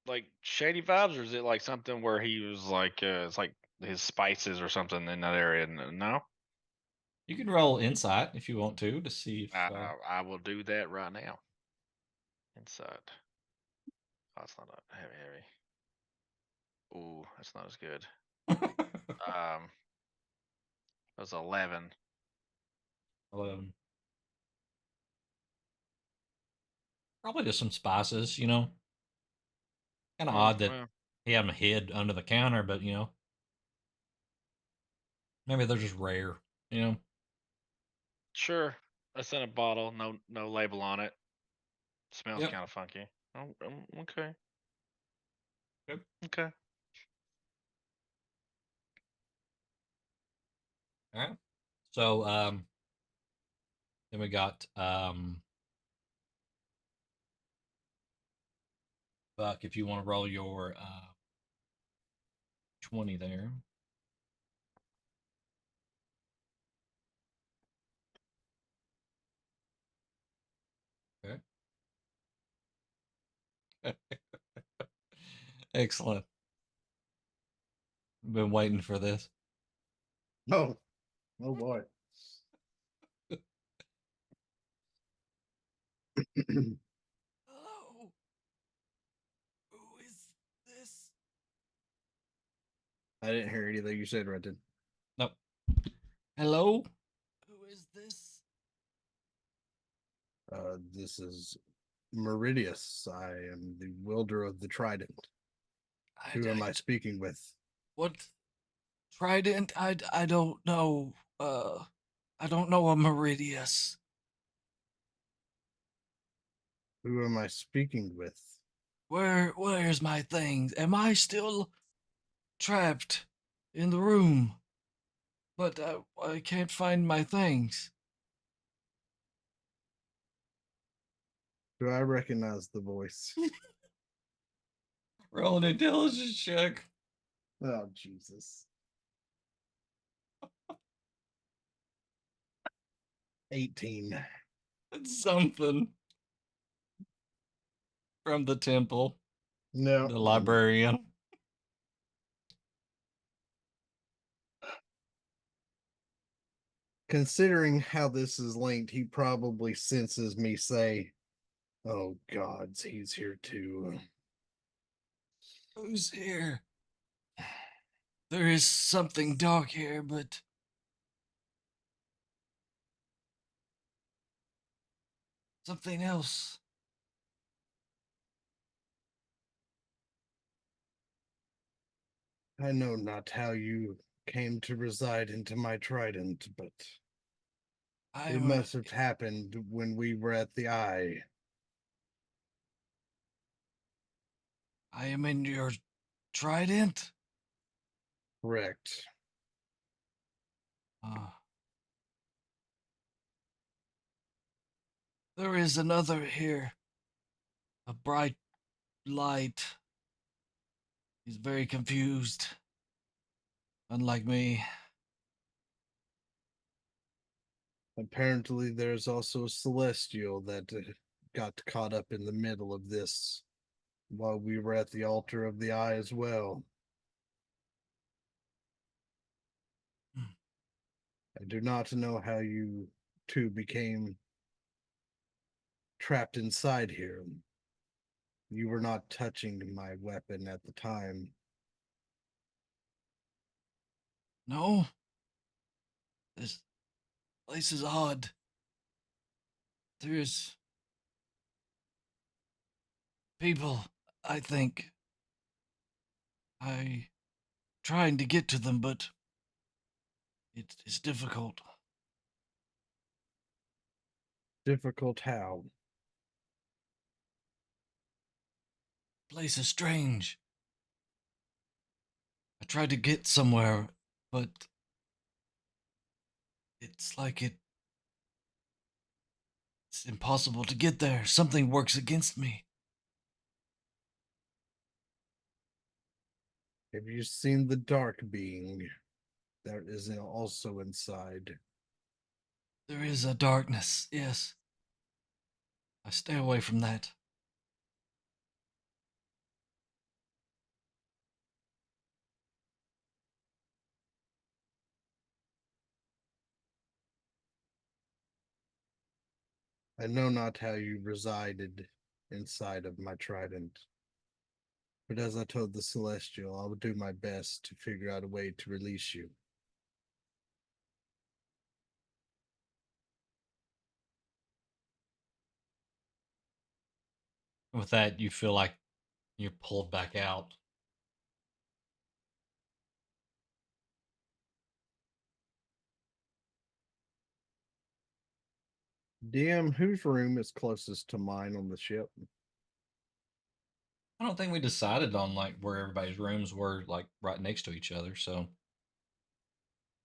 like shady vibes, or is it like something where he was like, it's like his spices or something in that area? No, You can roll insight if you want to see if. I will do that right now. Inside. Oh, it's not a heavy. Ooh, that's not as good. That was 11. Probably just some spices, you know. Kind of Oh, odd that well, he had them hid under the counter, but you know, maybe they're just rare, you know. sure. That's in a bottle. No label on it. Smells Yep. kind of funky. Oh, okay. Yep. Okay. All right. So then we got Buck. If you want to roll your 20 there. Okay. Excellent. Been waiting for this. Oh, oh boy. Hello. Who is this? I didn't hear anything you said, Renton. Nope. Hello. Who is this? This is Meridius. I am the wielder of the trident. Who am I speaking with? What trident? I don't know. I don't know a Meridius. Who am I speaking with? Where's my things? Am I still trapped in the room? But I can't find my things. Do I recognize the voice? Roll an intelligence check. Oh, Jesus. 18. It's something from the temple, No. the librarian. Considering how this is linked, he probably senses me say, "Oh gods, he's here too." Who's here? There is something dark here, but something else. I know not how you came to reside into my trident, but it must have happened when we were at the Eye. I am in your trident. Correct. There is another here. A bright light. He's very confused. Unlike me. Apparently, there's also a celestial that got caught up in the middle of this while we were at the altar of the Eye as well. I do not know how you two became trapped inside here. You were not touching my weapon at the time. No? This place is odd. There's people, I think. I trying to get to them, but it's difficult. Difficult how? Place is strange. I tried to get somewhere, but it's like it's impossible to get there. Something works against me. Have you seen the dark being that is also inside? There is a darkness, yes. I stay away from that. I know not how you resided inside of my trident. But as I told the Celestial, I will do my best to figure out a way to release you. With that, you feel like you're pulled back out. DM, whose room is closest to mine on the ship? I don't think we decided on like where everybody's rooms were like right next to each other, so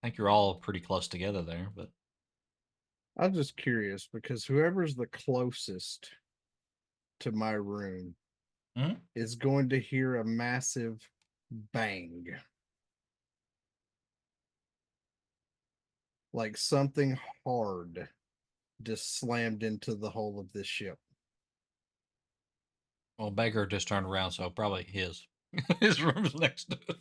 I think you're all pretty close together there, but I'm just curious because whoever's the closest to my room is going to hear a massive bang. Like something hard just slammed into the hull of this ship. well, Baker just turned around, so probably his his room's next to it.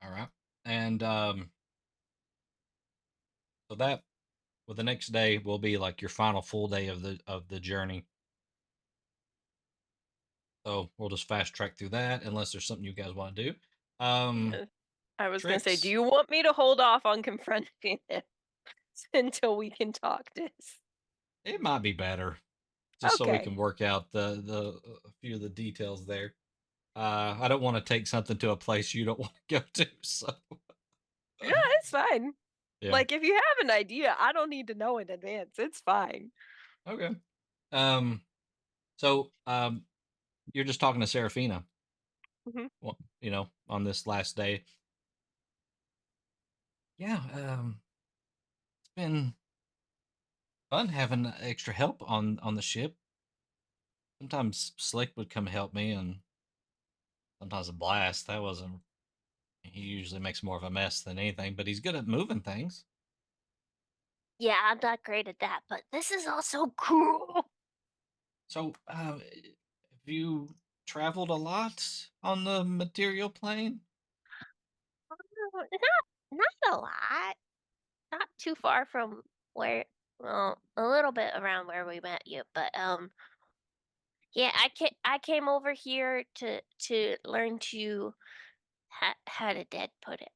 All right, and so that well, the next day will be like your final full day of the journey. So we'll just fast track through that, unless there's something you guys want to do. I was going to say, do Tricks? you want me to hold off on confronting him until we can talk this? It might be better, just so we Okay. can work out the a few of the details there. I don't want to take something to a place you don't want to go to. So Yeah, it's fine. yeah, Like if you have an idea, I don't need to know in advance. It's fine. okay. Um, so you're just talking to Serafina, Mhm. on this last day. Yeah, it's been fun having extra help on the ship. Sometimes Slick would come help me, and sometimes a Blast. That wasn't. He usually makes more of a mess than anything, but he's good at moving things. Yeah, I'm not great at that, but this is also cool. So, have you traveled a lot on the material plane? Not a lot. Not too far from where, well, a little bit around where we met you, but yeah, I came over here to learn to how did Dad put it?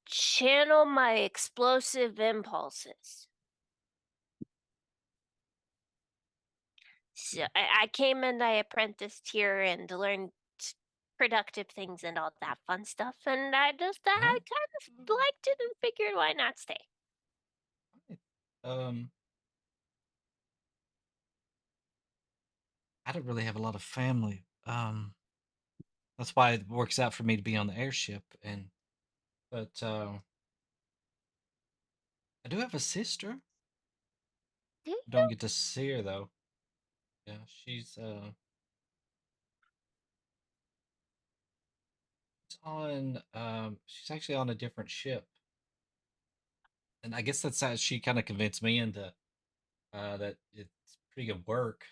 Channel my explosive impulses. So I came and I apprenticed here and learned productive things and all that fun stuff, and I Huh? kind of liked it and figured why not stay. Um, I don't really have a lot of family. That's why it works out for me to be on the airship. But I do have a sister. Do you? Don't get to see her though. Yeah, she's actually on a different ship, and I guess that's how she kind of convinced me into that it's pretty good work.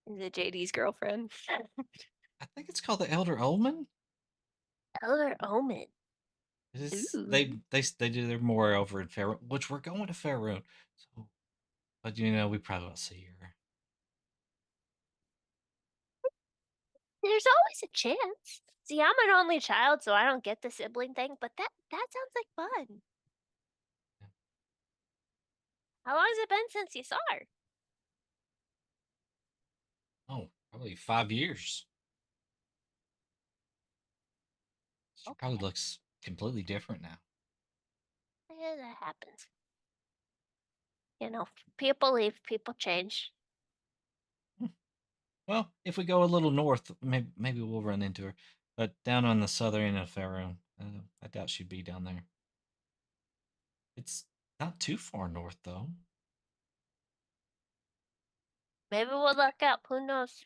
The JD's girlfriend. I think it's called the Elder Omen. Elder Omen. They Ooh. they do their more over in Faerun, which we're going to Faerun. So, but we probably won't see her. There's always a chance. See, I'm an only child, so I don't get the sibling thing, but that sounds like fun. How long has it been since you saw her? Oh, probably 5 years. She probably Okay. looks completely different now. Yeah, that happens. People leave, people change. Hmm. Well, if we go a little north, maybe we'll run into her. But down on the southern end of Faerun, I doubt she'd be down there. It's not too far north, though. Maybe we'll luck out. Who knows?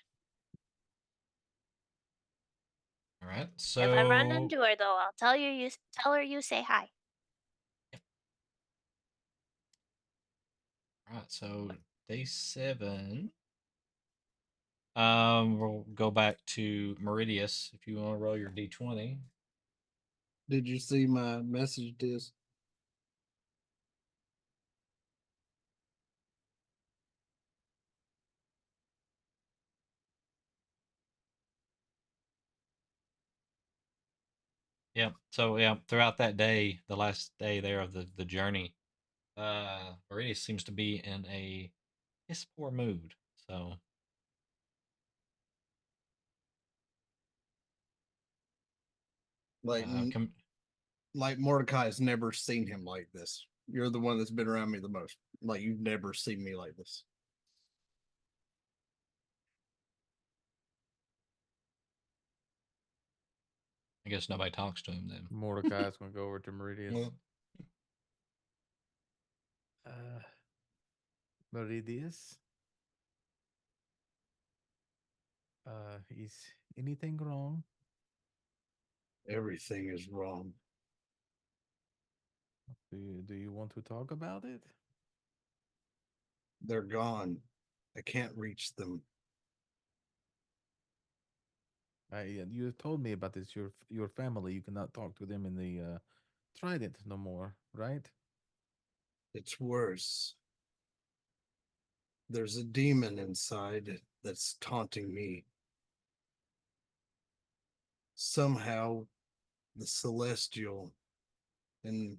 All right, If I run so into her, though, I'll tell you. Tell her you say hi. all right, so day 7. We'll go back to Meridius if you want to roll your d20. Did you see my message disc? Yeah. So yeah, throughout that day, the last day there of the journey, Meridius seems to be in a piss poor mood. So Like, uh, com- like Mordecai's never seen him like this. You're the one that's been around me the most. Like, you've never seen me like this. I guess nobody talks to him then. Mordecai's gonna go over to Meridius. Well, Uh, Meridius. Is anything wrong? Everything is wrong. Do you want to talk about it? They're gone. I can't reach them. You told me about this. Your family. You cannot talk to them in the Trident no more, right? It's worse. There's a demon inside that's taunting me. Somehow, the celestial and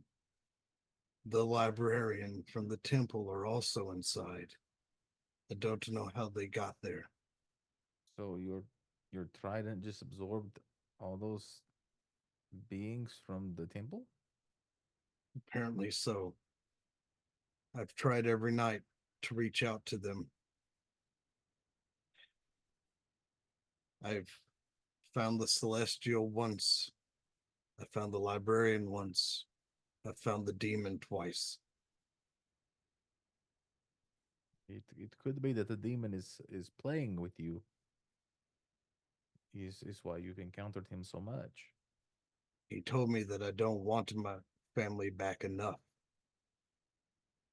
The librarian from the temple are also inside. I don't know how they got there. So your trident just absorbed all those beings from the temple? Apparently so. I've tried every night to reach out to them. I've found the celestial once. I found the librarian once. I found the demon twice. It could be that the demon is playing with you. Is why you've encountered him so much. He told me that I don't want my family back enough.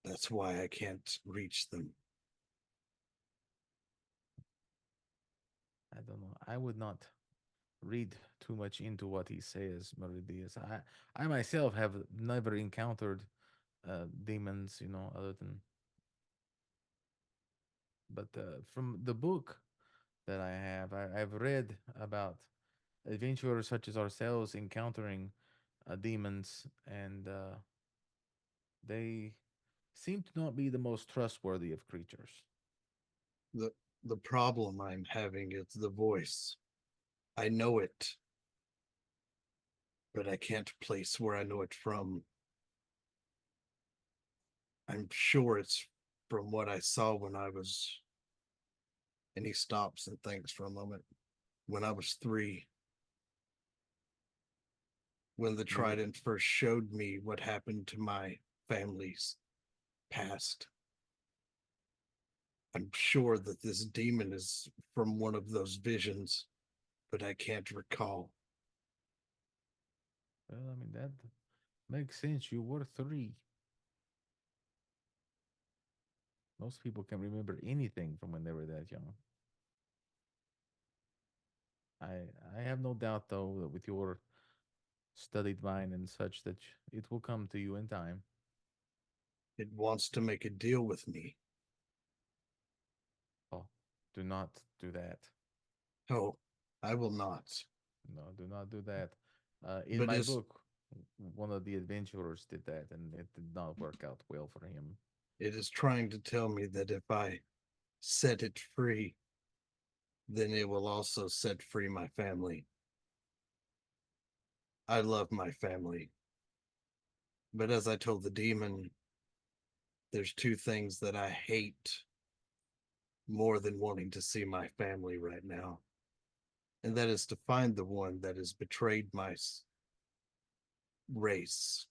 That's why I can't reach them. I don't know. I would not read too much into what he says, Meridius. I myself have never encountered demons, other than. But from the book that I have, I've read about adventurers such as ourselves encountering demons, and they seem to not be the most trustworthy of creatures. The the problem I'm having is the voice. I know it, but I can't place where I know it from. I'm sure it's from what I saw when I was, and he stops and thinks for a moment. When I was 3, when the You were- trident first showed me what happened to my family's past. I'm sure that this demon is from one of those visions, but I can't recall. Well, I mean, that makes sense. You were 3. Most people can remember anything from when they were that young. I I have no doubt though that with your studied mind and such that it will come to you in time. It wants to make a deal with me. Oh, do not do that. Oh, I will not. No, do not do that. In But my as book, one of the adventurers did that, and it did not work out well for him. it is trying to tell me that if I set it free, then it will also set free my family. I love my family. But as I told the demon, there's 2 things that I hate more than wanting to see my family right now. And that is to find the one that has betrayed my race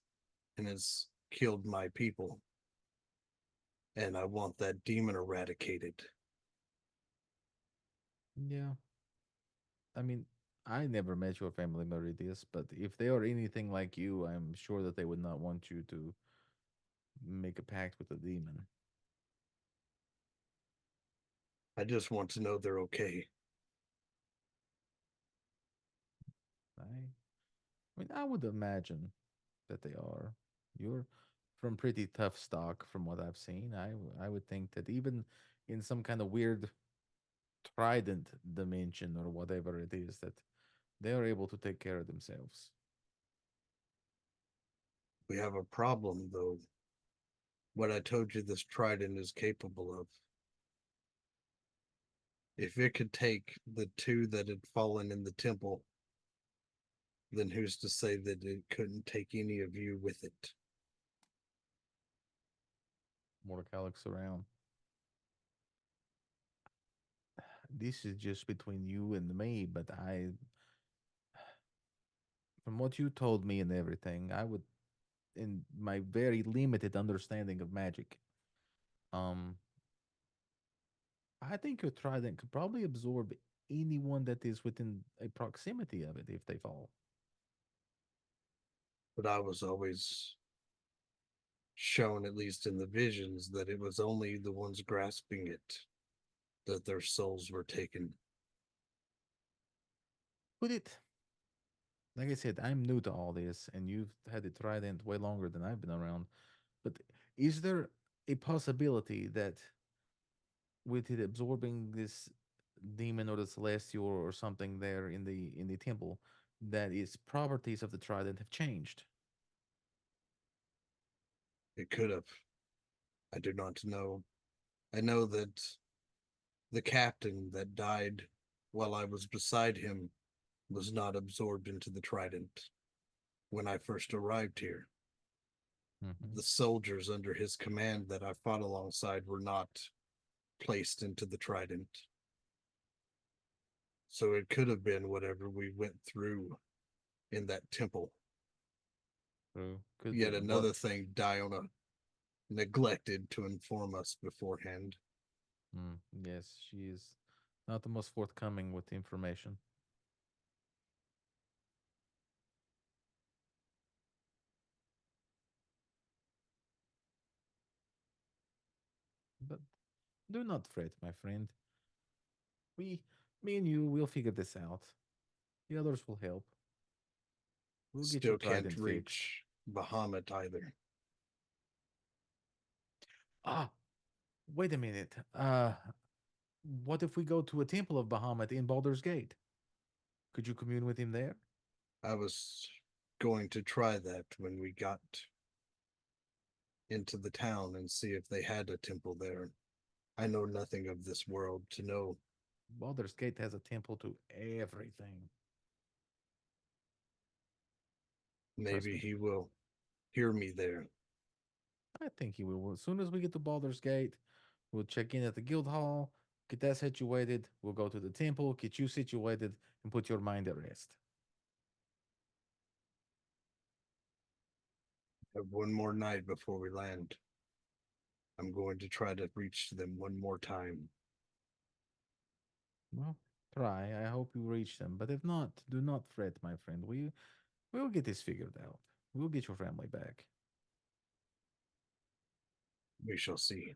and has killed my people. And I want that demon eradicated. Yeah. I mean, I never met your family, Meridius, but if they are anything like you, I'm sure that they would not want you to make a pact with a demon. I just want to know they're okay. I mean, I would imagine that they are. You're from pretty tough stock, from what I've seen. I would think that even in some kind of weird trident dimension or whatever it is, that they are able to take care of themselves. We have a problem, though. What I told you this trident is capable of. If it could take the 2 that had fallen in the temple, then who's to say that it couldn't take any of you with it? Mordecai looks around. This is just between you and me, but from what you told me and everything, I would, in my very limited understanding of magic, um, I think your trident could probably absorb anyone that is within a proximity of it if they fall. But I was always shown, at least in the visions, that it was only the ones grasping it that their souls were taken. Would it? Like I said, I'm new to all this, and you've had the trident way longer than I've been around. But is there a possibility that with it absorbing this demon or the celestial or something there in the temple, that its properties of the trident have changed? It could have. I do not know. I know that the captain that died while I was beside him was not absorbed into the trident when I first arrived here. Mhm. The soldiers under his command that I fought alongside were not placed into the trident. So it could have been whatever we went through in that temple. True. Could Yet be. another What? thing Diona neglected to inform us beforehand. Yes, she is not the most forthcoming with information. But do not fret, my friend. We, me and you, will figure this out. The others will help. We'll get your Still can't trident fixed. reach Bahamut either. Ah, wait a minute. What if we go to a temple of Bahamut in Baldur's Gate? Could you commune with him there? I was going to try that when we got into the town and see if they had a temple there. I know nothing of this world to know. Baldur's Gate has a temple to everything. Trust Maybe me. he will hear me there. I think he will. As soon as we get to Baldur's Gate, we'll check in at the guild hall, get that situated. We'll go to the temple, get you situated, and put your mind at rest. Have one more night before we land. I'm going to try to reach them one more time. Well, try. I hope you reach them. But if not, do not fret, my friend. We'll get this figured out. We'll get your family back. We shall see.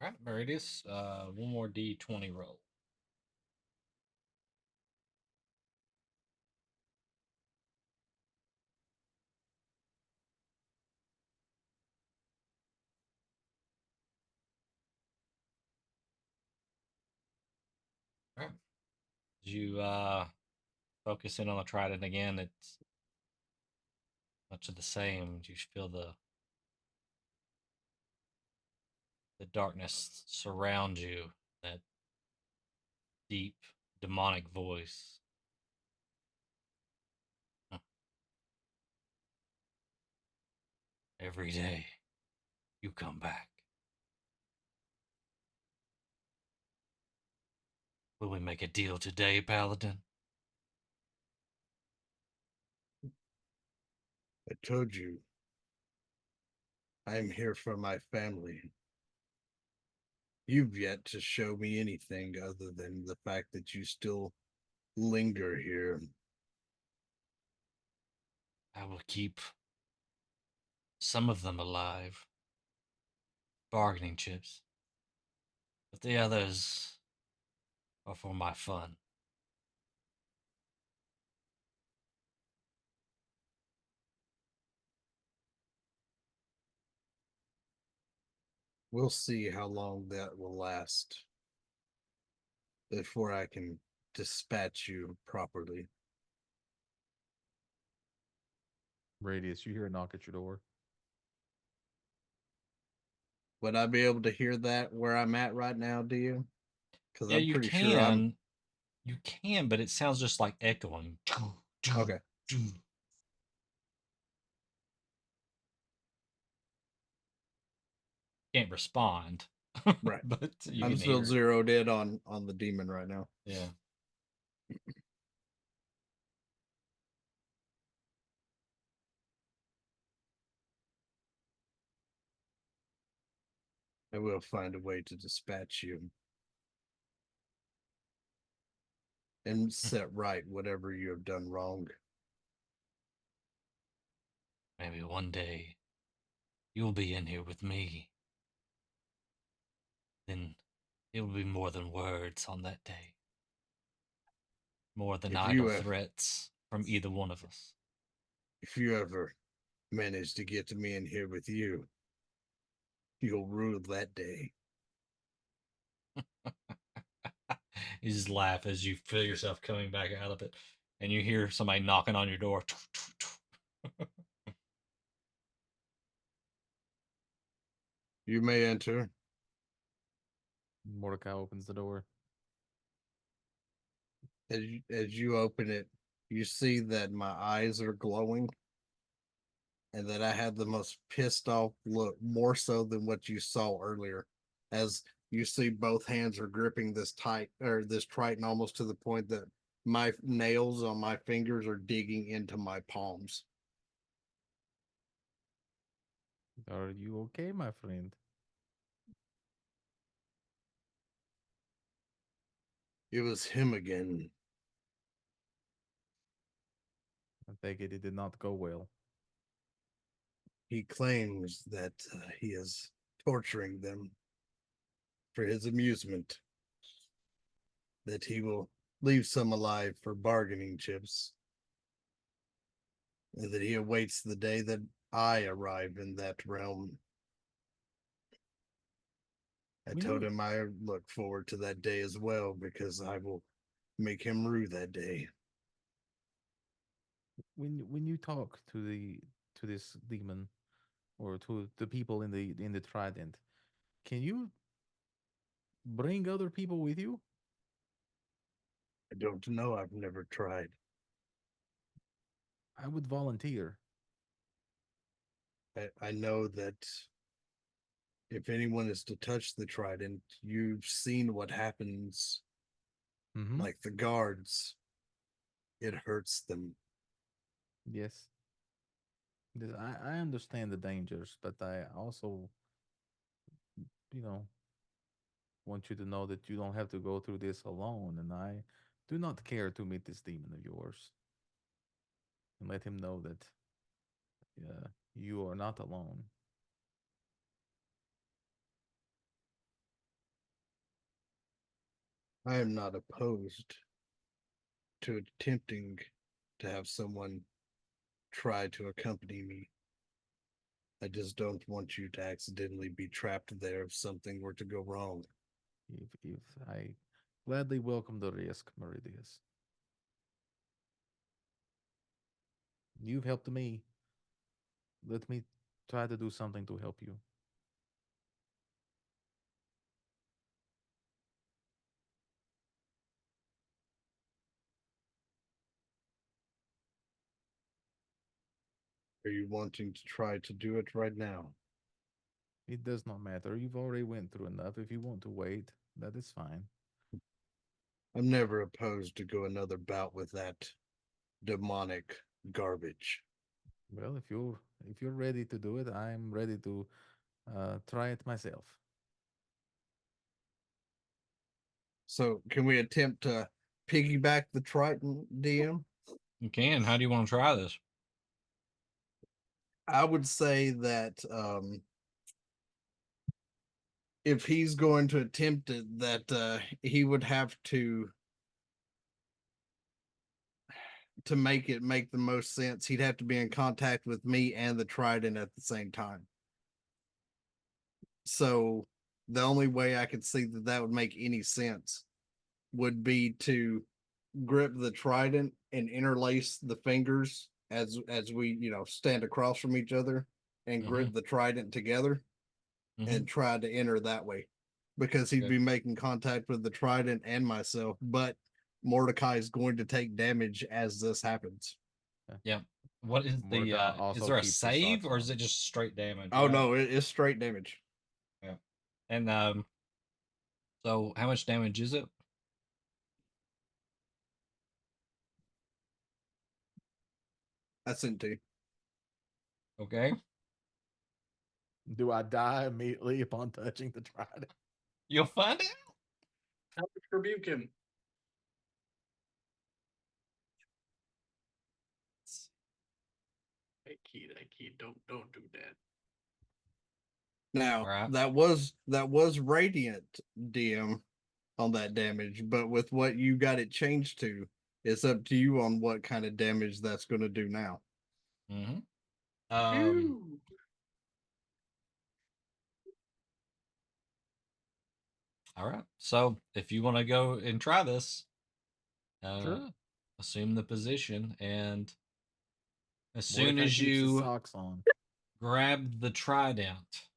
All right, Meridius, one more D20 roll. All right. As you focus in on the trident again, it's much of the same. You feel the darkness surround you, that deep demonic voice. Every day you come back. Will we make a deal today, Paladin? I told you, I am here for my family. You've yet to show me anything other than the fact that you still linger here. I will keep some of them alive. Bargaining chips. But the others are for my fun. We'll see how long that will last before I can dispatch you properly. Radius, you hear a knock at your door. Would I be able to hear that where I'm at right now, do you? Because Yeah, I'm pretty sure I'm You can, but it sounds just like echoing. okay. Can't respond. Right. But you I'm can still hear. zeroed in on the demon right now. Yeah. I will find a way to dispatch you and set right whatever you have done wrong. Maybe one day you'll be in here with me. Then it will be more than words on that day. More than If idle you have, threats from either one of us. if you ever manage to get to me in here with you, you'll rue that day. You just laugh as you feel yourself coming back out of it, and you hear somebody knocking on your door. You may enter. Mordecai opens the door. As you open it, you see that my eyes are glowing and that I have the most pissed off look, more so than what you saw earlier. As you see, both hands are gripping this Triton almost to the point that my nails on my fingers are digging into my palms. Are you okay, my friend? It was him again. I take it did not go well. He claims that he is torturing them for his amusement, that he will leave some alive for bargaining chips, and that he awaits the day that I arrive in that realm. I told him I look forward to that day as well, because I will make him rue that day. When you talk to this demon, or to the people in the Trident, can you bring other people with you? I don't know. I've never tried. I would volunteer. I know that if anyone is to touch the Trident, you've seen what happens. Mm-hmm. Like the guards, it hurts them. Yes. I understand the dangers, but I also, want you to know that you don't have to go through this alone. And I do not care to meet this demon of yours. And let him know that you are not alone. I am not opposed to attempting to have someone try to accompany me. I just don't want you to accidentally be trapped there if something were to go wrong. If I gladly welcome the risk, Meridius. You've helped me. Let me try to do something to help you. Are you wanting to try to do it right now? It does not matter. You've already went through enough. If you want to wait, that is fine. I'm never opposed to go another bout with that demonic garbage. Well, if you're ready to do it, I'm ready to try it myself. So, can we attempt to piggyback the Triton, DM? You can. How do you want to try this? I would say that if he's going to attempt it, that he would have to make it make the most sense. He'd have to be in contact with me and the Trident at the same time. So the only way I could see that that would make any sense would be to grip the Trident and interlace the fingers as we stand across from each other and grip the Trident together and try to enter that way, because he'd be making contact with the Trident and myself, but Mordecai is going to take damage as this happens. Yeah. What is the is there a save or is it just straight damage? Oh no, it's straight damage. Yeah. And so how much damage is it? That's into. Okay. Do I die immediately upon touching the Trident? You'll find out. Help rebuke him. I keyed. Don't do that. Now Right. that was radiant DM on that damage, but with what you got it changed to, it's up to you on what kind of damage that's going to do now. Mm-hmm. Phew. All right. So if you want to go and try this, Sure. assume the position, and as soon Mordecai as keeps his you socks on. grab the trident,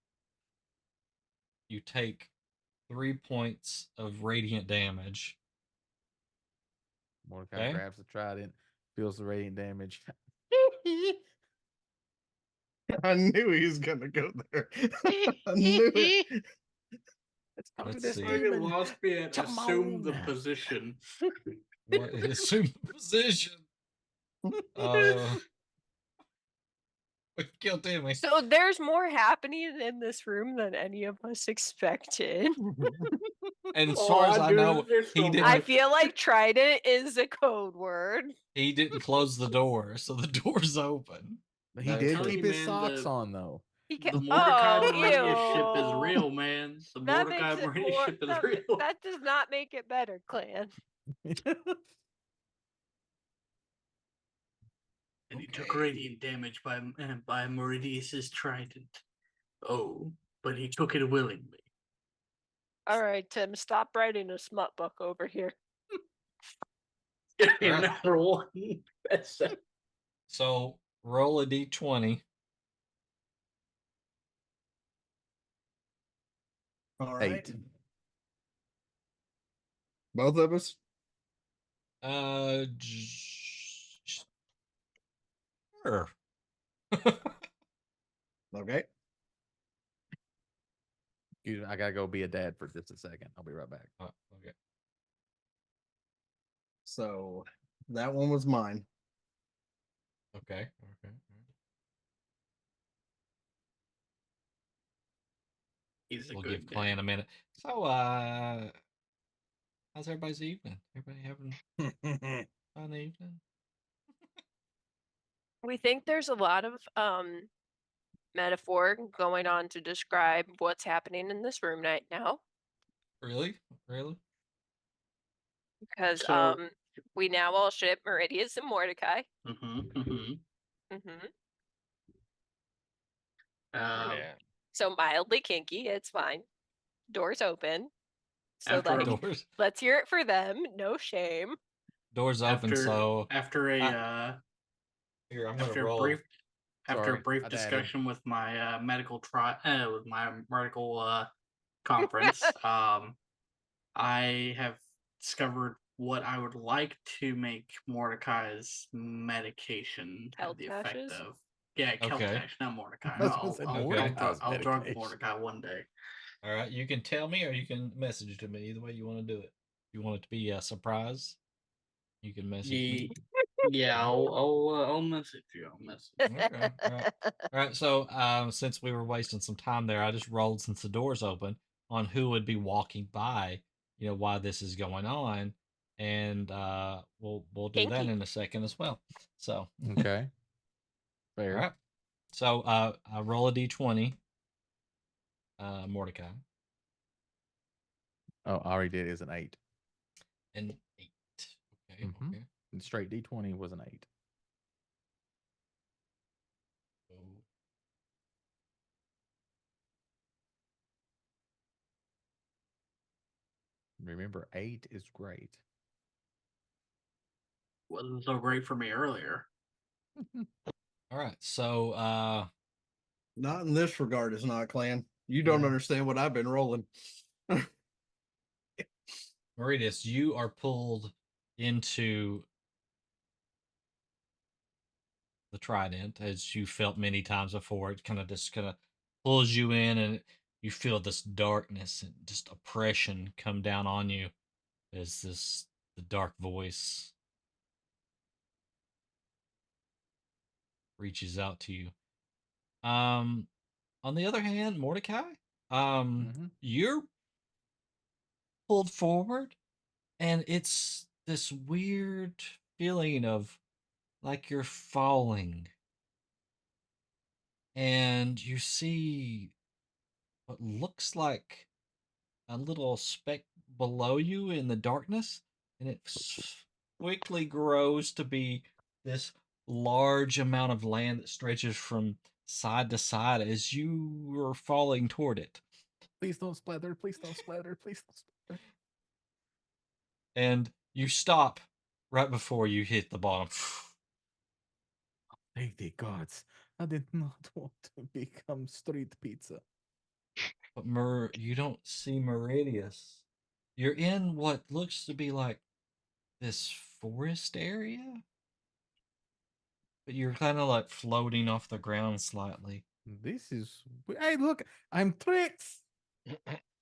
you take 3 points of radiant damage. Mordecai Okay. grabs the trident, feels the radiant damage. I knew he was gonna go there. I knew it. Let's talk to Let's this see. Fucking demon. lost me at Come assume the on. position. What? Assume the position. Kill Timmy. So there's more happening in this room than any of us expected. And as far as I know, he didn't. I feel like trident is a code word. He didn't close the door, so the door's open. He That's did true. keep Telling you, his man, socks the- on though. He The can. Mordecai Oh, Meridius ship is ew. real, man. The That Mordecai makes it Meridius more. ship is That, real. that does not make it better, Clan. And he took radiant damage by Meridius's trident. Oh, but he took it willingly. All right, Tim, stop writing a smut book over here. Alright. Alright. Another one. That's So roll a d20. All right. 8. Both of us. Sure. Okay. I gotta go be a dad for just a second. I'll be right back. Okay. So that one was mine. Okay. he's a We'll good give Clan a minute. So, how's everybody's evening? Everybody having fun evening? We think there's a lot of metaphor going on to describe what's happening in this room right now, Really? because So- we now all ship Meridius and Mordecai. Mm-hmm. Yeah. So mildly kinky, it's fine. Doors open. So After like, a- Doors. let's hear it for them. No shame. Doors open. So after a here I'm after gonna roll. after Sorry, a brief I dadded. discussion with my medical conference, I have discovered what I would like to make Mordecai's medication have the effect Keltashes? of. Yeah, Okay. Keltash, not Mordecai. I was gonna say Mordecai's I'll drug medication. Mordecai one day. All right, you can tell me or you can message it to me. Either way you want to do it. If you want it to be a surprise, you can message me. Yeah, I'll message you. I'll message. Okay. All right. So, since we were wasting some time there, I just rolled since the door's open on who would be walking by. Why this is going on, and we'll do that Kinky. in a second as well. So, Okay. all Fair. right. So, I roll a d20. Mordecai. Oh, I already did. Is an 8. An 8. Okay. Mhm. Okay. And straight D20 was an 8. So, Remember, 8 is great. Wasn't so great for me earlier. all right. So, Not in this regard, it's not, Clan. You don't Yeah. understand what I've been rolling. Meridius, you are pulled into the trident as you felt many times before. It kind of pulls you in, and you feel this darkness and just oppression come down on you as the dark voice reaches out to you. On the other hand, Mordecai, you're pulled forward, and it's this weird feeling of like you're falling, and you see what looks like a little speck below you in the darkness, and it quickly grows to be this large amount of land that stretches from side to side as you are falling toward it. Please don't splatter. Please don't splatter. Please don't splatter. And you stop right before you hit the bottom. Thank the gods. I did not want to become street pizza. But you don't see Meridius. You're in what looks to be like this forest area, but you're kind of like floating off the ground slightly. This is. Hey, look, I'm Trix.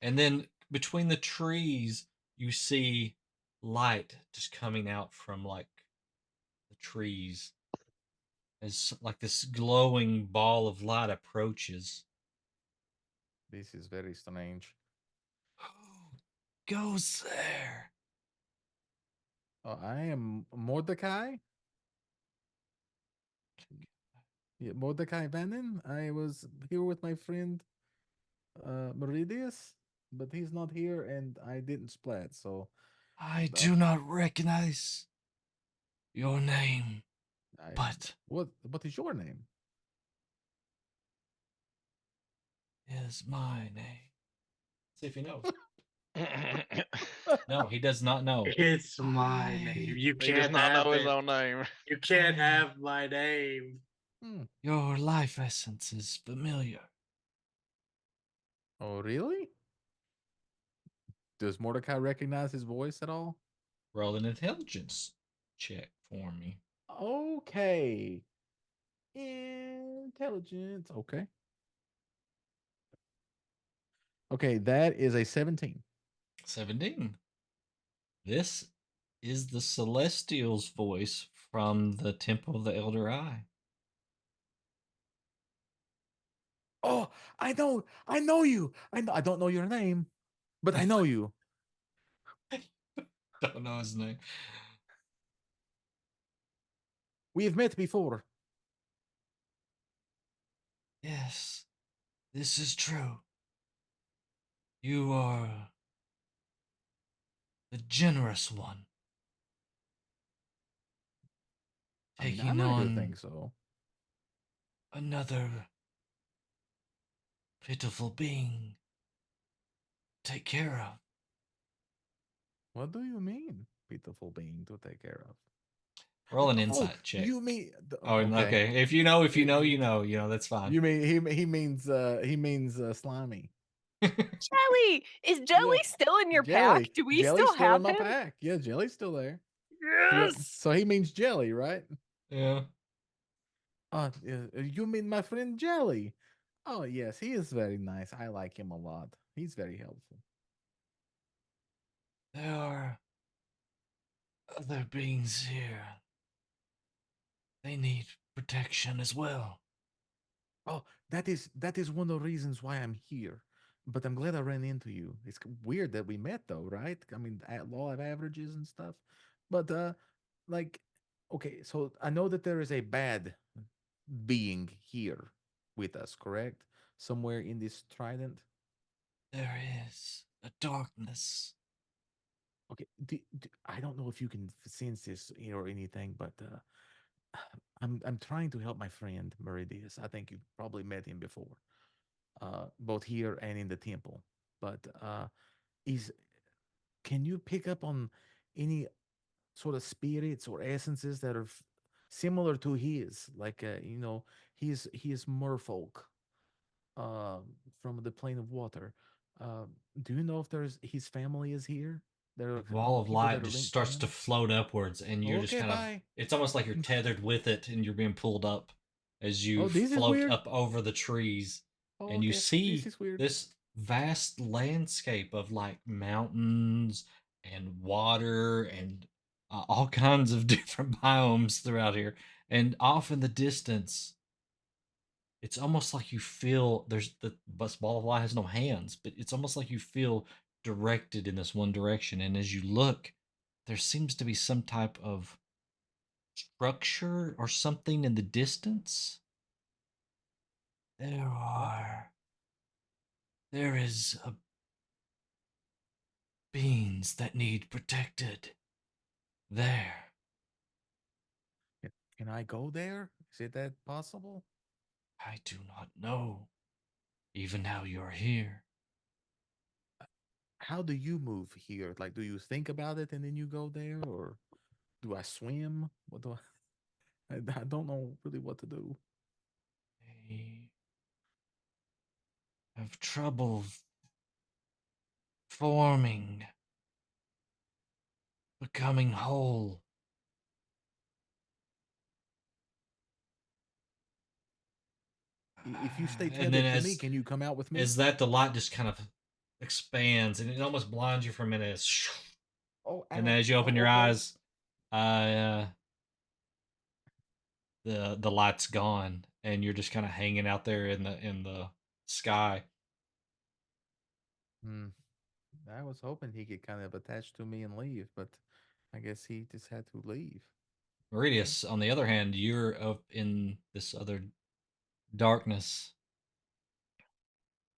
And then between the trees, you see light just coming out from like the trees as like this glowing ball of light approaches. This is very strange. Who goes there? Oh, I am Mordecai. Yeah, Mordecai Vannon. I was here with my friend Meridius, but he's not here, and I didn't splat. So I do not recognize your name, but what is your name? is my name. See if he knows. No, he does not know. It's my name. You He does can't not have know his it. own name. You can't have my name. Your life essence is familiar. Oh, really? Does Mordecai recognize his voice at all? Roll an intelligence check for me. Okay. Intelligence. Okay. Okay, that is a 17. 17. This is the Celestial's voice from the Temple of the Elder Eye. Oh, I know you. I don't know your name, but I know you. Don't know his name. We have met before. Yes, this is true. You are the generous one. I mean, Taking I like to on think so. another pitiful being. Take care of. What do you mean, pitiful being to take care of? Roll an insight check. You mean? Oh, okay. If you know, you know. That's fine. You mean he means slimy. Jelly! Is Jelly still in your Jelly. pack? Do we Jelly's still have in my him? pack. Yeah, Jelly's still there. Yes! So he means Jelly, right? Yeah. You mean my friend Jelly? Oh yes, he is very nice. I like him a lot. He's very helpful. There are other beings here. They need protection as well. Oh, that is one of the reasons why I'm here. But I'm glad I ran into you. It's weird that we met though, right? I mean, at law of averages and stuff. But like, okay, so I know that there is a bad being here with us, correct? Somewhere in this trident. There is a darkness. Okay, I don't know if you can sense this or anything, but I'm trying to help my friend Meridius. I think you probably met him before, both here and in the temple. But is can you pick up on any sort of spirits or essences that are similar to his? Like he is merfolk, uh, from the plane of water. Uh, do you know if there's his family is here? There are The ball of people light that are just linked starts him? to float upwards, and you're just Okay, kind of. bye. It's almost like you're tethered with it, and you're being pulled up as you Oh, this is float weird. up over the trees, Oh, and you okay. This see is weird. this vast landscape of like mountains and water and all kinds of different biomes throughout here. And off in the distance, it's almost like you feel there's the ball of light has no hands, but it's almost like you feel directed in this one direction. And as you look, there seems to be some type of structure or something in the distance. There is a beings that need protected there. Can I go there? Is it that possible? I do not know even how you're here. how do you move here? Like, do you think about it and then you go there, or do I swim? What do I don't know really what to do. I have trouble forming, becoming whole. If you stay And then tethered to me, can you come out with me? as that the light just kind of expands and it almost blinds you for a minute. Oh, And ow. then as you open your okay. eyes, the light's gone and you're just kind of hanging out there in the sky. Hmm. I was hoping he could kind of attach to me and leave, but I guess he just had to leave. Meridius, on the other hand, you're up in this other darkness.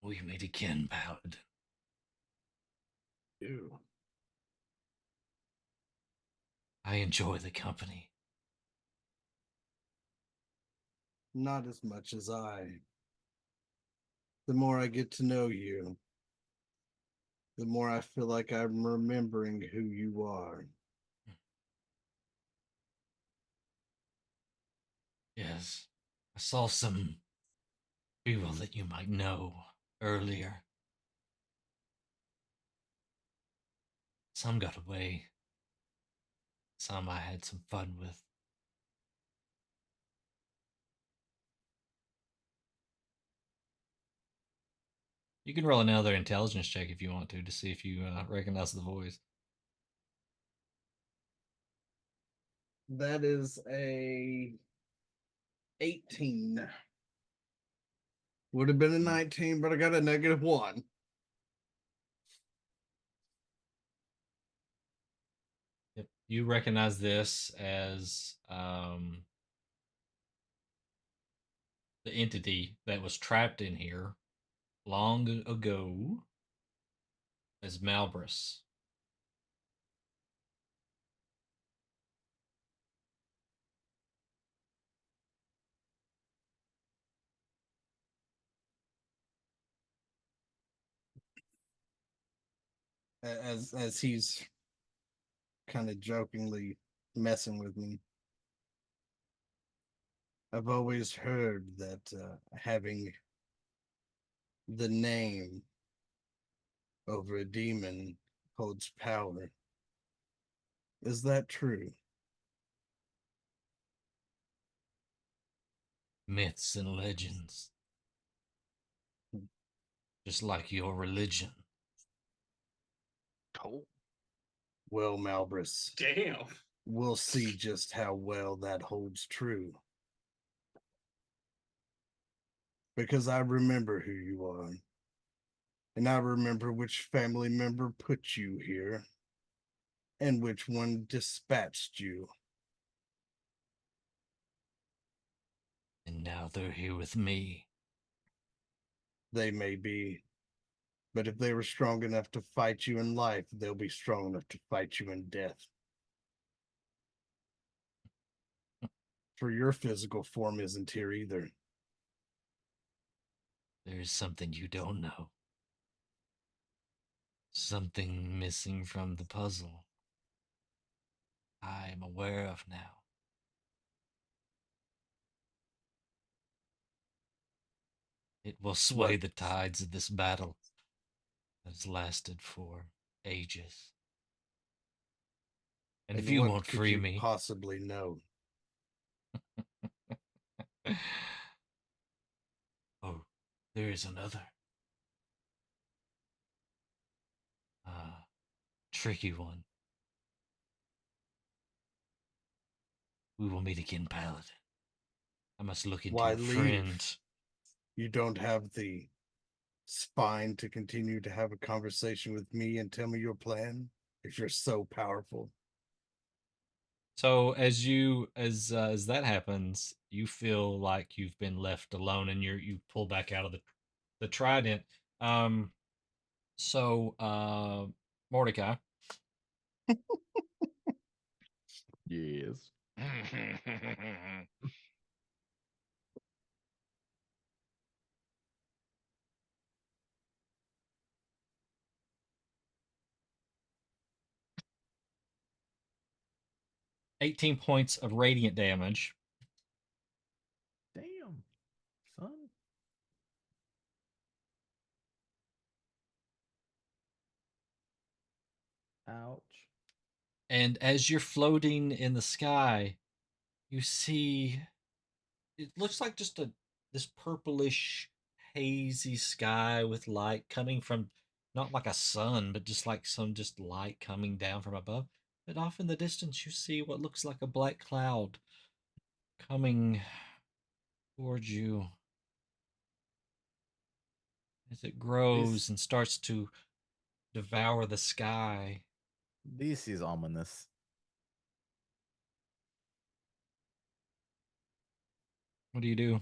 We meet again, Paladin. Ew. I enjoy the company. Not as much as I. The more I get to know you, the more I feel like I'm remembering who you are. Yes, I saw some people that you might know earlier. Some got away. Some I had some fun with. You can roll another intelligence check if you want to see if you recognize the voice. That is a 18. Would have been a 19, but I got a -1. Yep. You recognize this as the entity that was trapped in here long ago as Malbris. As he's kind of jokingly messing with me. I've always heard that having the name over a demon holds power. Is that true? Myths and legends. Just like your religion. Oh, Well, Malbris, Damn. we'll see just how well that holds true. Because I remember who you are. And I remember which family member put you here and which one dispatched you. And now they're here with me. They may be, but if they were strong enough to fight you in life, they'll be strong enough to fight you in death. For your physical form isn't here either. There's something you don't know. Something missing from the puzzle. I am aware of now. It will sway What? the tides of this battle that has lasted for ages. And if you what won't could free you me, possibly know? oh, there is another. Tricky one. We will meet again, Paladin. I must look into Why your leave? friend. You don't have the spine to continue to have a conversation with me and tell me your plan if you're so powerful. So as that happens, you feel like you've been left alone, and you pull back out of the trident. Um, so Mordecai, Yes. 18 points of radiant damage. Damn, son. Ouch. And as you're floating in the sky, you see it looks like just this purplish hazy sky with light coming from not like a sun, but just like some just light coming down from above. But off in the distance you see what looks like a black cloud coming towards you as it grows This and starts to devour the sky. this is ominous. What do you do?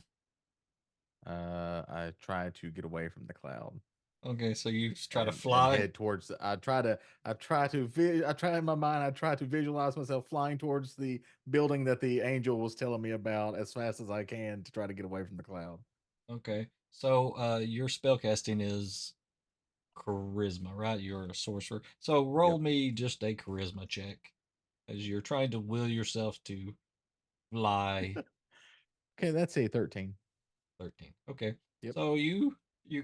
I try to get away from the cloud. Okay, so you try to And fly. head towards. I try in my mind. I try to visualize myself flying towards the building that the angel was telling me about as fast as I can to try to get away from the cloud. Okay, so your spellcasting is charisma, right? You're a sorcerer. So roll Yep. me just a charisma check as you're trying to will yourself to fly. Okay, that's a 13. 13. Okay. Yep. So you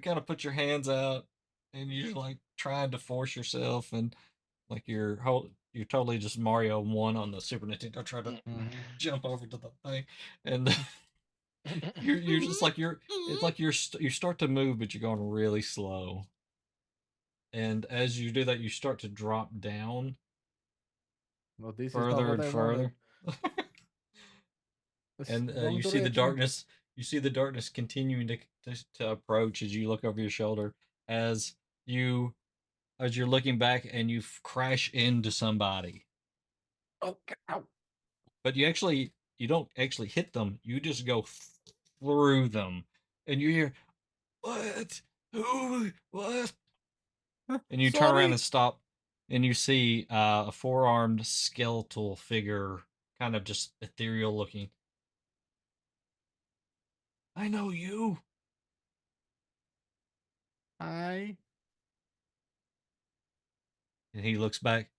kind of put your hands out and you're like trying to force yourself and like you're totally just Mario 1 on the Super Nintendo trying to jump over to the thing and you're just like it's like you start to move but you're going really slow. And as you do that you start to drop down Well, this is not further what and I wanted. further. That's And wrong you see the direction. darkness. You see the darkness continuing to approach as you look over your shoulder. As you as you're looking back and you crash into somebody, Oh, ow. but you don't actually hit them. You just go through them, and you hear what? Who? What? And you turn around Sorry. and stop, and you see a four-armed skeletal figure, kind of just ethereal looking. I know you. Hi. And he looks back.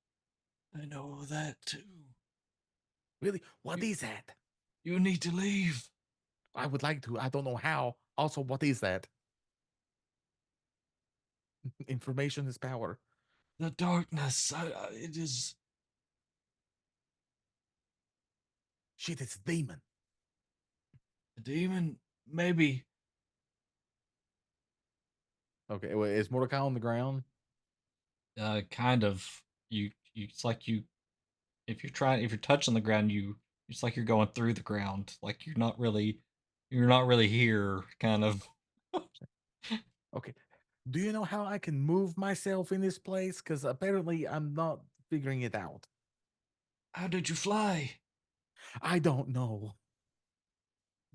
I know that too. Really? What You, is that? you need to leave. I would like to. I don't know how. Also, what is that? Information is power. The darkness. It is. Shit, it's a demon. A demon. Maybe. Okay, wait, is Mordecai on the ground? Kind of. It's like you. If you're touching the ground, it's like you're going through the ground. Like you're not really here. Kind of. Okay. Do you know how I can move myself in this place? Because apparently I'm not figuring it out. How did you fly? I don't know.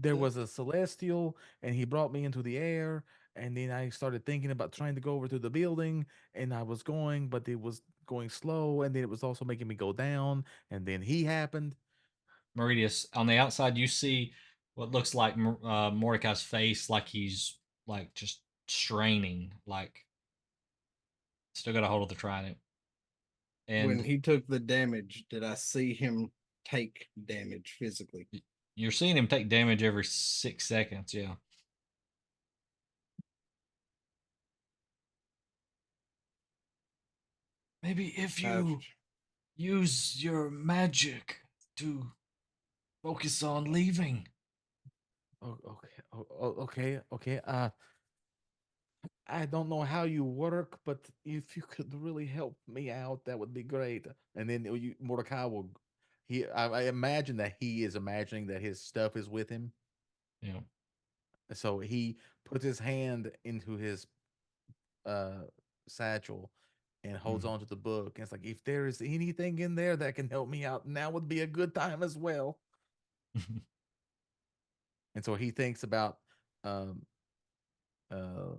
There Uh, was a celestial and he brought me into the air. And then I started thinking about trying to go over to the building and I was going, but it was going slow. And then it was also making me go down. And then he happened. Meridius, on the outside, you see what looks like Mordecai's face, like he's like just straining, like still got a hold of the trident. When And he took the damage, did I see him take damage physically? you're seeing him take damage every 6 seconds. Yeah. Maybe if you use your magic to focus on leaving. Oh, okay. Okay. Okay. I don't know how you work, but if you could really help me out, that would be great. And then Mordecai will. I imagine that he is imagining that his stuff is with him. Yeah. So he puts his hand into his uh satchel and holds on to the book. And it's like, if there is anything in there that can help me out, now would be a good time as well. And so he thinks about um uh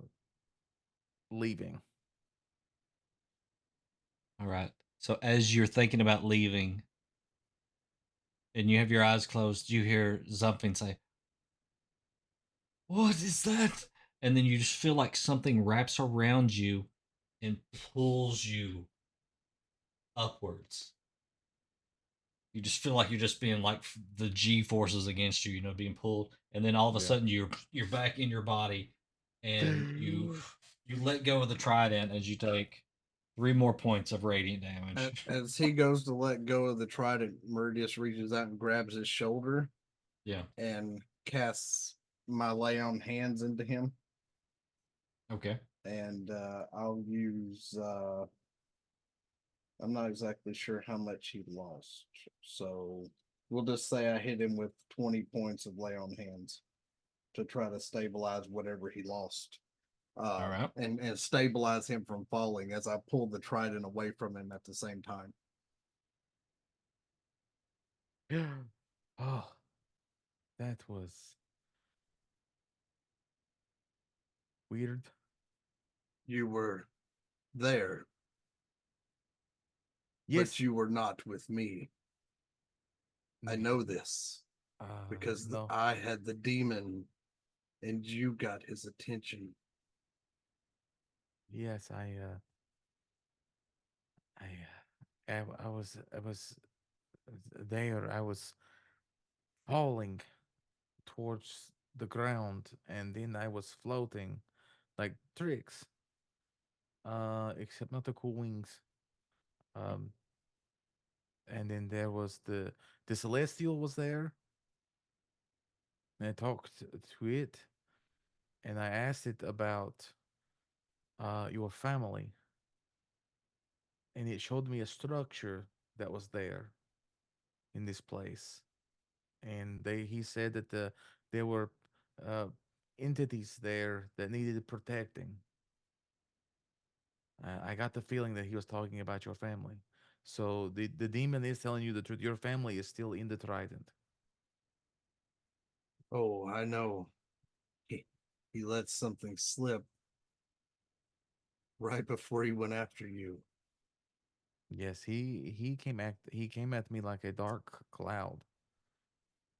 leaving. All right. So as you're thinking about leaving and you have your eyes closed, you hear something say, "What is that?" And then you just feel like something wraps around you and pulls you upwards. You just feel like you're just being like the G forces against you, being pulled, and then all of a Yeah. sudden you're back in your body, and you let go of the trident as you take 3 more points of radiant damage. As he goes to let go of the trident, Meridius reaches out and grabs his shoulder Yeah. and casts my lay on hands into him. Okay. And I'll use I'm not exactly sure how much he lost. So we'll just say I hit him with 20 points of lay on hands to try to stabilize whatever he lost. All right. And stabilize him from falling as I pull the trident away from him at the same time. Oh, that was weird. You were there, Yes. but you were not with me. I know this because no. I had the demon and you got his attention. Yes, I was there. I was falling towards the ground, and then I was floating like tricks. Except not the cool wings. Um, and then there was the celestial was there, and I talked to it, and I asked it about your family, and it showed me a structure that was there in this place, and he said that there were uh, entities there that needed protecting. I got the feeling that he was talking about your family. So the demon is telling you the truth. Your family is still in the trident. Oh, I know. He let something slip right before he went after you. Yes, he came at me like a dark cloud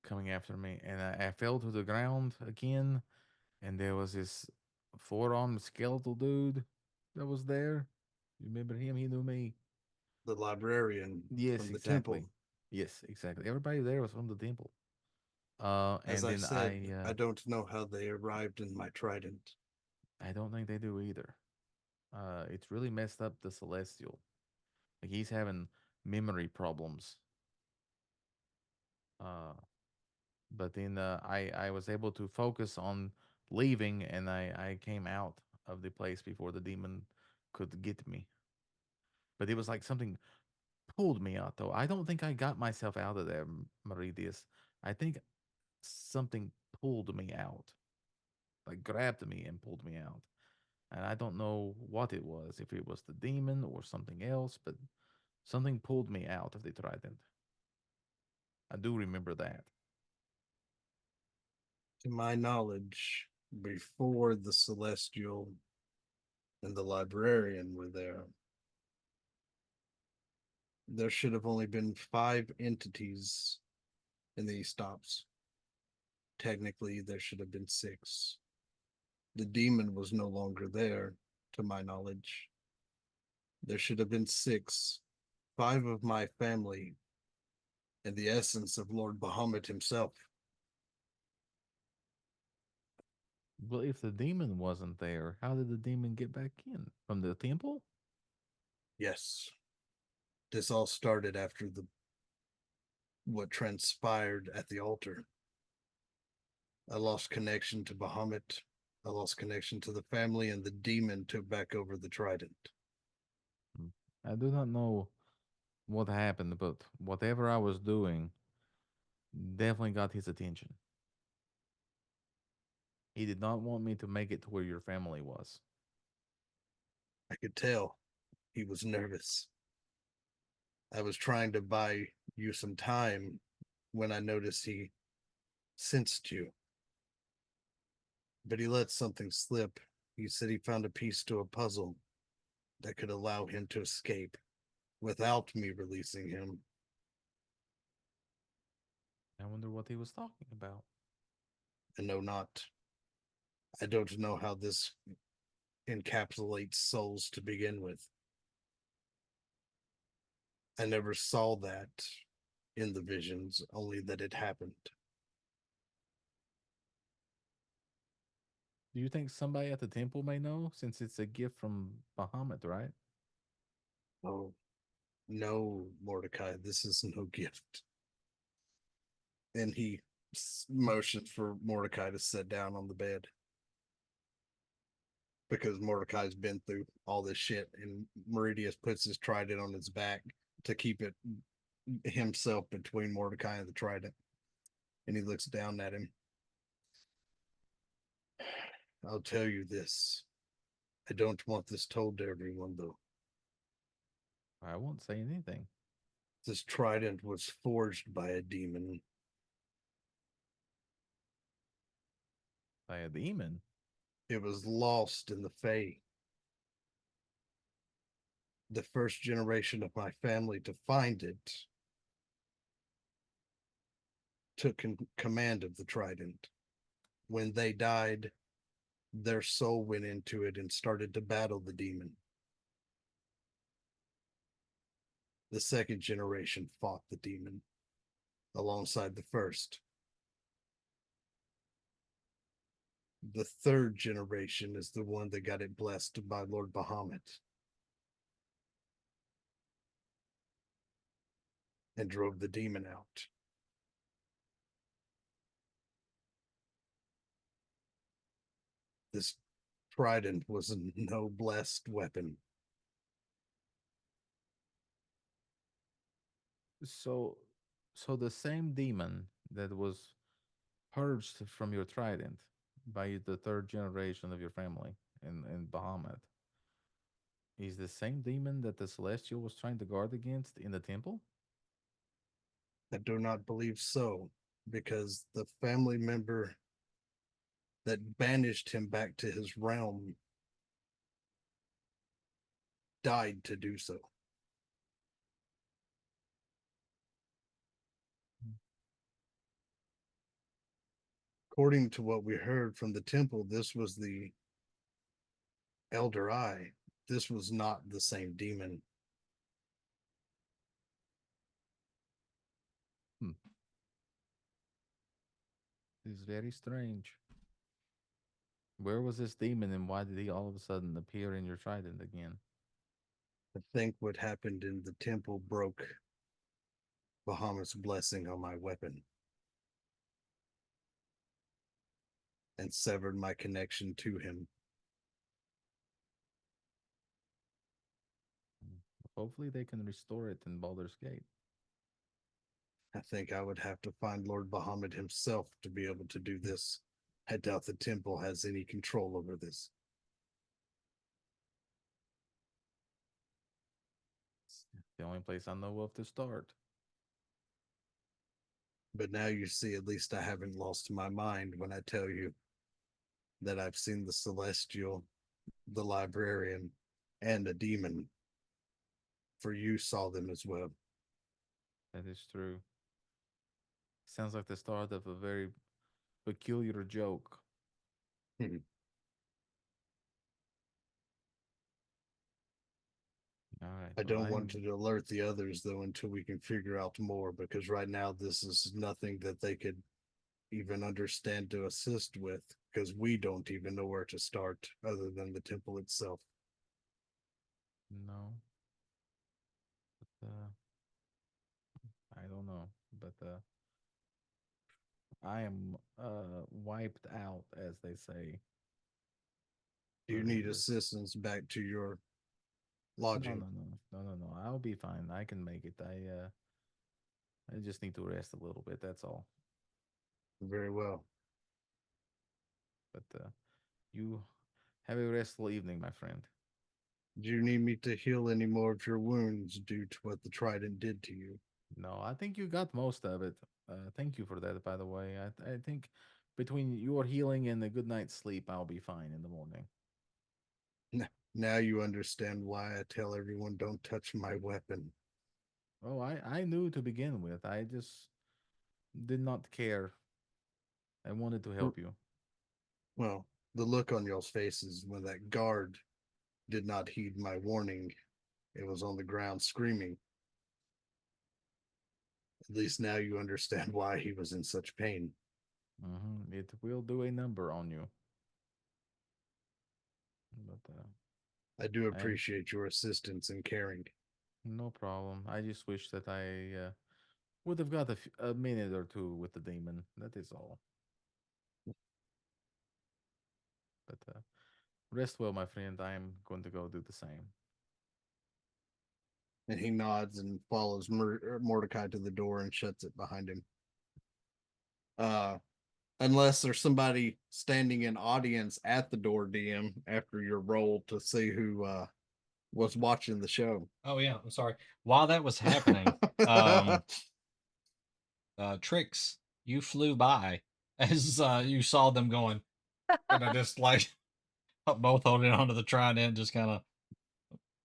coming after me, and I fell to the ground again, and there was this four-armed skeletal dude that was there. You remember him? He knew me. The librarian Yes, from the exactly. temple. Yes, exactly. Everybody there was from the temple. As And I then said, I don't know how they arrived in my trident. I don't think they do either. It's really messed up the celestial. Like he's having memory problems. Uh, but then I was able to focus on leaving, and I came out of the place before the demon could get me. But it was like something pulled me out, though. I don't think I got myself out of there, Meridius. I think something pulled me out, like grabbed me and pulled me out. And I don't know what it was, if it was the demon or something else, but something pulled me out of the trident. I do remember that. To my knowledge, before the celestial and the librarian were there should have only been 5 entities in these stops. Technically, there should have been 6. The demon was no longer there, to my knowledge. There should have been 6, 5 of my family, and the essence of Lord Bahamut himself. Well, if the demon wasn't there, how did the demon get back in? From the temple? Yes. This all started after what transpired at the altar. I lost connection to Bahamut. I lost connection to the family, and the demon took back over the trident. I do not know what happened, but whatever I was doing definitely got his attention. He did not want me to make it to where your family was. I could tell he was nervous. I was trying to buy you some time when I noticed he sensed you. But he let something slip. He said he found a piece to a puzzle that could allow him to escape without me releasing him. I wonder what he was talking about. I know not. I don't know how this encapsulates souls to begin with. I never saw that in the visions, only that it happened. Do you think somebody at the temple may know, since it's a gift from Bahamut, right? Oh, no, Mordecai, this is no gift. And he motions for Mordecai to sit down on the bed. Because Mordecai's been through all this shit, and Meridius puts his trident on his back to keep it himself between Mordecai and the trident. And he looks down at him. I'll tell you this. I don't want this told to everyone, though. I won't say anything. This trident was forged by a demon. By a demon? It was lost in the Fae. The first generation of my family to find it took command of the trident. When they died, their soul went into it and started to battle the demon. The second generation fought the demon alongside the first. The third generation is the one that got it blessed by Lord Bahamut and drove the demon out. This trident was no blessed weapon. So the same demon that was purged from your trident by the third generation of your family in Bahamut is the same demon that the Celestial was trying to guard against in the temple? I do not believe so, because the family member that banished him back to his realm died to do so. According to what we heard from the temple, this was the Elder Eye. This was not the same demon. It's very strange. Where was this demon and why did he all of a sudden appear in your trident again? I think what happened in the temple broke Bahamut's blessing on my weapon and severed my connection to him. Hopefully they can restore it in Baldur's Gate. I think I would have to find Lord Bahamut himself to be able to do this. I doubt the temple has any control over this. It's the only place I know of to start. But now you see, at least I haven't lost my mind when I tell you that I've seen the Celestial, the Librarian, and a demon. For you saw them as well. That is true. Sounds like the start of a very peculiar joke. All right. I don't well, want to alert the others, though, until we can figure out more, because right now this is nothing that they could even understand to assist with, because we don't even know where to start other than the temple itself. No. But, I don't know. But I am wiped out, as they say. Do you for need this. assistance back to your No, lodging? no. I'll be fine. I can make it. I just need to rest a little bit. That's all. Very well. But you have a restful evening, my friend. Do you need me to heal any more of your wounds due to what the trident did to you? No, I think you got most of it. Thank you for that, by the way. I think between your healing and a good night's sleep, I'll be fine in the morning. Now you understand why I tell everyone don't touch my weapon. Oh, I knew to begin with. I just did not care. I wanted to help you. Well, the look on y'all's faces when that guard did not heed my warning, it was on the ground screaming. At least now you understand why he was in such pain. It will do a number on you. But I do appreciate your assistance and caring. no problem. I just wish that I would have got a minute or two with the demon. That is all. But rest well, my friend. I am going to go do the same. And he nods and follows Mordecai to the door and shuts it behind him. Unless there's somebody standing in audience at the door, DM, after your roll to see who was watching the show. Oh yeah, I'm sorry. While that was happening, Trix, you flew by as you saw them going, and just like both holding onto the trident, just kind of.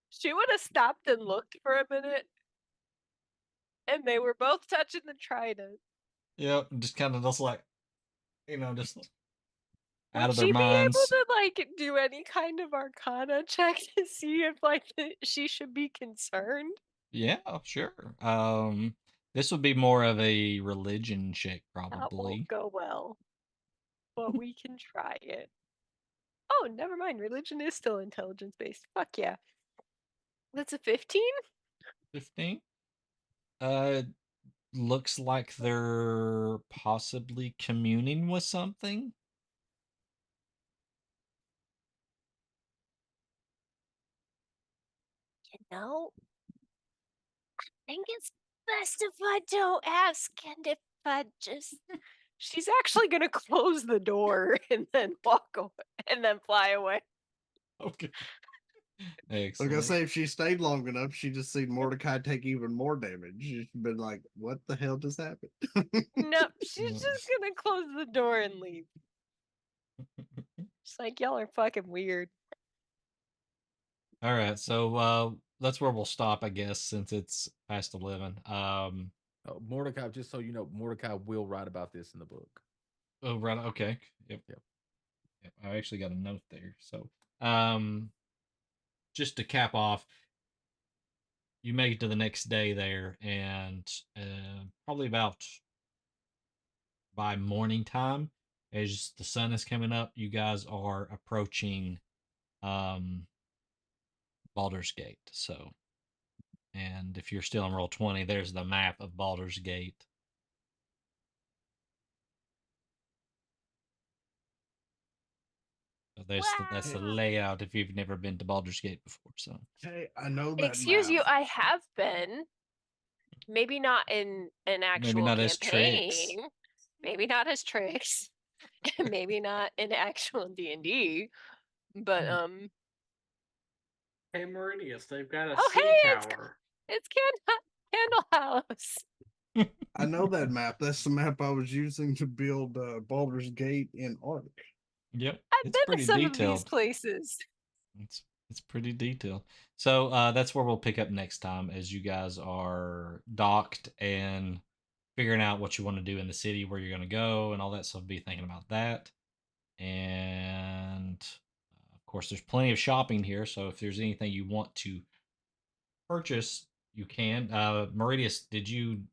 She would have stopped and looked for a minute, and they were both touching the trident. Yep, just kind of just like, just out Would of their she minds. be able to like do any kind of Arcana check to see if like she should be concerned? Yeah, sure. This would be more of a religion check, That probably. won't go well, but we can try it. Oh, never mind. Religion is still intelligence based. Fuck yeah. That's a 15? 15. Looks like they're possibly communing with something. I think it's best if I don't ask, and if I just. She's actually gonna close the door and then walk away and then fly away. Okay. I was Excellent. gonna say, if she stayed long enough, she just seen Mordecai take even more damage. She's been like, "What the hell just happened?" Nope, she's just gonna close the door and leave. She's like, y'all are fucking weird. All right, so that's where we'll stop, I guess, since it's past 11. Mordecai, just so you know, Mordecai will write about this in the book. Oh, right. Okay. Yep. I actually got a note there. So, just to cap off, you make it to the next day there, and probably about by morning time, as the sun is coming up, you guys are approaching Baldur's Gate. So, and if you're still on roll 20, there's the map of Baldur's Gate. So that's the layout if you've never been to Baldur's Gate before. So, Hey, I know that. Excuse map. you, I have been. Maybe not in an actual maybe not as campaign. Trix. Maybe not as Trix. Maybe not in actual D&D. But Hey, Meridius, they've got a Oh, sea hey, tower. it's Candle House. I know that map. That's the map I was using to build Baldur's Gate in Ark. Yep, I've it's been pretty to some detailed. of these places. It's pretty detailed. So that's where we'll pick up next time, as you guys are docked and figuring out what you want to do in the city, where you're going to go, and all that. So be thinking about that. And of course, there's plenty of shopping here. So if there's anything you want to purchase, you can. Meridius, did you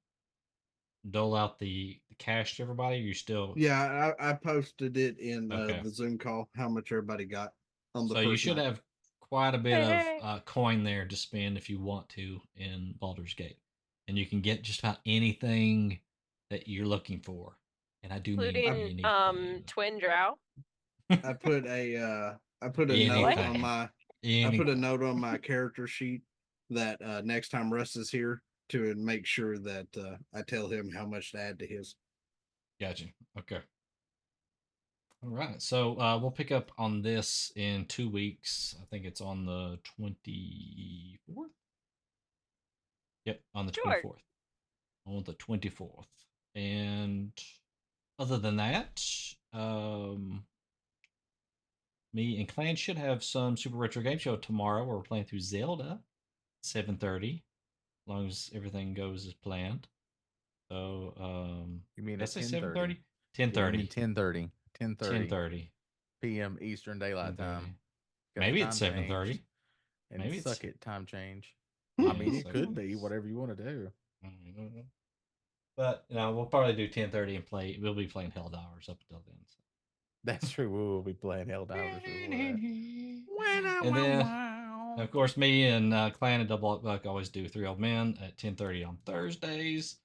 dole out the cash to everybody? Or you still? Yeah, I posted it in Okay. the Zoom call. How much everybody got on the So first you should night. have quite a bit Hey. of coin there to spend if you want to in Baldur's Gate, and you can get just about anything that you're looking for. And I do mean Including anything. Twin Drow. I put a note on my I put a note on my character sheet that next time Russ is here to make sure that I tell him how much to add to his. Gotcha. Okay. All right. So we'll pick up on this in 2 weeks. I think it's on the 24th. Yep, on the Sure. 24th. On the 24th. And other than that, me and Clan should have some Super Retro Game Show tomorrow where we're playing through Zelda, 7:30, as long as everything goes as planned. So, You mean did I at say 10:30? 10:30? 10:30. 10:30 p.m. Eastern Daylight Time. Maybe it's 7:30. And Maybe suck it's it, time change. Yeah, I mean, it suck could it. be whatever you want to do. I don't know. But we'll probably do 10:30 and play. We'll be playing Hell Hours up until then. So. That's true. We will be playing Helldivers before that. And then, of course, me and Clan and Double Up Buck always do Three Old Men at 10:30 on Thursdays,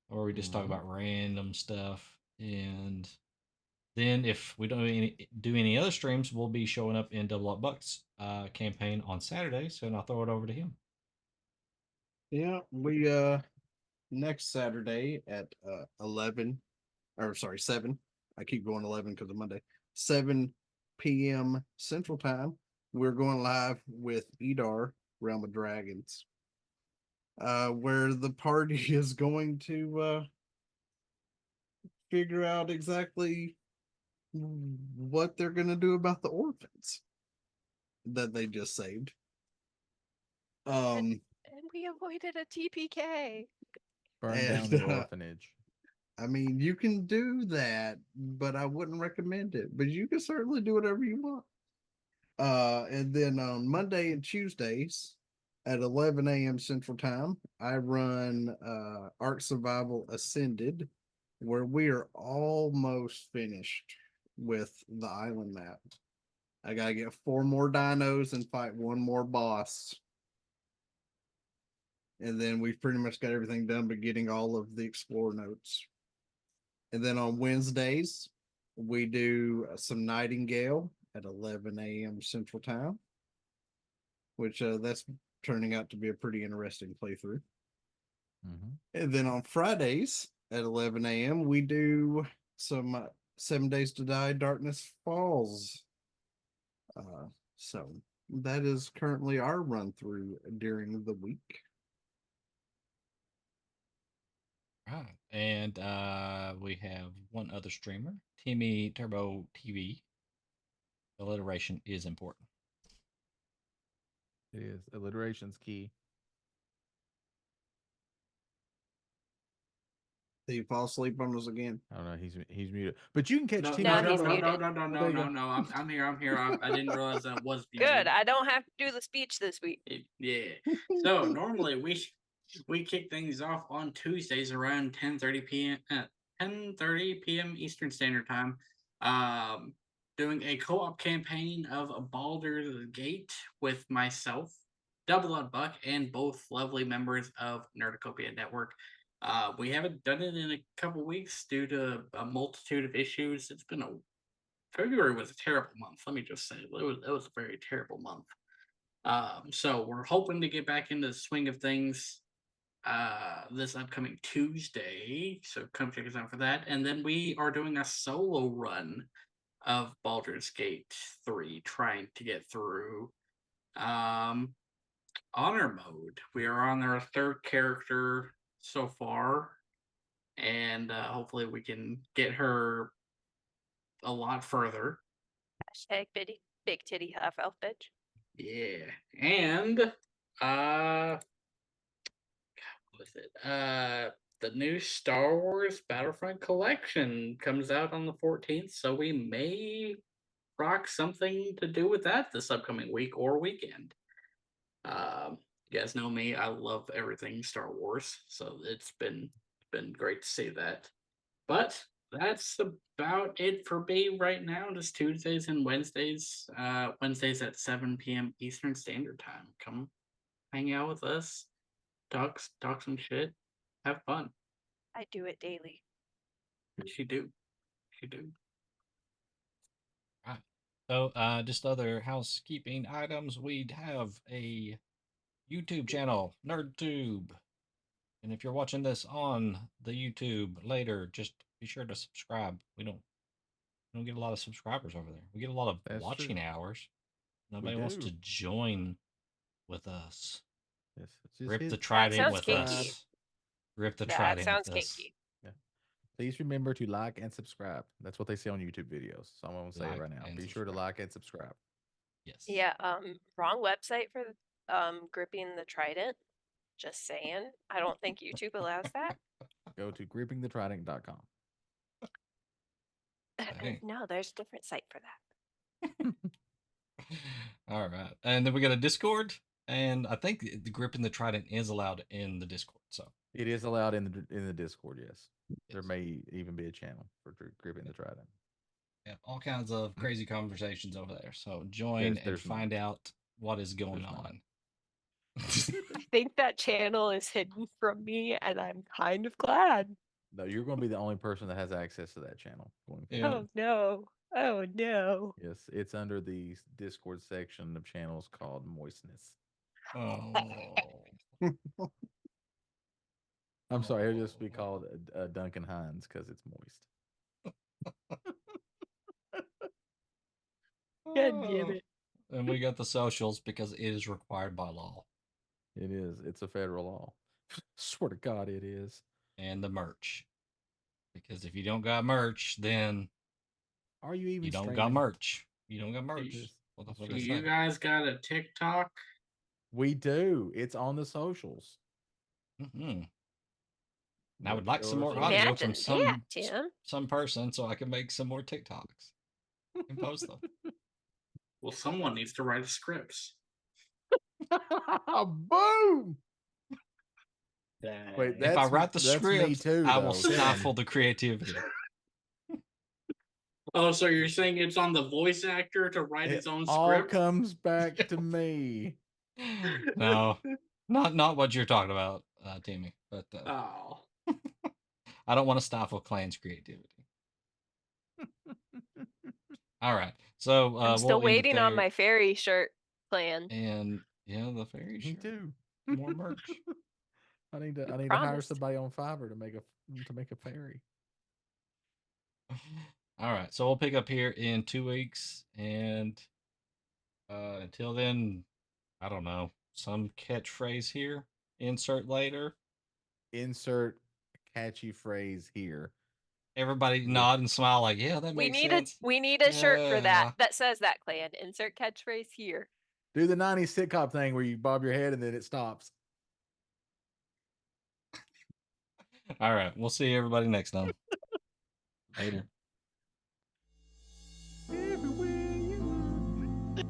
or we just talk about random stuff. And then, if we don't do any other streams, we'll be showing up in Double Up Buck's campaign on Saturday. So I'll throw it over to him. Yeah, we next Saturday at 11, or sorry, 7. I keep going 11 because of Monday. 7 p.m. Central Time. We're going live with Edar Realm of Dragons, where the party is going to figure out exactly what they're going to do about the orphans that they just saved. And we avoided a TPK. Burn down the orphanage. I mean, you can do that, but I wouldn't recommend it. But you can certainly do whatever you want. And then on Monday and Tuesdays at 11 a.m. Central Time, I run Ark Survival Ascended, where we are almost finished with the island map. I gotta get 4 more dinos and fight 1 more boss. And then we've pretty much got everything done but getting all of the explore notes. And then on Wednesdays, we do some Nightingale at 11 a.m. Central Time, which that's turning out to be a pretty interesting playthrough. And then on Fridays at 11 a.m., we do some 7 Days to Die Darkness Falls. So that is currently our run through during the week. Right. And we have one other streamer, Timmy Turbo TV. Alliteration is important. It is. Alliteration's key. Did you fall asleep on us again? I don't know. He's muted. But you can catch No, Timmy no, no, he's no, Turbo. muted. no, no, no, no, no. I'm here. I'm here. I didn't realize I was muted. Good. I don't have to do the speech this week. Yeah. So normally we kick things off on Tuesdays around 10:30 p.m. 10:30 p.m. Eastern Standard Time. Doing a co-op campaign of Baldur Gate with myself, Double Up Buck, and both lovely members of Nerdicopia Network. We haven't done it in a couple weeks due to a multitude of issues. It's been February was a terrible month. Let me just say it was a very terrible month. So we're hoping to get back into the swing of things this upcoming Tuesday. So come check us out for that. And then we are doing a solo run of Baldur's Gate 3, trying to get through honor mode. We are on our 3rd character so far, and hopefully we can get her a lot further. Hashtag big titty half elf bitch. Yeah. And what was it? The new Star Wars Battlefront collection comes out on the 14th, so we may rock something to do with that this upcoming week or weekend. You guys know me, I love everything Star Wars, so it's been great to see that. But that's about it for me right now. Just Tuesdays and Wednesdays. Wednesdays at 7 p.m. Eastern Standard Time. Come hang out with us. Talk some shit. Have fun. I do it daily. She do. Right. So, just other housekeeping items. We have a YouTube channel, NerdTube. And if you're watching this on the YouTube later, just be sure to subscribe. We don't get a lot of subscribers over there. We get a lot of watching hours. Nobody wants to join with us. Yes, Rip the trident with kinky. us. Rip the That trident sounds with us. kinky. Yeah. Please remember to like and subscribe. That's what they say on YouTube videos. So I'm gonna say it right now. Be sure to like and subscribe. Yes. Yeah. Wrong website for gripping the trident. Just saying. I don't think YouTube allows that. Go to grippingthetrident.com. No, there's a different site for that. All right. And then we got a Discord. And I think the Gripping the Trident is allowed in the Discord. So It is allowed in the Discord. Yes, there may even be a channel for gripping the trident. Yeah, all kinds of crazy conversations over there. So join and There's find out what is going There's not. on. I think that channel is hidden from me, and I'm kind of glad. No, you're going to be the only person that has access to that channel going Yeah. forward. Oh no. Oh no. Yes, it's under the Discord section of channels called Moistness. Oh. I'm sorry, it'll just be called Duncan Hines because it's moist. God damn it. And we got the socials because it is required by law. It is. It's a federal law. Swear to God, it is. And the merch. Because if you don't got merch, then Are you even you don't got streaming? merch. You don't got merch. Yes. What the fuck Do is you that? guys got a TikTok? We do. It's on the socials. Mm-hmm. And I would like some more Yours audio Imagine from that, Tim. some person so I can make some more TikToks and post them. Well, someone needs to write scripts. Boom! Wait, If I write the that's me script, too, I will though. stifle the creativity. Oh, so you're saying it's on the voice actor to write It his own all script? comes back to me. No, not what you're talking about, Timmy. But Oh. I don't want to stifle Clan's creativity. All right, so I'm still we'll end it waiting on there. my fairy shirt plan. And yeah, the fairy Me shirt. too. More merch. I need to hire Promise. somebody on Fiverr to make a fairy. All right, so we'll pick up here in 2 weeks, and until then, I don't know, some catchphrase here. Insert later. Insert catchy phrase here. Everybody nod and smile like, yeah, that makes sense. We need a shirt for Yeah. that says that, Clan. Insert catchphrase here. Do the 90s sitcom thing where you bob your head and then it stops. All right, we'll see everybody next time. Later. Everywhere you look.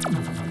you